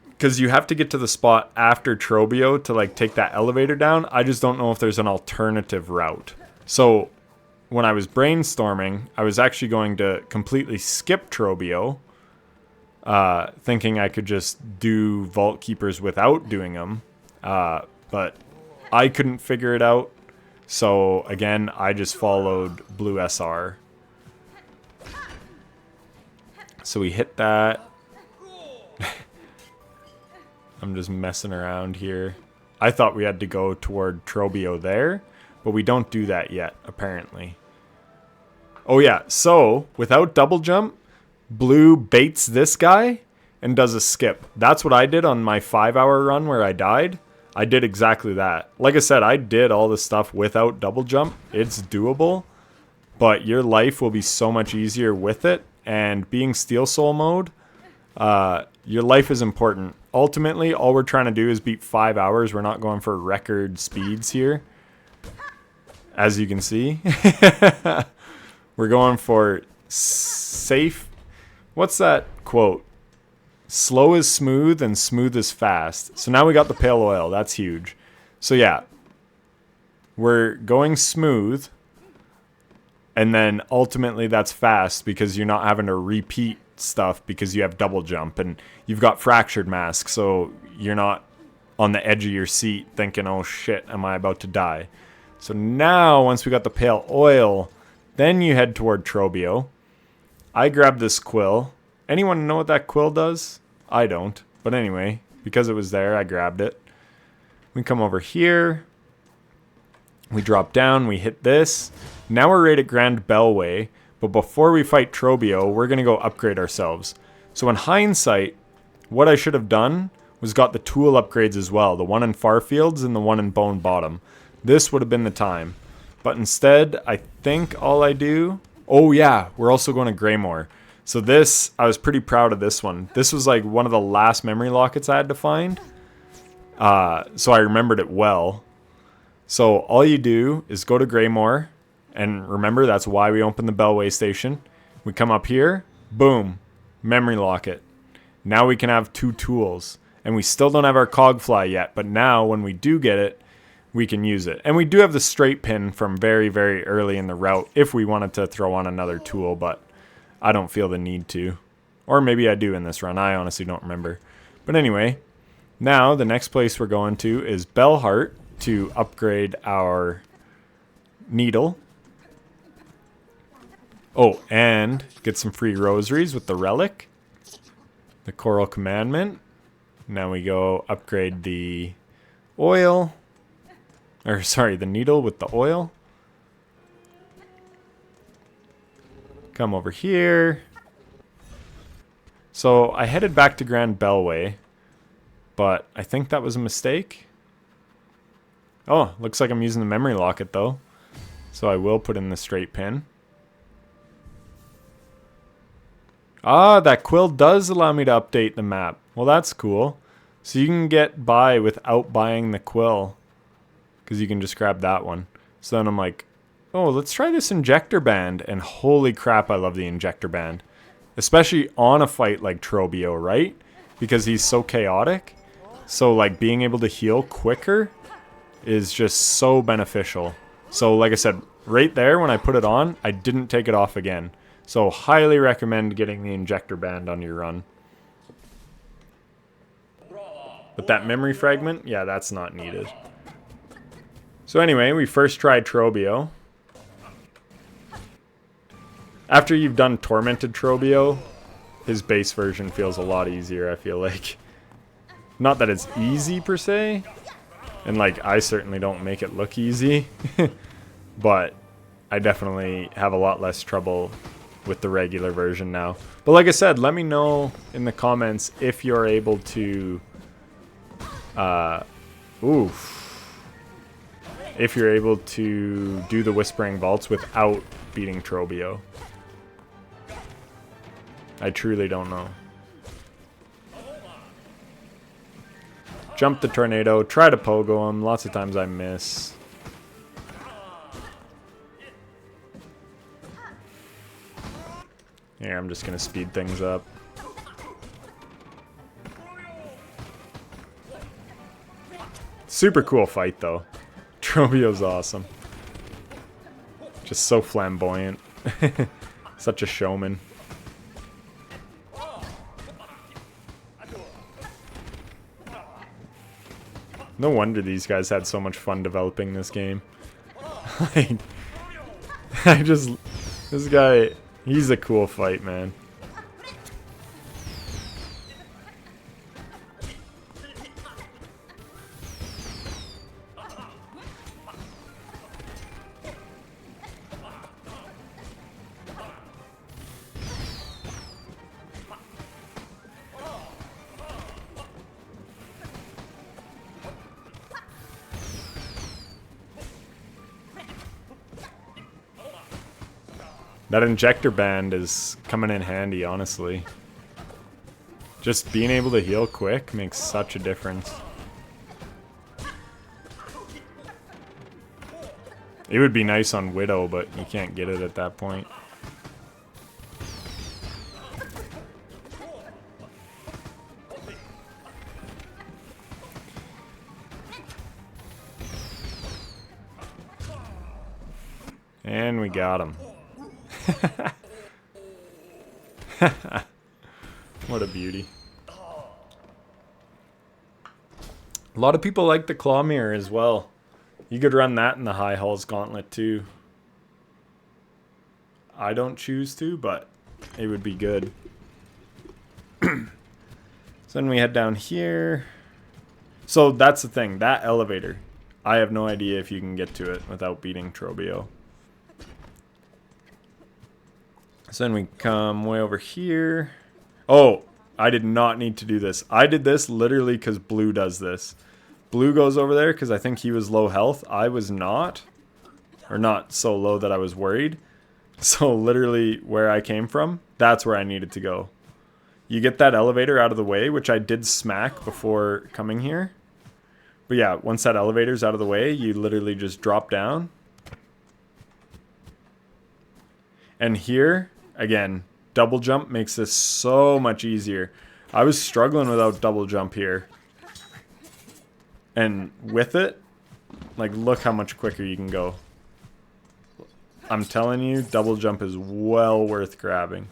Because you have to get to the spot after Trobbio to like take that elevator down. I just don't know if there's an alternative route. So when I was brainstorming, I was actually going to completely skip Trobbio, thinking I could just do Vaultkeepers without doing them. But I couldn't figure it out. So again, I just followed Blue SR. So we hit that. I'm just messing around here. I thought we had to go toward Trobbio there, but we don't do that yet, apparently. Oh yeah, so without double jump, Blue baits this guy and does a skip. That's what I did on my 5-hour run where I died. I did exactly that. Like I said, I did all this stuff without double jump. It's doable, but your life will be so much easier with it. And being Steel Soul mode, your life is important. Ultimately, all we're trying to do is beat 5 hours. We're not going for record speeds here. As you can see. We're going for safe. What's that quote? Slow is smooth and smooth is fast. So now we got the Pale Oil. That's huge. So yeah. We're going smooth. And then ultimately that's fast because you're not having to repeat stuff because you have double jump and you've got Fractured Mask, so you're not on the edge of your seat thinking, oh shit, am I about to die? So now, once we got the pale oil, then you head toward Trobbio. I grabbed this quill. Anyone know what that quill does? I don't. But anyway, because it was there, I grabbed it. We come over here. We drop down. We hit this. Now we're right at Grand Bellway. But before we fight Trobbio, we're going to go upgrade ourselves. So in hindsight, what I should have done was got the tool upgrades as well. The one in Farfields and the one in Bone Bottom. This would have been the time. But instead, I think all I do... Oh yeah, we're also going to Greymoor. So this, I was pretty proud of this one. This was like one of the last memory lockets I had to find. So I remembered it well. So all you do is go to Greymoor. And remember, that's why we opened the Bellway station. We come up here. Boom. Memory locket. Now we can have 2 tools. And we still don't have our Cogfly yet. But now, when we do get it, we can use it. And we do have the straight pin from very, very early in the route if we wanted to throw on another tool, but I don't feel the need to. Or maybe I do in this run. I honestly don't remember. But anyway, now the next place we're going to is Bellhart to upgrade our needle. Oh, and get some free rosaries with the relic. The Choral Commandment. Now we go upgrade the oil. Or, sorry, the needle with the oil. Come over here. So, I headed back to Grand Bellway. But I think that was a mistake. Oh, looks like I'm using the memory locket, though. So, I will put in the straight pin. Ah, that quill does allow me to update the map. Well, that's cool. So, you can get by without buying the quill. Because you can just grab that one. So then I'm like, oh, let's try this Injector Band. And holy crap, I love the Injector Band. Especially on a fight like Trobbio, right? Because he's so chaotic. So like being able to heal quicker is just so beneficial. So like I said, right there when I put it on, I didn't take it off again. So highly recommend getting the Injector Band on your run. But that memory fragment, yeah, that's not needed. So anyway, we first tried Trobbio. After you've done Tormented Trobbio, his base version feels a lot easier, I feel like. Not that it's easy per se, and like I certainly don't make it look easy, but I definitely have a lot less trouble with the regular version now. But like I said, let me know in the comments if you're able to... if you're able to do the Whispering Vaults without beating Trobbio. I truly don't know. Jump the tornado, try to pogo him. Lots of times I miss. Here, I'm just gonna speed things up. Super cool fight though. Trobbio's awesome. Just so flamboyant. Such a showman. No wonder these guys had so much fun developing this game. Like, this guy, he's a cool fight, man. That Injector Band is coming in handy, honestly. Just being able to heal quick makes such a difference. It would be nice on Widow, but you can't get it at that point. And we got him. What a beauty. A lot of people like the claw mirror as well. You could run that in the high halls gauntlet too. I don't choose to, but it would be good. So then we head down here. So that's the thing, that elevator. I have no idea if you can get to it without beating Trobbio. So then we come way over here. Oh, I did not need to do this. I did this literally because Blue does this. Blue goes over there because I think he was low health. I was not. Or not so low that I was worried. So literally where I came from, that's where I needed to go. You get that elevator out of the way, which I did smack before coming here. But yeah, once that elevator's out of the way, you literally just drop down. And here, again, double jump makes this so much easier. I was struggling without double jump here. And with it, like, look how much quicker you can go. I'm telling you, double jump is well worth grabbing.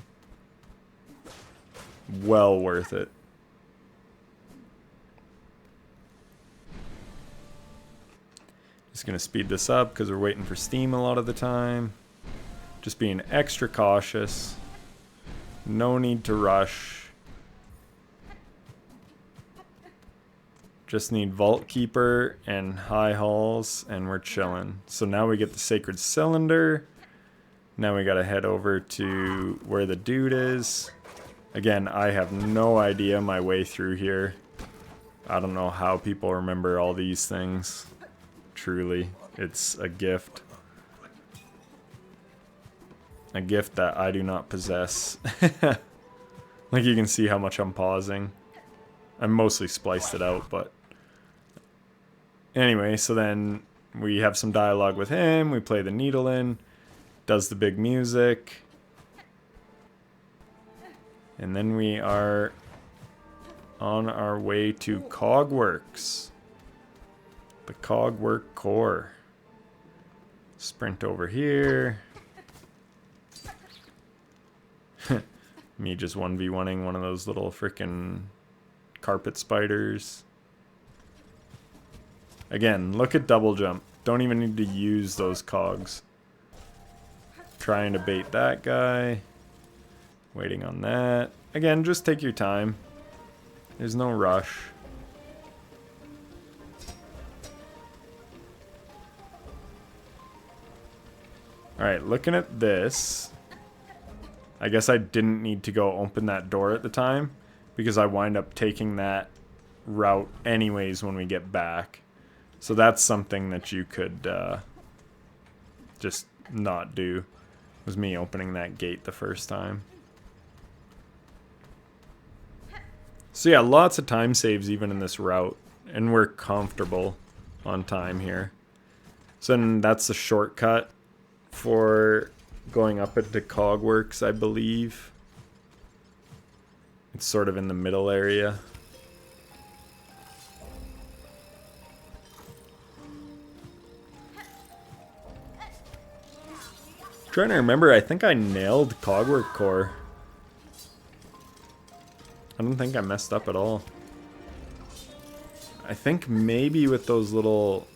Well worth it. Just gonna speed this up because we're waiting for steam a lot of the time. Just being extra cautious. No need to rush. Just need Vaultkeeper and high halls and we're chilling. So now we get the Sacred Cylinder. Now we gotta head over to where the dude is. Again, I have no idea my way through here. I don't know how people remember all these things. Truly, it's a gift. A gift that I do not possess. Like you can see how much I'm pausing. I mostly spliced it out, but... Anyway, so then we have some dialogue with him. We play the needle in. Does the big music. And then we are on our way to Cogworks. The Cogwork Core. Sprint over here. Me just 1v1ing one of those little frickin' carpet spiders. Again, look at double jump. Don't even need to use those cogs. Trying to bait that guy. Waiting on that. Again, just take your time. There's no rush. Alright, looking at this. I guess I didn't need to go open that door at the time. Because I wind up taking that route anyways when we get back. So that's something that you could just not do. Was me opening that gate the first time. So yeah, lots of time saves even in this route. And we're comfortable on time here. So then that's the shortcut for going up into Cogworks, I believe. It's sort of in the middle area. Trying to remember, I think I nailed Cogwork Core. I don't think I messed up at all. I think maybe with those little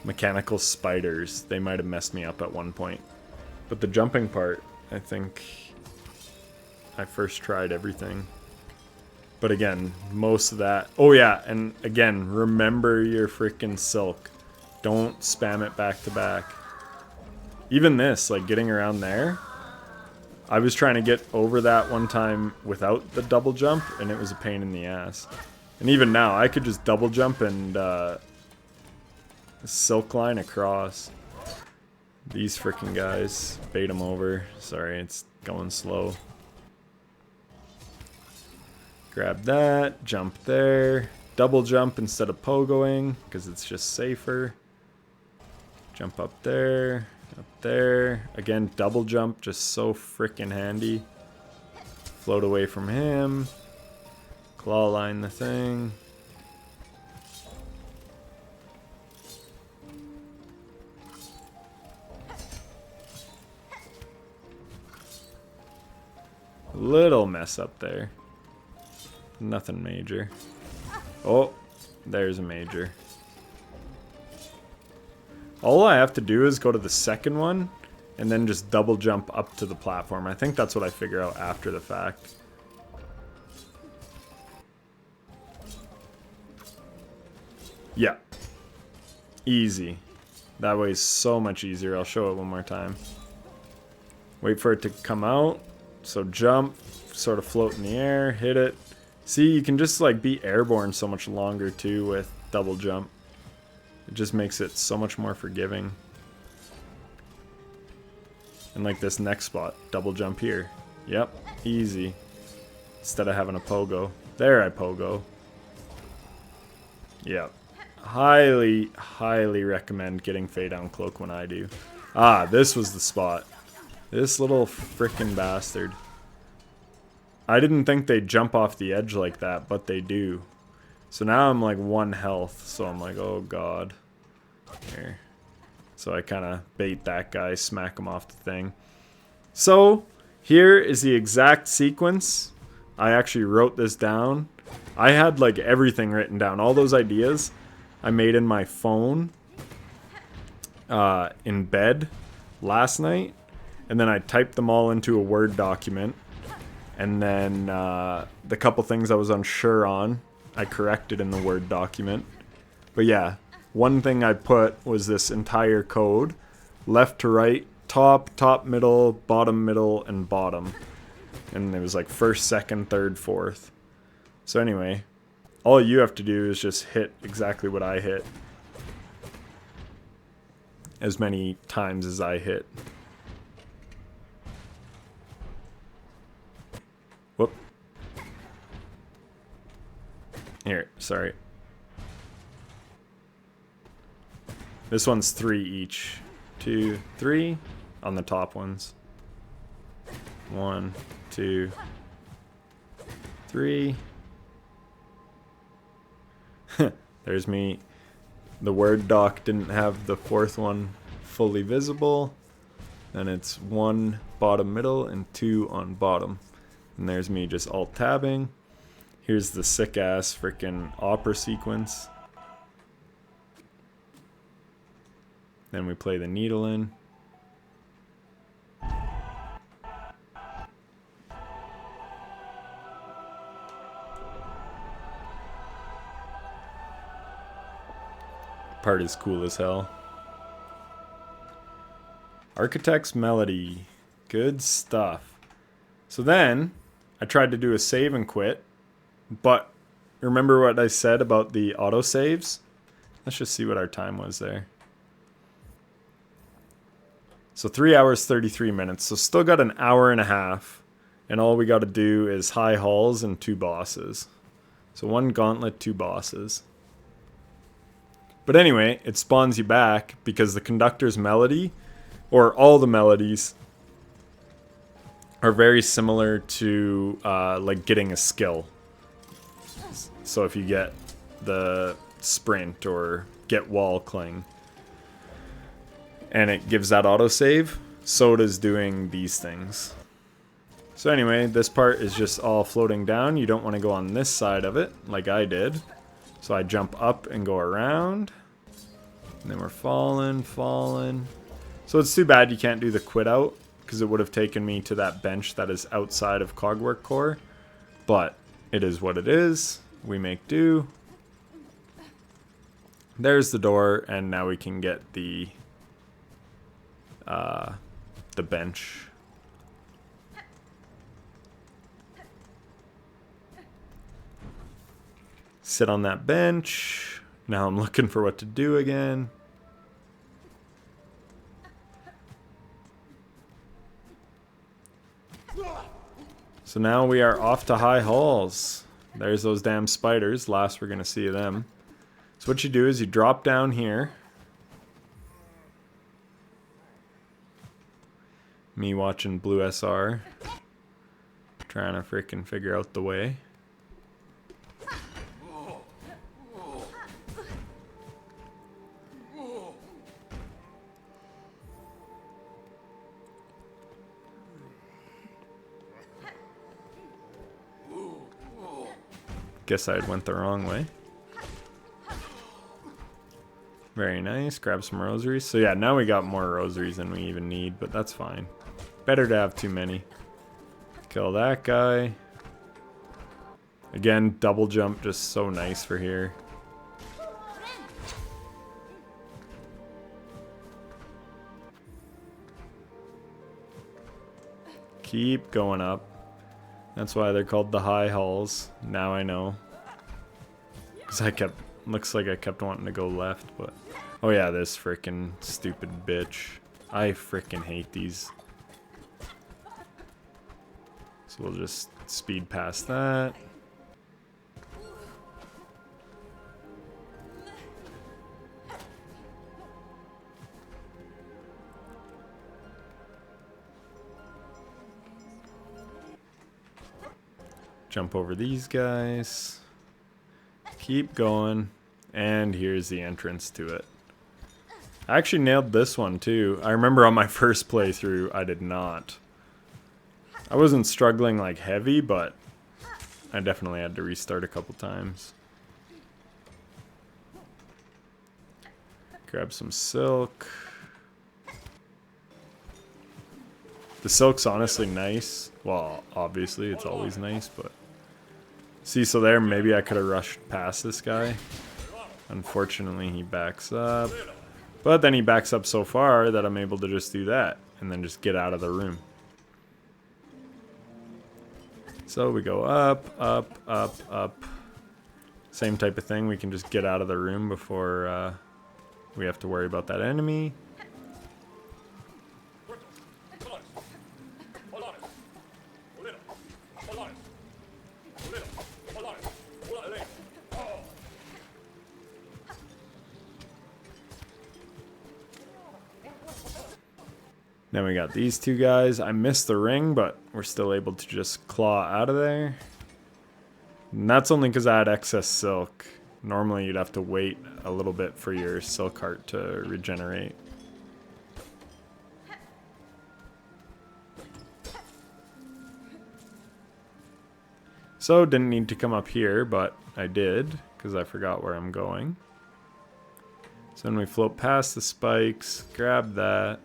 mechanical spiders, they might have messed me up at one point. But the jumping part, I think I first tried everything. But again, most of that... Oh yeah, and again, remember your freaking silk. Don't spam it back to back. Even this, like getting around there, I was trying to get over that one time without the double jump, and it was a pain in the ass. And even now, I could just double jump and silk line across. These freaking guys, bait them over. Sorry, it's going slow. Grab that, jump there, double jump instead of pogoing, because it's just safer. Jump up there. Up there. Again, double jump, just so freaking handy. Float away from him. Clawline the thing. Little mess up there. Nothing major. Oh, there's a major. All I have to do is go to the second one and then just double jump up to the platform. I think that's what I figure out after the fact. Yeah. Easy. That way is so much easier. I'll show it one more time. Wait for it to come out. So jump, sort of float in the air, hit it. See, you can just like be airborne so much longer too with double jump. It just makes it so much more forgiving. And like this next spot, double jump here. Yep, easy. Instead of having a pogo. There I pogo. Yep. Highly, highly recommend getting Faydown Cloak when I do. Ah, this was the spot. This little frickin' bastard. I didn't think they'd jump off the edge like that, but they do. So now I'm like 1 health, so I'm like, oh god. Here. So I kind of bait that guy, smack him off the thing. So, here is the exact sequence. I actually wrote this down. I had like everything written down. All those ideas I made in my phone in bed last night. And then I typed them all into a Word document. And then the couple things I was unsure on, I corrected in the Word document. But yeah, one thing I put was this entire code. Left to right, top, middle, and bottom. And it was like first, second, third, fourth. So anyway, all you have to do is just hit exactly what I hit. As many times as I hit. Whoop. Here, sorry. This one's 3 each. 2, 3 on the top ones. 1, 2, 3. There's me. The Word doc didn't have the 4th one fully visible. And it's 1 bottom middle and 2 on bottom. And there's me just alt tabbing. Here's the sick ass freaking opera sequence. Then we play the needle in. Part is cool as hell. Architect's Melody. Good stuff. So then, I tried to do a save and quit. But, remember what I said about the autosaves? Let's just see what our time was there. So 3 hours, 33 minutes. So still got an hour and a half. And all we got to do is high halls and 2 bosses. So 1 gauntlet, 2 bosses. But anyway, it spawns you back because the Conductor's melody, or all the melodies, are very similar to like getting a skill. So if you get the sprint or get wall cling, and it gives that autosave, so does doing these things. So anyway, this part is just all floating down. You don't want to go on this side of it, like I did. So I jump up and go around. And then we're falling. So it's too bad you can't do the quit out, because it would have taken me to that bench that is outside of Cogwork Core. But it is what it is. We make do. There's the door, and now we can get the bench. Sit on that bench. Now I'm looking for what to do again. So now we are off to high halls. There's those damn spiders. Last we're going to see of them. So what you do is you drop down here. Me watching Blue SR. Trying to freaking figure out the way. Guess I went the wrong way. Very nice. Grab some rosaries. So yeah, now we got more rosaries than we even need, but that's fine. Better to have too many. Kill that guy. Again, double jump, just so nice for here. Keep going up. That's why they're called the high halls. Now I know. Because looks like I kept wanting to go left, but... Oh yeah, this frickin' stupid bitch. I frickin' hate these. So we'll just speed past that. Jump over these guys. Keep going. And here's the entrance to it. I actually nailed this one too. I remember on my first playthrough, I did not. I wasn't struggling like heavy, but I definitely had to restart a couple times. Grab some silk. The silk's honestly nice. Well, obviously, it's always nice, but... See, so there, maybe I could have rushed past this guy. Unfortunately, he backs up. But then he backs up so far that I'm able to just do that. And then just get out of the room. So we go up, up, up, up. Same type of thing. We can just get out of the room before we have to worry about that enemy. Then we got these two guys. I missed the ring, but we're still able to just claw out of there. And that's only because I had excess silk. Normally you'd have to wait a little bit for your silk heart to regenerate. So didn't need to come up here, but I did because I forgot where I'm going. So then we float past the spikes, grab that.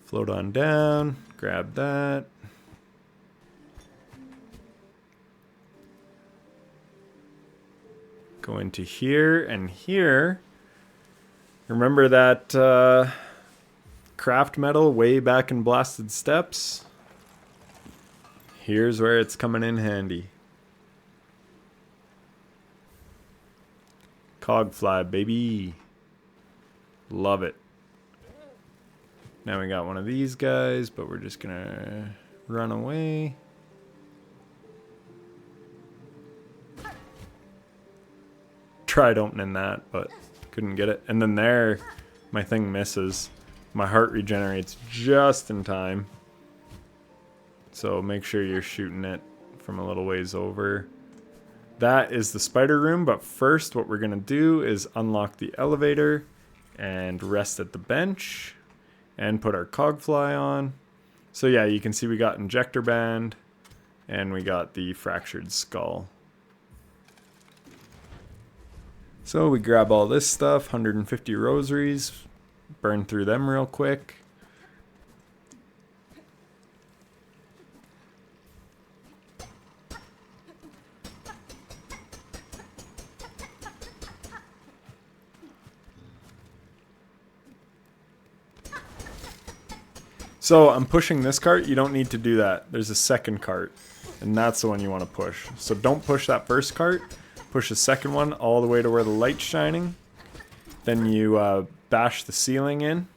Float on down, grab that. Go into here and here. Remember that craft metal way back in Blasted Steps? Here's where it's coming in handy. Cogfly, baby. Love it. Now we got one of these guys, but we're just gonna run away. Tried opening that, but couldn't get it. And then there, my thing misses. My heart regenerates just in time. So make sure you're shooting it from a little ways over. That is the spider room, but first what we're gonna do is unlock the elevator and rest at the bench. And put our Cogfly on. So yeah, you can see we got Injector Band. And we got the Fractured Skull. So we grab all this stuff. 150 rosaries. Burn through them real quick. So I'm pushing this cart. You don't need to do that. There's a second cart, and that's the one you want to push. So don't push that first cart. Push the second one all the way to where the light's shining. Then you bash the ceiling in.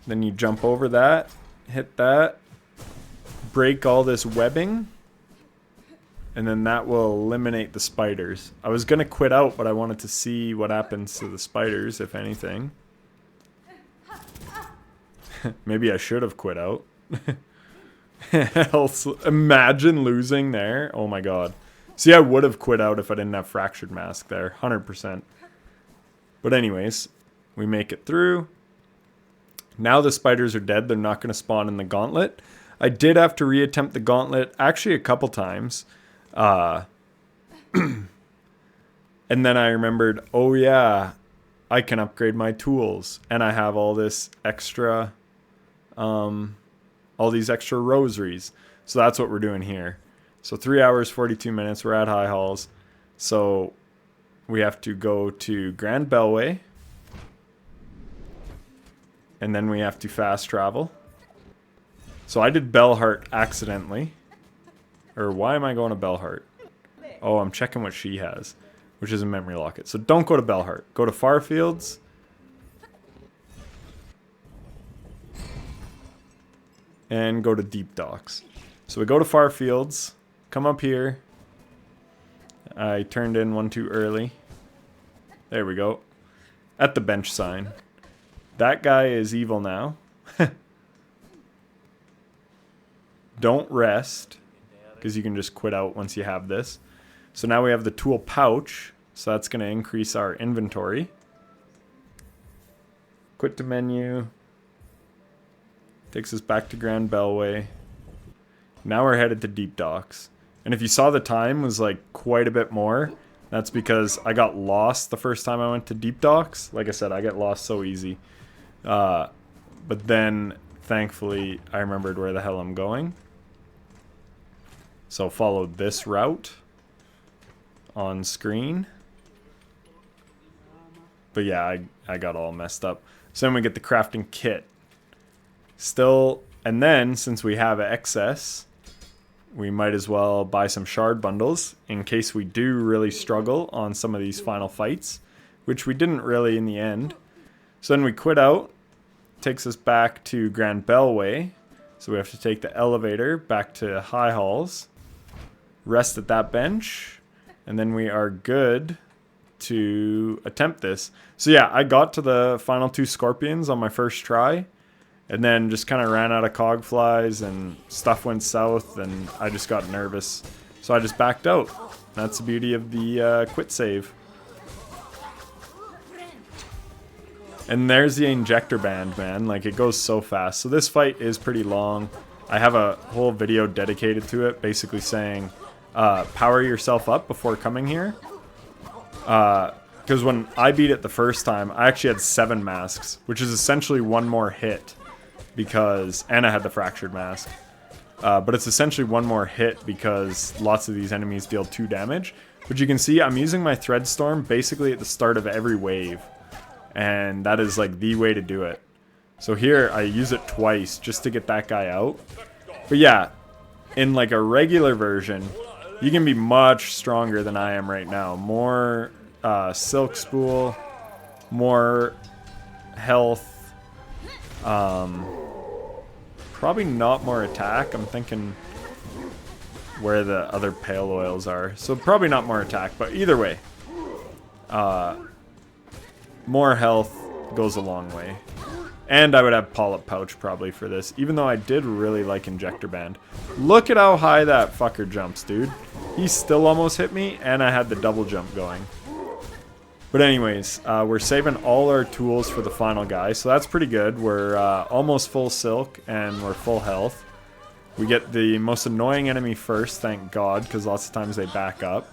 Then you jump over that, hit that, break all this webbing, and then that will eliminate the spiders. I was going to quit out, but I wanted to see what happens to the spiders, if anything. Maybe I should have quit out. Imagine losing there. Oh my god. See, I would have quit out if I didn't have Fractured Mask there. 100%. But anyways, we make it through. Now the spiders are dead. They're not going to spawn in the Gauntlet. I did have to reattempt the Gauntlet actually a couple times. And then I remembered, oh yeah, I can upgrade my tools. And I have all this extra, all these extra rosaries. So that's what we're doing here. So 3 hours, 42 minutes, we're at High Halls. So we have to go to Grand Bellway. And then we have to fast travel. So I did Bellhart accidentally. Or why am I going to Bellhart? Oh, I'm checking what she has, which is a memory locket. So don't go to Bellhart. Go to Farfields. And go to Deep Docks. So we go to Farfields. Come up here. I turned in one too early. There we go. At the bench sign. That guy is evil now. Don't rest, because you can just quit out once you have this. So now we have the tool pouch, so that's going to increase our inventory. Quit to menu. Takes us back to Grand Bellway. Now we're headed to Deep Docks. And if you saw the time was like quite a bit more, that's because I got lost the first time I went to Deep Docks. Like I said, I get lost so easy. But then, thankfully, I remembered where the hell I'm going. So followed this route on screen. But yeah, I got all messed up. So then we get the crafting kit. Still, and then since we have excess, we might as well buy some shard bundles in case we do really struggle on some of these final fights, which we didn't really in the end. So then we quit out. Takes us back to Grand Bellway. So we have to take the elevator back to High Halls. Rest at that bench. And then we are good to attempt this. So yeah, I got to the final 2 scorpions on my first try. And then just kind of ran out of cogflies and stuff went south and I just got nervous. So I just backed out. That's the beauty of the quit save. And there's the Injector Band, man. Like, it goes so fast. So this fight is pretty long. I have a whole video dedicated to it, basically saying, power yourself up before coming here. Because when I beat it the first time, I actually had 7 masks, which is essentially 1 more hit. And I had the Fractured Mask. But it's essentially 1 more hit because lots of these enemies deal 2 damage. But you can see I'm using my Thread Storm basically at the start of every wave. And that is like the way to do it. So here I use it twice just to get that guy out. But yeah, in like a regular version, you can be much stronger than I am right now. More Silk Spool, more health, probably not more attack. I'm thinking where the other pale oils are. So probably not more attack, but either way. More health goes a long way. And I would have Polyp Pouch probably for this, even though I did really like Injector Band. Look at how high that fucker jumps, dude. He still almost hit me, and I had the double jump going. But anyways, we're saving all our tools for the final guy, so that's pretty good. We're almost full silk, and we're full health. We get the most annoying enemy first, thank God, because lots of times they back up.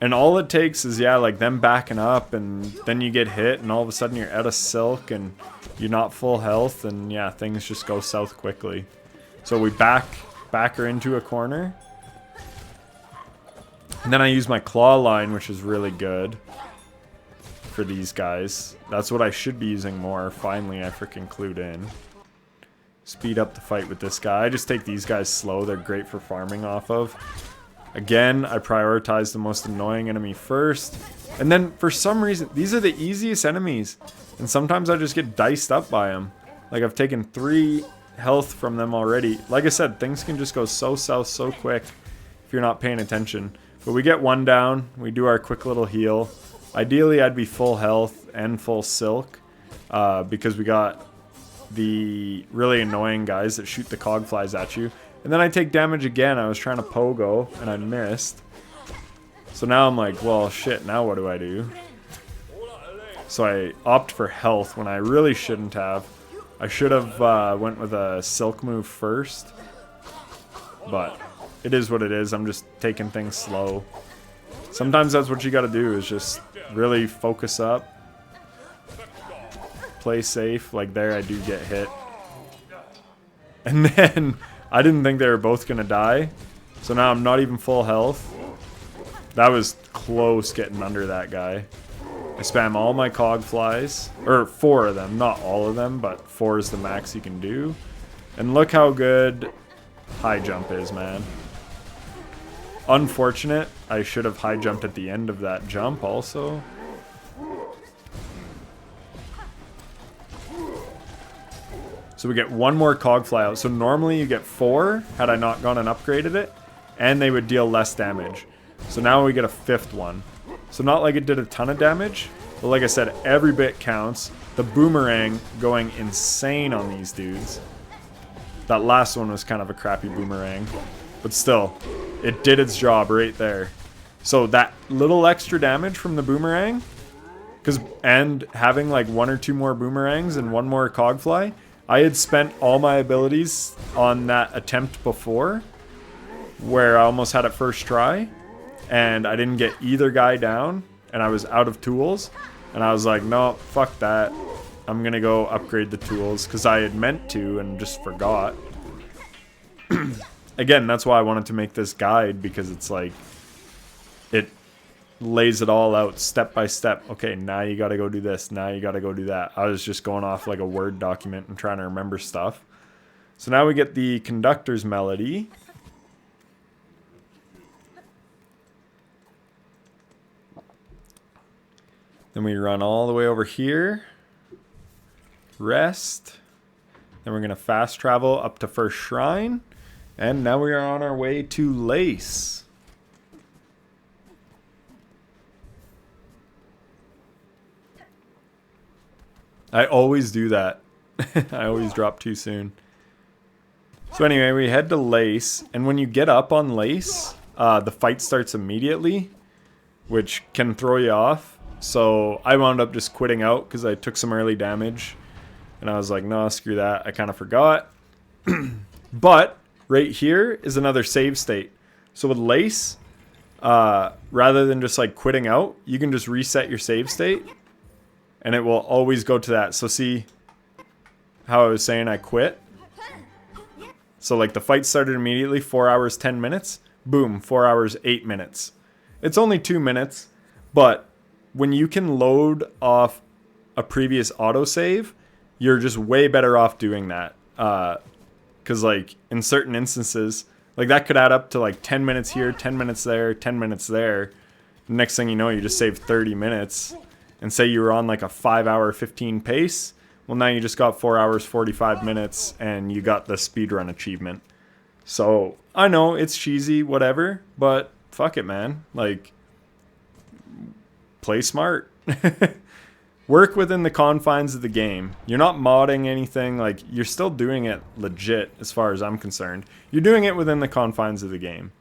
And all it takes is, yeah, like them backing up, and then you get hit, and all of a sudden you're out of silk, and you're not full health, and yeah, things just go south quickly. So we back her into a corner. And then I use my Clawline, which is really good for these guys. That's what I should be using more. Finally, I freaking clued in. Speed up the fight with this guy. I just take these guys slow. They're great for farming off of. Again, I prioritize the most annoying enemy first. And then, for some reason, these are the easiest enemies. And sometimes I just get diced up by them. Like, I've taken 3 health from them already. Like I said, things can just go so south so quick if you're not paying attention. But we get 1 down. We do our quick little heal. Ideally, I'd be full health and full silk. Because we got the really annoying guys that shoot the cogflies at you. And then I take damage again. I was trying to pogo, and I missed. So now I'm like, well, shit, now what do I do? So I opt for health when I really shouldn't have. I should have went with a silk move first. But it is what it is. I'm just taking things slow. Sometimes that's what you gotta do, is just really focus up. Play safe. Like there, I do get hit. And then, I didn't think they were both gonna die. So now I'm not even full health. That was close getting under that guy. I spam all my Cogflies. Or 4 of them, not all of them, but 4 is the max you can do. And look how good high jump is, man. Unfortunate. I should have high jumped at the end of that jump also. So we get 1 more Cogfly out. So normally you get 4 had I not gone and upgraded it. And they would deal less damage. So now we get a 5th one. So not like it did a ton of damage. But like I said, every bit counts. The boomerang going insane on these dudes. That last one was kind of a crappy boomerang. But still, it did its job right there. So that little extra damage from the boomerang, and having like 1 or 2 more boomerangs and 1 more Cogfly, I had spent all my abilities on that attempt before, where I almost had it first try, and I didn't get either guy down, and I was out of tools, and I was like, no, fuck that. I'm gonna go upgrade the tools, because I had meant to and just forgot. Again, that's why I wanted to make this guide, because it's like, it lays it all out step by step. Okay, now you gotta go do this, now you gotta go do that. I was just going off like a Word document and trying to remember stuff. So now we get the Conductor's melody. Then we run all the way over here. Rest. Then we're going to fast travel up to First Shrine. And now we are on our way to Lace. I always do that. I always drop too soon. So anyway, we head to Lace. And when you get up on Lace, the fight starts immediately, which can throw you off. So I wound up just quitting out because I took some early damage. And I was like, no, screw that. I kind of forgot. But right here is another save state. So with Lace, rather than just like quitting out, you can just reset your save state. And it will always go to that. So see how I was saying I quit? So like the fight started immediately, 4 hours, 10 minutes. Boom, 4 hours, 8 minutes. It's only 2 minutes, but when you can load off a previous autosave, you're just way better off doing that. Because like in certain instances, like that could add up to like 10 minutes here, 10 minutes there, 10 minutes there. Next thing you know, you just saved 30 minutes. And say you were on like a 5 hour 15 pace. Well, now you just got 4 hours, 45 minutes and you got the speedrun achievement. So I know it's cheesy, whatever, but fuck it, man. Like, play smart. Work within the confines of the game. You're not modding anything. Like, you're still doing it legit as far as I'm concerned. You're doing it within the confines of the game.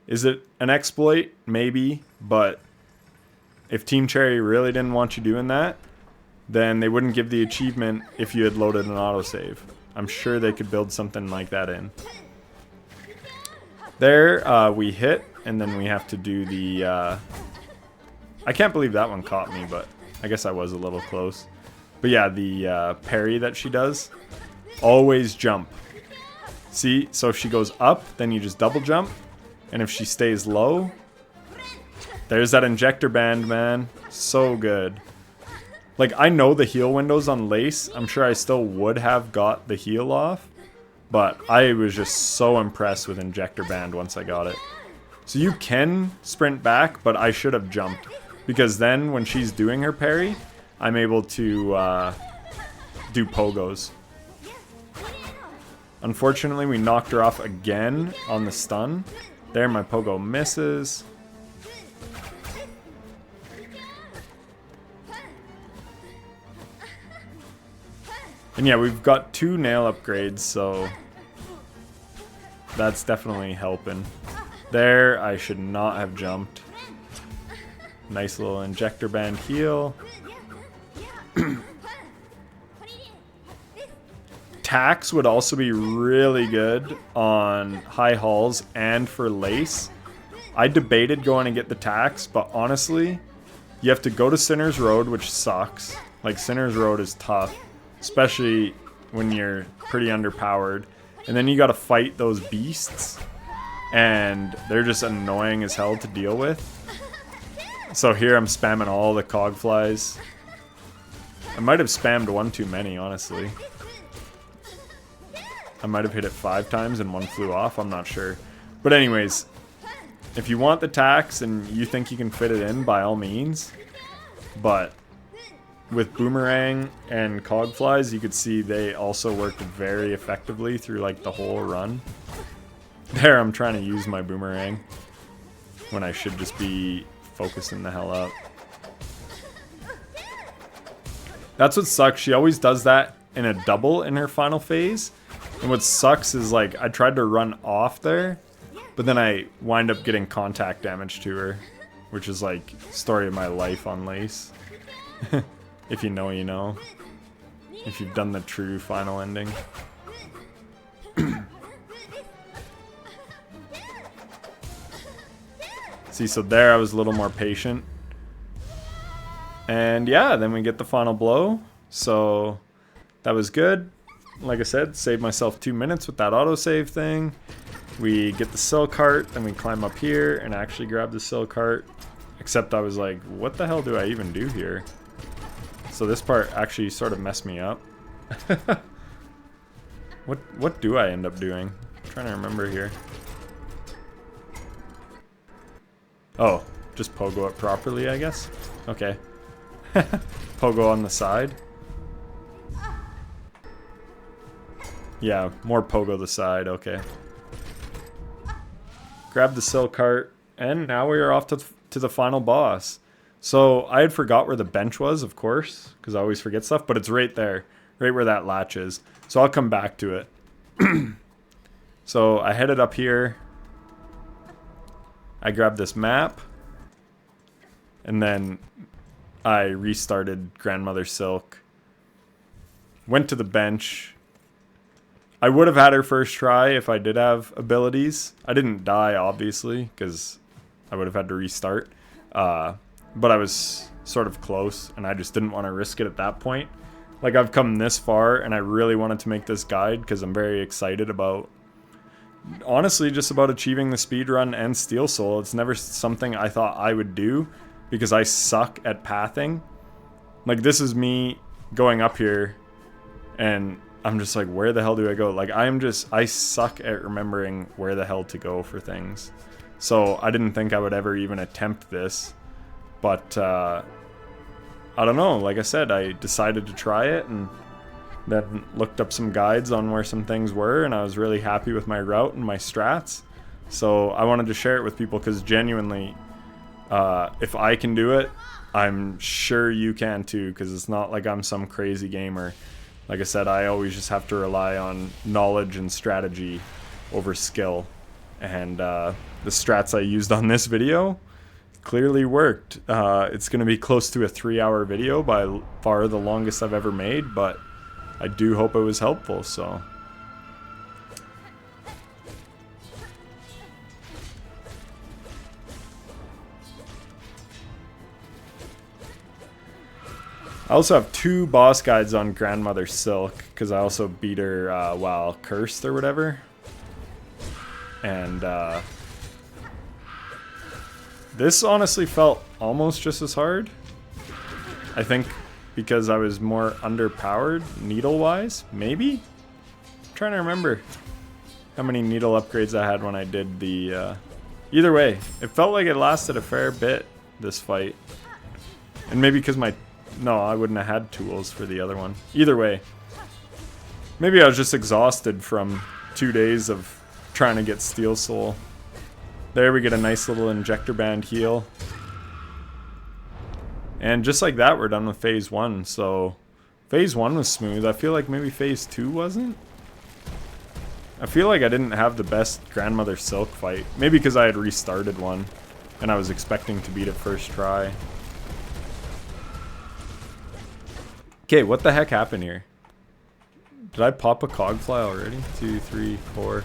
Is it an exploit? Maybe, but if Team Cherry really didn't want you doing that, then they wouldn't give the achievement if you had loaded an autosave. I'm sure they could build something like that in. There, we hit, and then we have to do the... I can't believe that one caught me, but I guess I was a little close. But yeah, the parry that she does, always jump. See, so if she goes up, then you just double jump. And if she stays low, there's that Injector Band, man. So good. Like, I know the heal windows on Lace. I'm sure I still would have got the heal off. But I was just so impressed with Injector Band once I got it. So you can sprint back, but I should have jumped. Because then, when she's doing her parry, I'm able to do pogos. Unfortunately, we knocked her off again on the stun. There, my pogo misses. And yeah, we've got 2 nail upgrades, so that's definitely helping. There, I should not have jumped. Nice little Injector Band heal. Tax would also be really good on high halls and for Lace. I debated going to get the tax, but honestly, you have to go to Sinner's Road, which sucks. Like, Sinner's Road is tough, especially when you're pretty underpowered. And then you gotta fight those beasts, and they're just annoying as hell to deal with. So here I'm spamming all the Cogflies. I might have spammed one too many, honestly. I might have hit it 5 times and one flew off, I'm not sure. But anyways, if you want the tax and you think you can fit it in, by all means. But with Boomerang and Cogflies, you could see they also worked very effectively through like the whole run. There, I'm trying to use my Boomerang when I should just be focusing the hell up. That's what sucks. She always does that in a double in her final phase. And what sucks is, like, I tried to run off there, but then I wind up getting contact damage to her, which is like story of my life on Lace. If you know, you know. If you've done the true final ending. See, so there I was a little more patient. And yeah, then we get the final blow. So that was good. Like I said, saved myself 2 minutes with that autosave thing. We get the silk heart, then we climb up here and actually grab the silk heart. Except I was like, what the hell do I even do here? So this part actually sort of messed me up. What do I end up doing? I'm trying to remember here. Oh, just pogo it properly, I guess. Okay. Pogo on the side. Yeah, more pogo the side, okay. Grab the silk heart, and now we are off to the final boss. So I had forgot where the bench was, of course, because I always forget stuff, but it's right there, right where that latch is. So I'll come back to it. So I headed up here. I grabbed this map, and then I restarted Grandmother Silk. Went to the bench. I would have had her first try if I did have abilities. I didn't die, obviously, because I would have had to restart. But I was sort of close, and I just didn't want to risk it at that point. Like, I've come this far, and I really wanted to make this guide because I'm very excited about, honestly, just about achieving the speedrun and Steel Soul. It's never something I thought I would do because I suck at pathing. Like, this is me going up here, and I'm just like, where the hell do I go? Like, I suck at remembering where the hell to go for things. So I didn't think I would ever even attempt this. But, I don't know. Like I said, I decided to try it and then looked up some guides on where some things were. And I was really happy with my route and my strats. So I wanted to share it with people because genuinely, if I can do it, I'm sure you can too. Because it's not like I'm some crazy gamer. Like I said, I always just have to rely on knowledge and strategy over skill. And the strats I used on this video clearly worked. It's going to be close to a 3-hour video, by far the longest I've ever made, but I do hope it was helpful, so. I also have 2 boss guides on Grandmother Silk, because I also beat her while cursed or whatever. And this honestly felt almost just as hard. I think because I was more underpowered needle-wise, maybe? I'm trying to remember how many needle upgrades I had when I did the... Either way, it felt like it lasted a fair bit, this fight. And maybe because my... No, I wouldn't have had tools for the other one. Either way. Maybe I was just exhausted from 2 days of trying to get Steel Soul. There we get a nice little Injector Band heal. And just like that, we're done with Phase 1. So, Phase 1 was smooth. I feel like maybe Phase 2 wasn't? I feel like I didn't have the best Grandmother Silk fight. Maybe because I had restarted one. And I was expecting to beat it first try. Okay, what the heck happened here? Did I pop a Cogfly already? 2, 3, 4.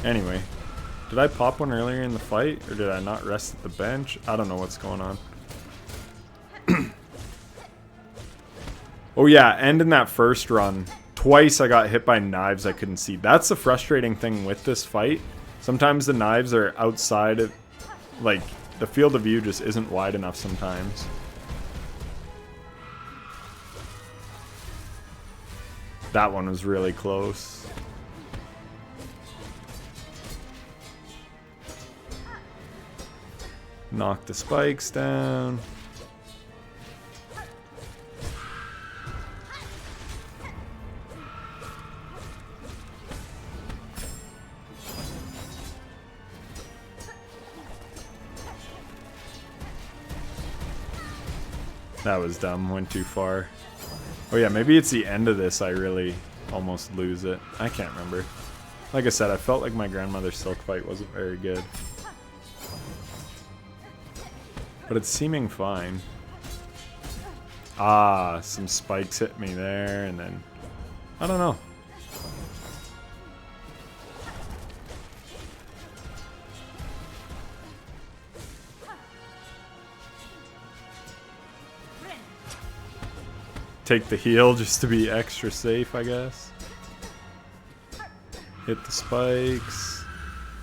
Anyway. Did I pop one earlier in the fight, or did I not rest at the bench? I don't know what's going on. Oh yeah, and in that first run, twice I got hit by knives I couldn't see. That's the frustrating thing with this fight. Sometimes the knives are outside of, like, the field of view just isn't wide enough sometimes. That one was really close. Knock the spikes down. That was dumb, went too far. Oh yeah, maybe it's the end of this I really almost lose it. I can't remember. Like I said, I felt like my grandmother's silk fight wasn't very good. But it's seeming fine. Ah, some spikes hit me there, and then... I don't know. Take the heal just to be extra safe, I guess. Hit the spikes.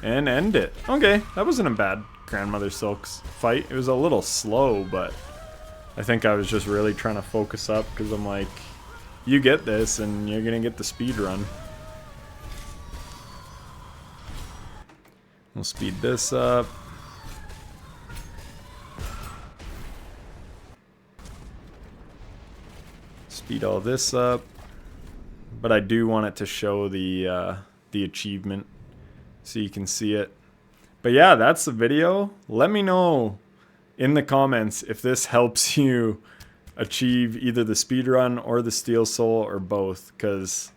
And end it. Okay, that wasn't a bad Grandmother Silk's fight. It was a little slow, but I think I was just really trying to focus up because I'm like, you get this and you're going to get the speed run. We'll speed this up. Speed all this up. But I do want it to show the achievement so you can see it. But yeah, that's the video. Let me know in the comments if this helps you achieve either the speedrun or the Steel Soul or both, because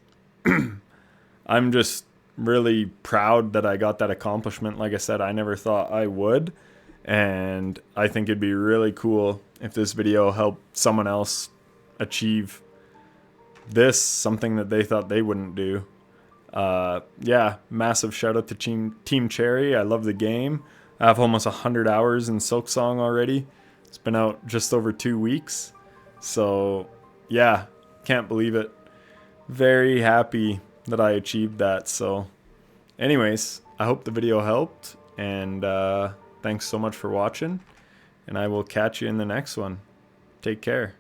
I'm just really proud that I got that accomplishment. Like I said, I never thought I would, and I think it'd be really cool if this video helped someone else achieve this, something that they thought they wouldn't do. Yeah, massive shout out to Team Cherry. I love the game. I have almost 100 hours in Silksong already. It's been out just over 2 weeks. So yeah, can't believe it. Very happy that I achieved that. So anyways, I hope the video helped, and thanks so much for watching, and I will catch you in the next one. Take care.